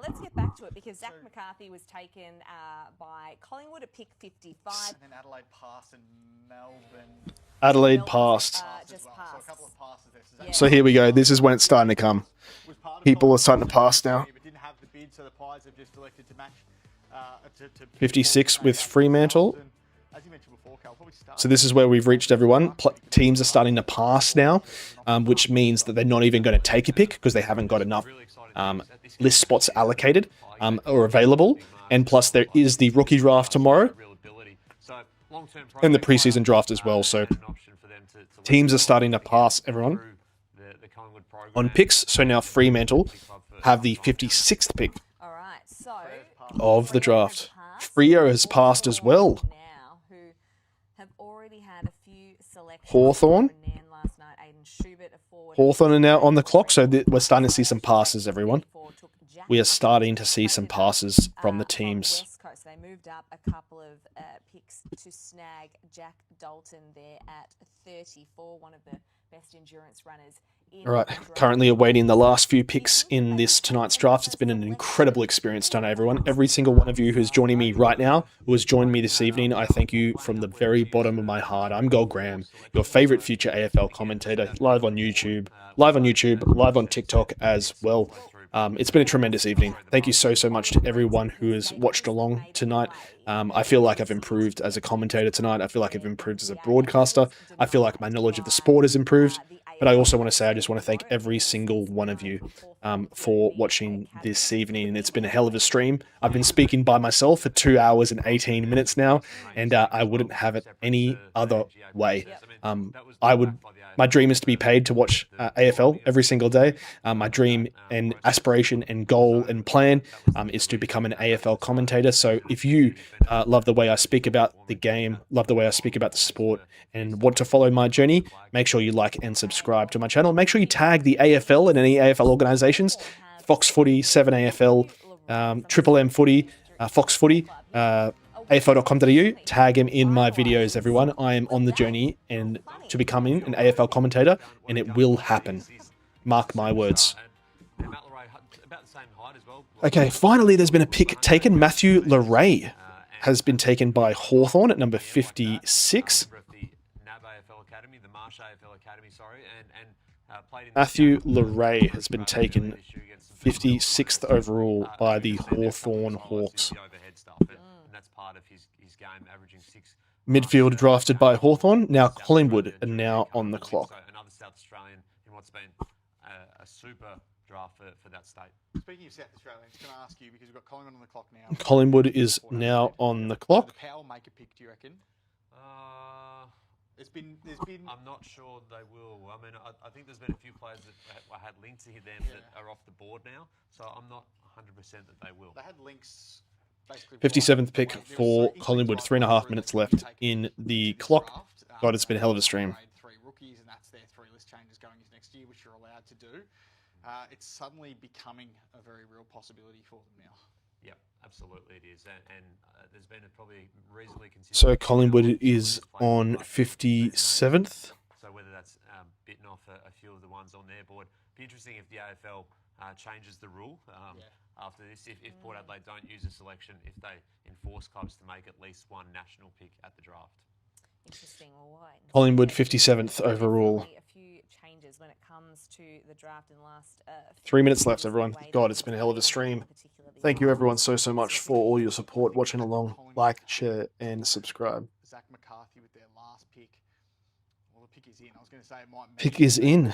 let's get back to it because Zach McCarthy was taken by Collingwood at pick 55. And then Adelaide passed and Melbourne. Adelaide passed. Just So passed. a couple of passes there. So here we go. This is when it's starting to come. People are starting to pass now. But didn't have the bid, so the Pies have just elected to match. 56 with Fremantle. As you mentioned before, Cal, probably start. So this is where we've reached, everyone. Teams are starting to pass now, which means that they're not even going to take a pick because they haven't got enough list spots allocated or available. And plus, there is the rookie draft tomorrow and the preseason draft as well. So teams are starting to pass, everyone, on picks. So now Fremantle have the 56th pick All right, so of the draft. Freo has passed as well. now who have already had a few selections. Hawthorn. Nan last night, Aiden Schubert, a forward. Hawthorn are now on the clock, so we're starting to see some passes, everyone. We are starting to see some passes from the teams. West Coast. They moved up a couple of picks to snag Jack Dalton there at 34, one of the best endurance runners. All right, currently awaiting the last few picks in this tonight's draft. It's been an incredible experience tonight, everyone. Every single one of you who's joining me right now, who has joined me this evening, I thank you from the very bottom of my heart. I'm GoalGram, your favourite future AFL commentator, live on YouTube, live on TikTok as well. It's been a tremendous evening. Thank you so much to everyone who has watched along tonight. I feel like I've improved as a commentator tonight. I feel like I've improved as a broadcaster. I feel like my knowledge of the sport has improved. But I also want to say I just want to thank every single one of you for watching this evening. It's been a hell of a stream. I've been speaking by myself for 2 hours and 18 minutes now, and I wouldn't have it any other way. My dream is to be paid to watch AFL every single day. My dream and aspiration and goal and plan is to become an AFL commentator. So if you love the way I speak about the game, love the way I speak about the sport, and want to follow my journey, make sure you like and subscribe to my channel. Make sure you tag the AFL and any AFL organisations, Fox Footy, 7AFL, Triple M Footy, Fox Footy, AFL.com.au, tag him in my videos, everyone. I am on the journey and to becoming an AFL commentator, and it will happen. Mark my words. Okay, finally, there's been a pick taken. Matthew Leray has been taken by Hawthorn at number 56. Matthew Leray has been taken 56th overall by the Hawthorn Hawks. Midfield drafted by Hawthorn. Now Collingwood are now on the clock. Another South Australian in what's been a super draft for that state. Speaking of South Australians, can I ask you, because we've got Collingwood on the clock now. Collingwood is now on the clock. Did Powell make a pick, do you reckon? There's been. I'm not sure they will. I mean, I think there's been a few players that I had links to them that are off the board now, so I'm not 100% that they will. They had links. 57th pick for Collingwood. 3.5 minutes left in the clock. God, it's been a hell of a stream. 3 rookies, and that's their 3 list changes going into next year, which you're allowed to do. It's suddenly becoming a very real possibility for them now. Yeah, absolutely it is, and there's been a probably reasonably consistent. So Collingwood is on 57th. So whether that's bitten off a few of the ones on their board, be interesting if the AFL changes the rule after this. If Port Adelaide don't use a selection, if they enforce clubs to make at least one national pick at the draft. Interesting. All right. Collingwood 57th overall. A few changes when it comes to the draft in the last 3 minutes left, everyone. God, it's been a hell of a stream. Thank you, everyone, so much for all your support, watching along. Like, share, and subscribe. Zach McCarthy with their last pick. Well, the pick is in. I was going to say it might. Pick is in.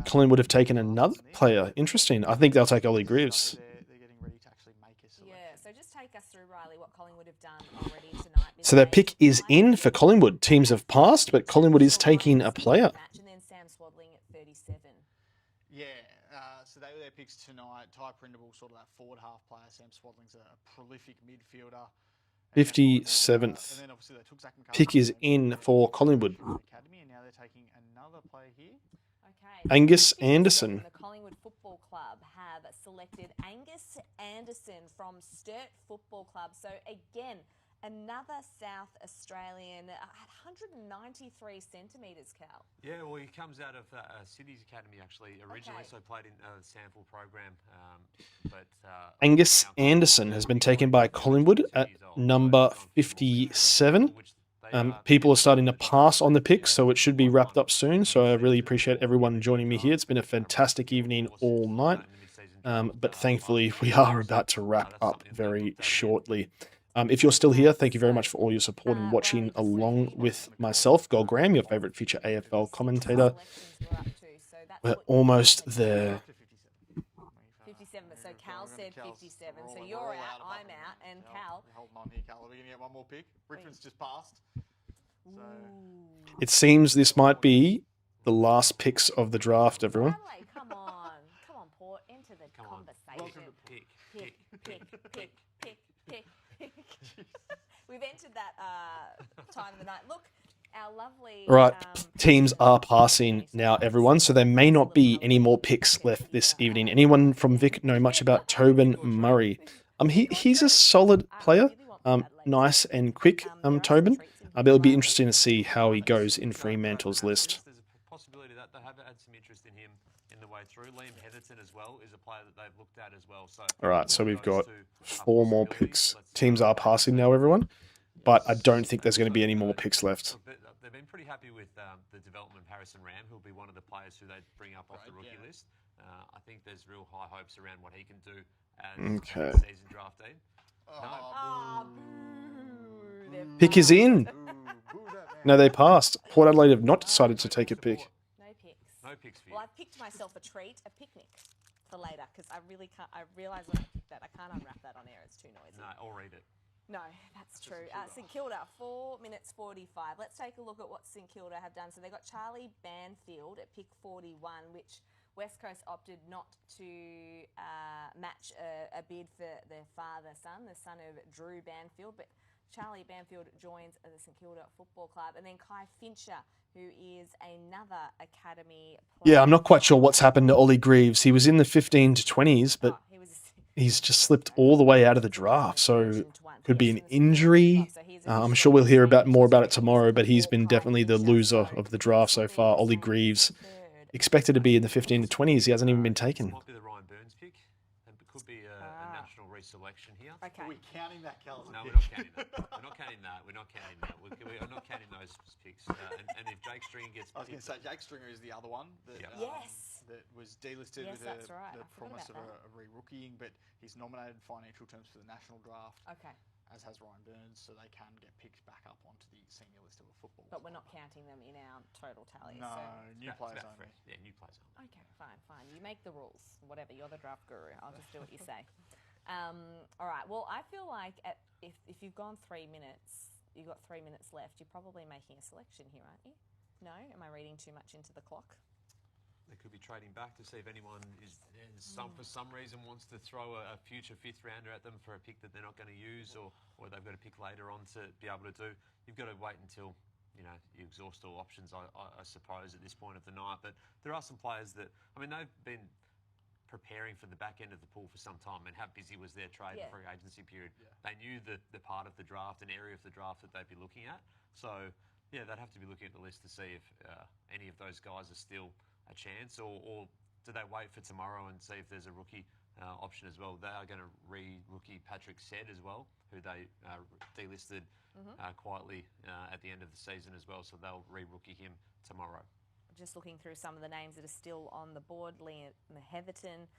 Collingwood have taken another player. Interesting. I think they'll take Ollie Greaves. They're getting ready to actually make a selection. Yeah, so just take us through, Riley, what Collingwood have done already tonight. So their pick is in for Collingwood. Teams have passed, but Collingwood is taking a player. And then Sam Swaddling at 37. Yeah, so they were their picks tonight. Ty Prindable, sort of that forward half player. Sam Swaddling's a prolific midfielder. 57th pick is in for Collingwood. Academy, and now they're taking another player here. Okay. Angus Anderson. The Collingwood Football Club have selected Angus Anderson from Sturt Football Club. So again, another South Australian at 193 centimetres, Cal. Yeah, well, he comes out of City's Academy actually originally, so played in the sample program. Angus Anderson has been taken by Collingwood at number 57. People are starting to pass on the picks, so it should be wrapped up soon. So I really appreciate everyone joining me here. It's been a fantastic evening all night, but thankfully we are about to wrap up very shortly. If you're still here, thank you very much for all your support and watching along with myself, GoalGram, your favourite future AFL commentator. We're almost there. 57, so Cal said 57, so you're out, I'm out, and Cal. Holding on here, Cal. Are we going to get one more pick? Richmond's just passed. So. It seems this might be the last picks of the draft, everyone. Adelaide, come on, Port, enter the conversation. Pick. We've entered that time of the night. Look, our lovely... Right, teams are passing now, everyone, so there may not be any more picks left this evening. Anyone from Vic know much about Tobin Murray? He's a solid player, nice and quick, Tobin. But it'll be interesting to see how he goes in Fremantle's list. There's a possibility that they have had some interest in him in the way through. Liam Heatherton as well is a player that they've looked at as well. So all right, so we've got 4 more picks. Teams are passing now, everyone, but I don't think there's going to be any more picks left. They've been pretty happy with the development of Harrison Ram, who'll be one of the players who they bring up off the rookie list. I think there's real high hopes around what he can do as a season draftee. Pick is in. No, they passed. Port Adelaide have not decided to take a pick. No picks. No picks for you. Well, I've picked myself a treat, a picnic for later, because I really can't. I realise when I picked that, I can't unwrap that on air. It's too noisy. No, I'll read it. No, that's true. St Kilda, 4 minutes 45. Let's take a look at what St Kilda have done. So they got Charlie Banfield at pick 41, which West Coast opted not to match a bid for their father-son, the son of Drew Banfield, but Charlie Banfield joins the St Kilda Football Club. And then Kai Fincher, who is another academy player. Yeah, I'm not quite sure what's happened to Ollie Greaves. He was in the 15 to 20s, but he's just slipped all the way out of the draft. So could be an injury. I'm sure we'll hear more about it tomorrow, but he's been definitely the loser of the draft so far. Ollie Greaves, expected to be in the 15 to 20s. He hasn't even been taken. Might be the Ryan Burns pick. It could be a national reselection here. Okay. Are we counting that, Carlton? No, we're not counting that. We're not counting that. We're not counting that. We're not counting those picks. And if Jake Stringer gets... I was going to say, Jake Stringer is the other one that, that was delisted with the promise of a re-rookieing, but he's nominated financial terms for the national draft. Okay. As has Ryan Burns, so they can get picked back up onto the senior list of a football. But we're not counting them in our total tally. No, so. new players only. Yeah, new players only. Okay, fine. You make the rules. Whatever, you're the draft guru. I'll just do what you say. All right, well, I feel like if you've gone 3 minutes, you've got 3 minutes left, you're probably making a selection here, aren't you? No? Am I reading too much into the clock? They could be trading back to see if anyone for some reason wants to throw a future fifth rounder at them for a pick that they're not going to use, or they've got a pick later on to be able to do. You've got to wait until you exhaust all options, I suppose, at this point of the night. But there are some players that they've been preparing for the back end of the pool for some time. And how busy was their trade and free agency period? Yeah. They knew the part of the draft, an area of the draft that they'd be looking at. So yeah, they'd have to be looking at the list to see if any of those guys are still a chance, or do they wait for tomorrow and see if there's a rookie option as well? They are going to re-rookie Patrick Said as well, who they delisted quietly at the end of the season as well, so they'll re-rookie him tomorrow. Just looking through some of the names that are still on the board: Liam Heatherton,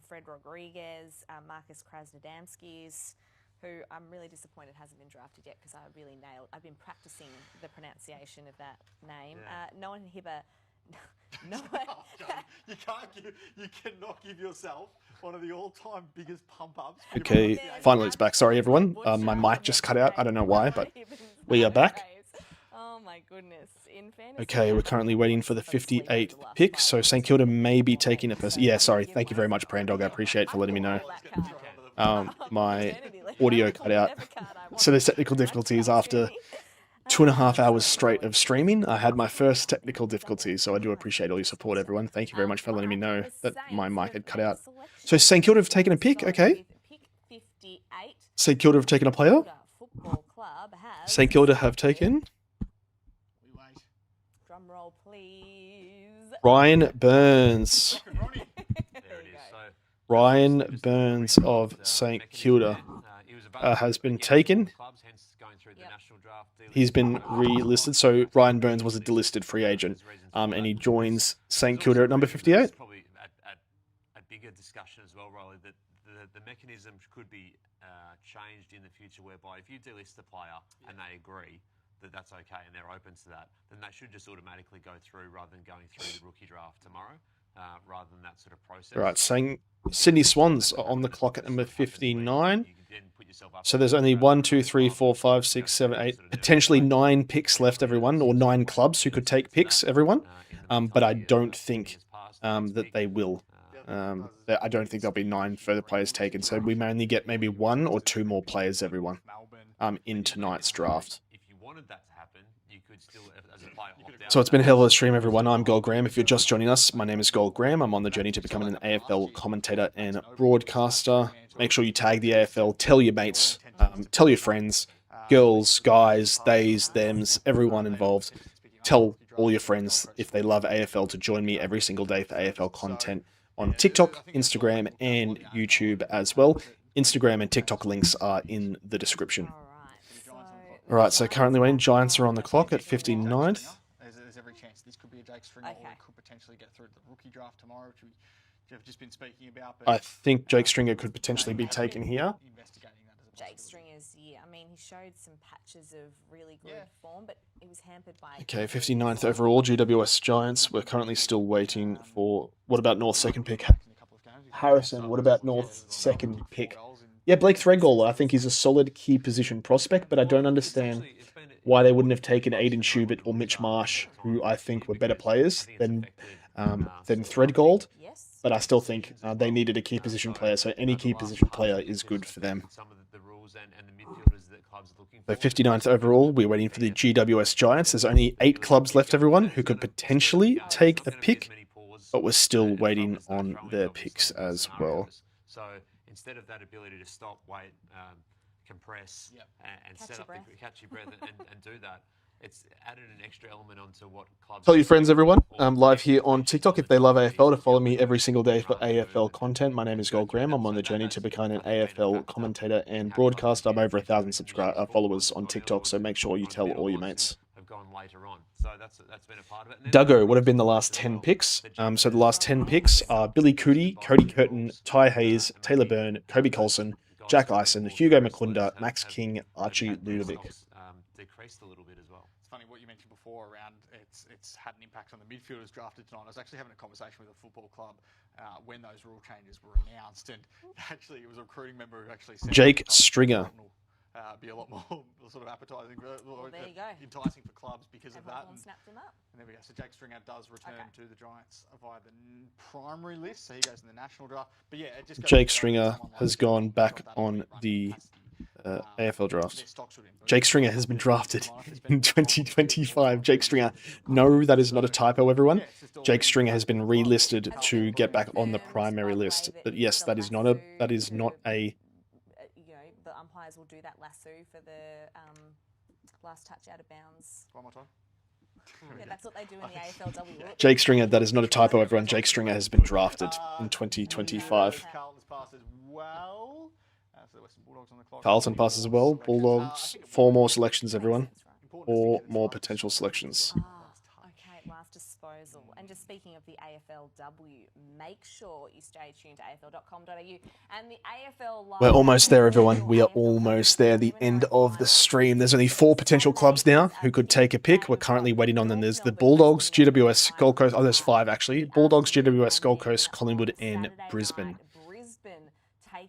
Fred Rodriguez, Marcus Krasnodamskis, who I'm really disappointed hasn't been drafted yet, because I've been practicing the pronunciation of that name. Noah Hibber. No, you cannot give yourself one of the all-time biggest pump-ups. Okay, finally it's back. Sorry, everyone. My mic just cut out. I don't know why, but we are back. Oh my goodness! In fairness, okay, we're currently waiting for the 58th pick, so St Kilda may be taking a person. Yeah, sorry. Thank you very much, Brandog. I appreciate it for letting me know. My audio cut out. So there's technical difficulties after 2.5 hours straight of streaming. I had my first technical difficulties, so I do appreciate all your support, everyone. Thank you very much for letting me know that my mic had cut out. So St Kilda have taken a pick, okay. St Kilda have taken a player. St Kilda have taken... Drum roll, please. Ryan Burns. Ryan Burns of St Kilda has been taken. He's been relisted, so Ryan Burns was a delisted free agent, and he joins St Kilda at number 58. Probably a bigger discussion as well, Riley, that the mechanism could be changed in the future, whereby if you delist a player and they agree that that's okay and they're open to that, then they should just automatically go through rather than going through the rookie draft tomorrow, rather than that sort of process. All right, Sydney Swans are on the clock at number 59. So there's only 1, 2, 3, 4, 5, 6, 7, 8, potentially 9 picks left, everyone, or 9 clubs who could take picks, everyone. But I don't think that they will. I don't think there'll be 9 further players taken. So we may only get maybe 1 or 2 more players, everyone, in tonight's draft. So it's been a hell of a stream, everyone. I'm GoalGram. If you're just joining us, my name is GoalGram. I'm on the journey to becoming an AFL commentator and broadcaster. Make sure you tag the AFL, tell your mates, tell your friends, girls, guys, theys, thems, everyone involved. Tell all your friends if they love AFL to join me every single day for AFL content on TikTok, Instagram, and YouTube as well. Instagram and TikTok links are in the description. All right, so currently waiting. Giants are on the clock at 59th. There's every chance this could be a Jake Stringer, or it could potentially get through the rookie draft tomorrow, which we've just been speaking about. But I think Jake Stringer could potentially be taken here. Jake Stringer's year. I mean, he showed some patches of really good form, but he was hampered by... Okay, 59th overall, GWS Giants. We're currently still waiting for... What about North's second pick? Harrison, what about North's second pick? Yeah, Blake Threadgold, I think he's a solid key position prospect, but I don't understand why they wouldn't have taken Aiden Schubert or Mitch Marsh, who I think were better players than Threadgold. But I still think they needed a key position player, so any key position player is good for them. So 59th overall, we're waiting for the GWS Giants. There's only 8 clubs left, everyone, who could potentially take a pick, but we're still waiting on their picks as well. So instead of that ability to stop, wait, compress, and set up, catch your breath and do that, it's added an extra element onto what clubs... Tell your friends, everyone. I'm live here on TikTok if they love AFL to follow me every single day for AFL content. My name is GoalGram. I'm on the journey to becoming an AFL commentator and broadcaster. I'm over 1,000 followers on TikTok, so make sure you tell all your mates. Have gone later on, so that's been a part of it. Duggo would have been the last 10 picks. So the last 10 picks are Billy Cootie, Cody Curtin, Ty Hayes, Taylor Byrne, Kobe Colson, Jack Ison, Hugo McClunda, Max King, Archie Ludovic. Decreased a little bit as well. It's funny what you mentioned before around it's had an impact on the midfielders drafted tonight. I was actually having a conversation with a football club when those rule changes were announced, and actually it was a recruiting member who actually said Jake Stringer. Be a lot more sort of appetizing, well, there you go. enticing for clubs because of that. And snapped him up. And there we go. So Jake Stringer does return to the Giants via the primary list, so he goes in the national draft. But yeah, it just Jake Stringer has gone back on the AFL draft. Jake Stringer has been drafted in 2025. Jake Stringer, no, that is not a typo, everyone. Jake Stringer has been relisted to get back on the primary list. But yes, that is not a the umpires will do that lasso for the last touch out of bounds. One more time. Yeah, that's what they do in the AFLW. Jake Stringer, that is not a typo, everyone. Jake Stringer has been drafted in 2025. Carlton's pass as well. So the Western Bulldogs on the clock. Carlton passes as well. Bulldogs, 4 more selections, everyone. 4 more potential selections. Okay, last disposal. And just speaking of the AFLW, make sure you stay tuned to afl.com.au and the AFL Live. We're almost there, everyone. We are almost there. The end of the stream. There's only 4 potential clubs now who could take a pick. We're currently waiting on them. There's the Bulldogs, GWS, Gold Coast. Oh, there's 5 actually. Bulldogs, GWS, Gold Coast, Collingwood, and Brisbane.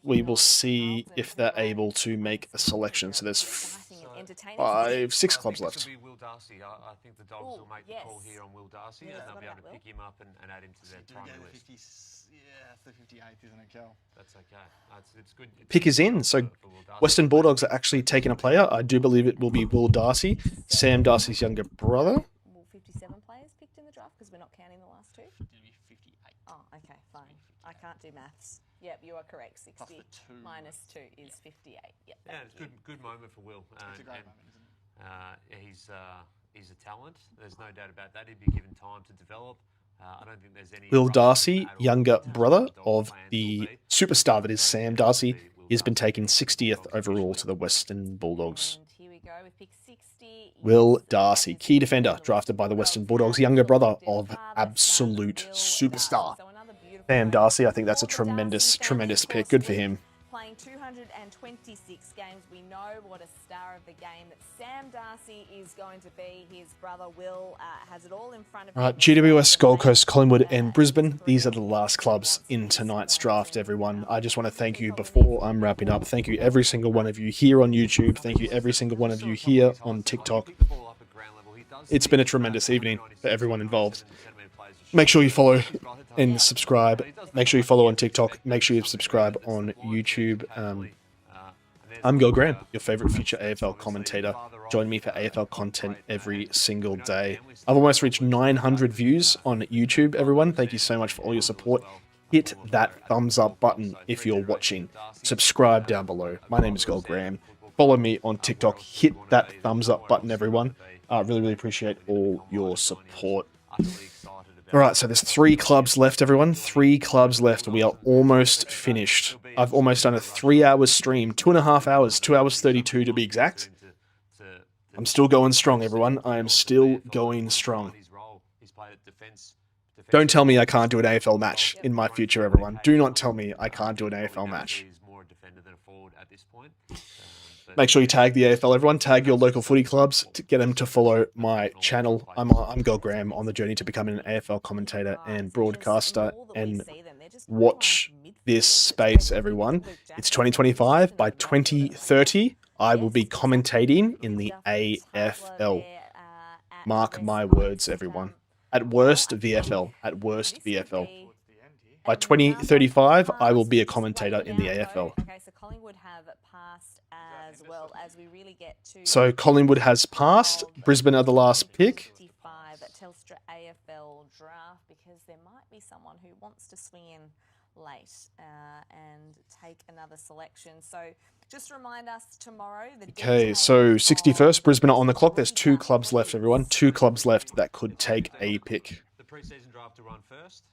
We will see if they're able to make a selection. So there's 6 clubs left. Will Darcy. I think the Dogs will make the call here on Will Darcy, and they'll be able to pick him up and add him to their primary list. Yeah, it's the 58th, isn't it, Cal? That's okay. It's good. Pick is in. So Western Bulldogs are actually taking a player. I do believe it will be Will Darcy, Sam Darcy's younger brother. Well, 57 players picked in the draft because we're not counting the last 2. It'll be 58. Oh, okay, fine. I can't do maths. Yep, you are correct. 60 minus 2 is 58. Yep. Yeah, it's good moment for Will. It's a great moment, isn't it? He's a talent. There's no doubt about that. He'd be given time to develop. I don't think there's any... Will Darcy, younger brother of the superstar that is Sam Darcy, has been taken 60th overall to the Western Bulldogs. And here we go with pick 60. Will Darcy, key defender, drafted by the Western Bulldogs, younger brother of absolute superstar Sam Darcy. I think that's a tremendous pick. Good for him. Playing 226 games, we know what a star of the game that Sam Darcy is going to be. His brother Will has it all in front of him. All right, GWS, Gold Coast, Collingwood, and Brisbane. These are the last clubs in tonight's draft, everyone. I just want to thank you before I'm wrapping up. Thank you every single one of you here on YouTube. Thank you every single one of you here on TikTok. It's been a tremendous evening for everyone involved. Make sure you follow and subscribe. Make sure you follow on TikTok. Make sure you subscribe on YouTube. I'm GoalGram, your favorite future AFL commentator. Join me for AFL content every single day. I've almost reached 900 views on YouTube, everyone. Thank you so much for all your support. Hit that thumbs up button if you're watching. Subscribe down below. My name is GoalGram. Follow me on TikTok. Hit that thumbs up button, everyone. I really appreciate all your support. All right, so there's 3 clubs left, everyone. 3 clubs left. We are almost finished. I've almost done a 3-hour stream, 2.5 hours, 2 hours 32 to be exact. I'm still going strong, everyone. I am still going strong. Don't tell me I can't do an AFL match in my future, everyone. Do not tell me I can't do an AFL match. at this point. Make sure you tag the AFL, everyone. Tag your local footy clubs to get them to follow my channel. I'm GoalGram on the journey to becoming an AFL commentator and broadcaster, and watch this space, everyone. It's 2025. By 2030, I will be commentating in the AFL. Mark my words, everyone. At worst, VFL. At worst, VFL. By 2035, I will be a commentator in the AFL. Okay, so Collingwood have passed as well as we really get to. So Collingwood has passed. Brisbane are the last pick. Telstra AFL draft, because there might be someone who wants to swing in late and take another selection. So just remind us tomorrow. Okay, so 61st, Brisbane are on the clock. There's 2 clubs left, everyone. 2 clubs left that could take a pick. The pre-season draft to run first,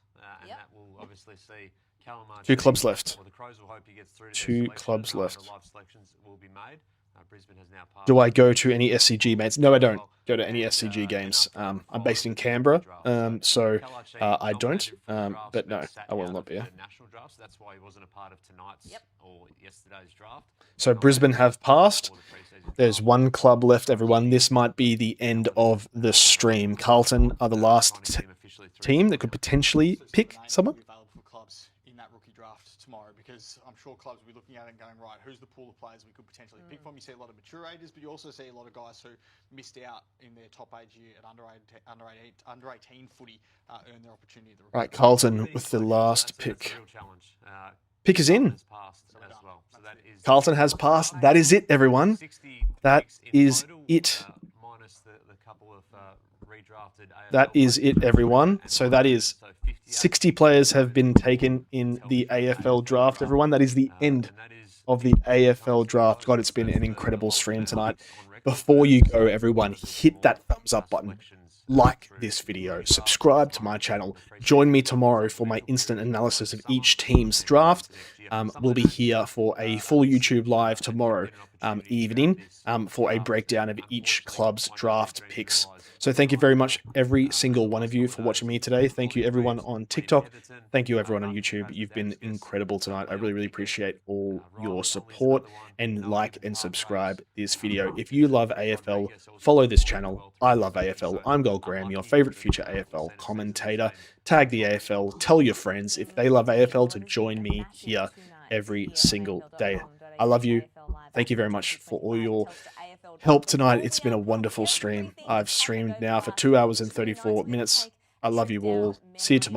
and that will obviously see Callum March. 2 clubs left. Well, the Crows will hope he gets through to 2 clubs left. live selections will be made. Brisbane has now passed. Do I go to any SCG mates? No, I don't go to any SCG games. I'm based in Canberra, so I don't. But no, I will not be here. National draft, so that's why he wasn't a part of tonight's or yesterday's draft. So Brisbane have passed. There's 1 club left, everyone. This might be the end of the stream. Carlton are the last team that could potentially pick someone. Tomorrow, because I'm sure clubs will be looking at it and going, right, who's the pool of players we could potentially pick from? You see a lot of mature ages, but you also see a lot of guys who missed out in their top age year at under 18 footy earn their opportunity. Right, Carlton with the last pick. Pick is in. Carlton has passed. That is it, everyone. That is it. That is it, everyone. So that is 60 players have been taken in the AFL draft, everyone. That is the end of the AFL draft. God, it's been an incredible stream tonight. Before you go, everyone, hit that thumbs up button. Like this video. Subscribe to my channel. Join me tomorrow for my instant analysis of each team's draft. We'll be here for a full YouTube live tomorrow evening for a breakdown of each club's draft picks. So thank you very much, every single one of you, for watching me today. Thank you, everyone on TikTok. Thank you, everyone on YouTube. You've been incredible tonight. I really, really appreciate all your support, and like and subscribe this video. If you love AFL, follow this channel. I love AFL. I'm GoalGram, your favorite future AFL commentator. Tag the AFL. Tell your friends, if they love AFL, to join me here every single day. I love you. Thank you very much for all your help tonight. It's been a wonderful stream. I've streamed now for 2 hours and 34 minutes. I love you all. See you tomorrow.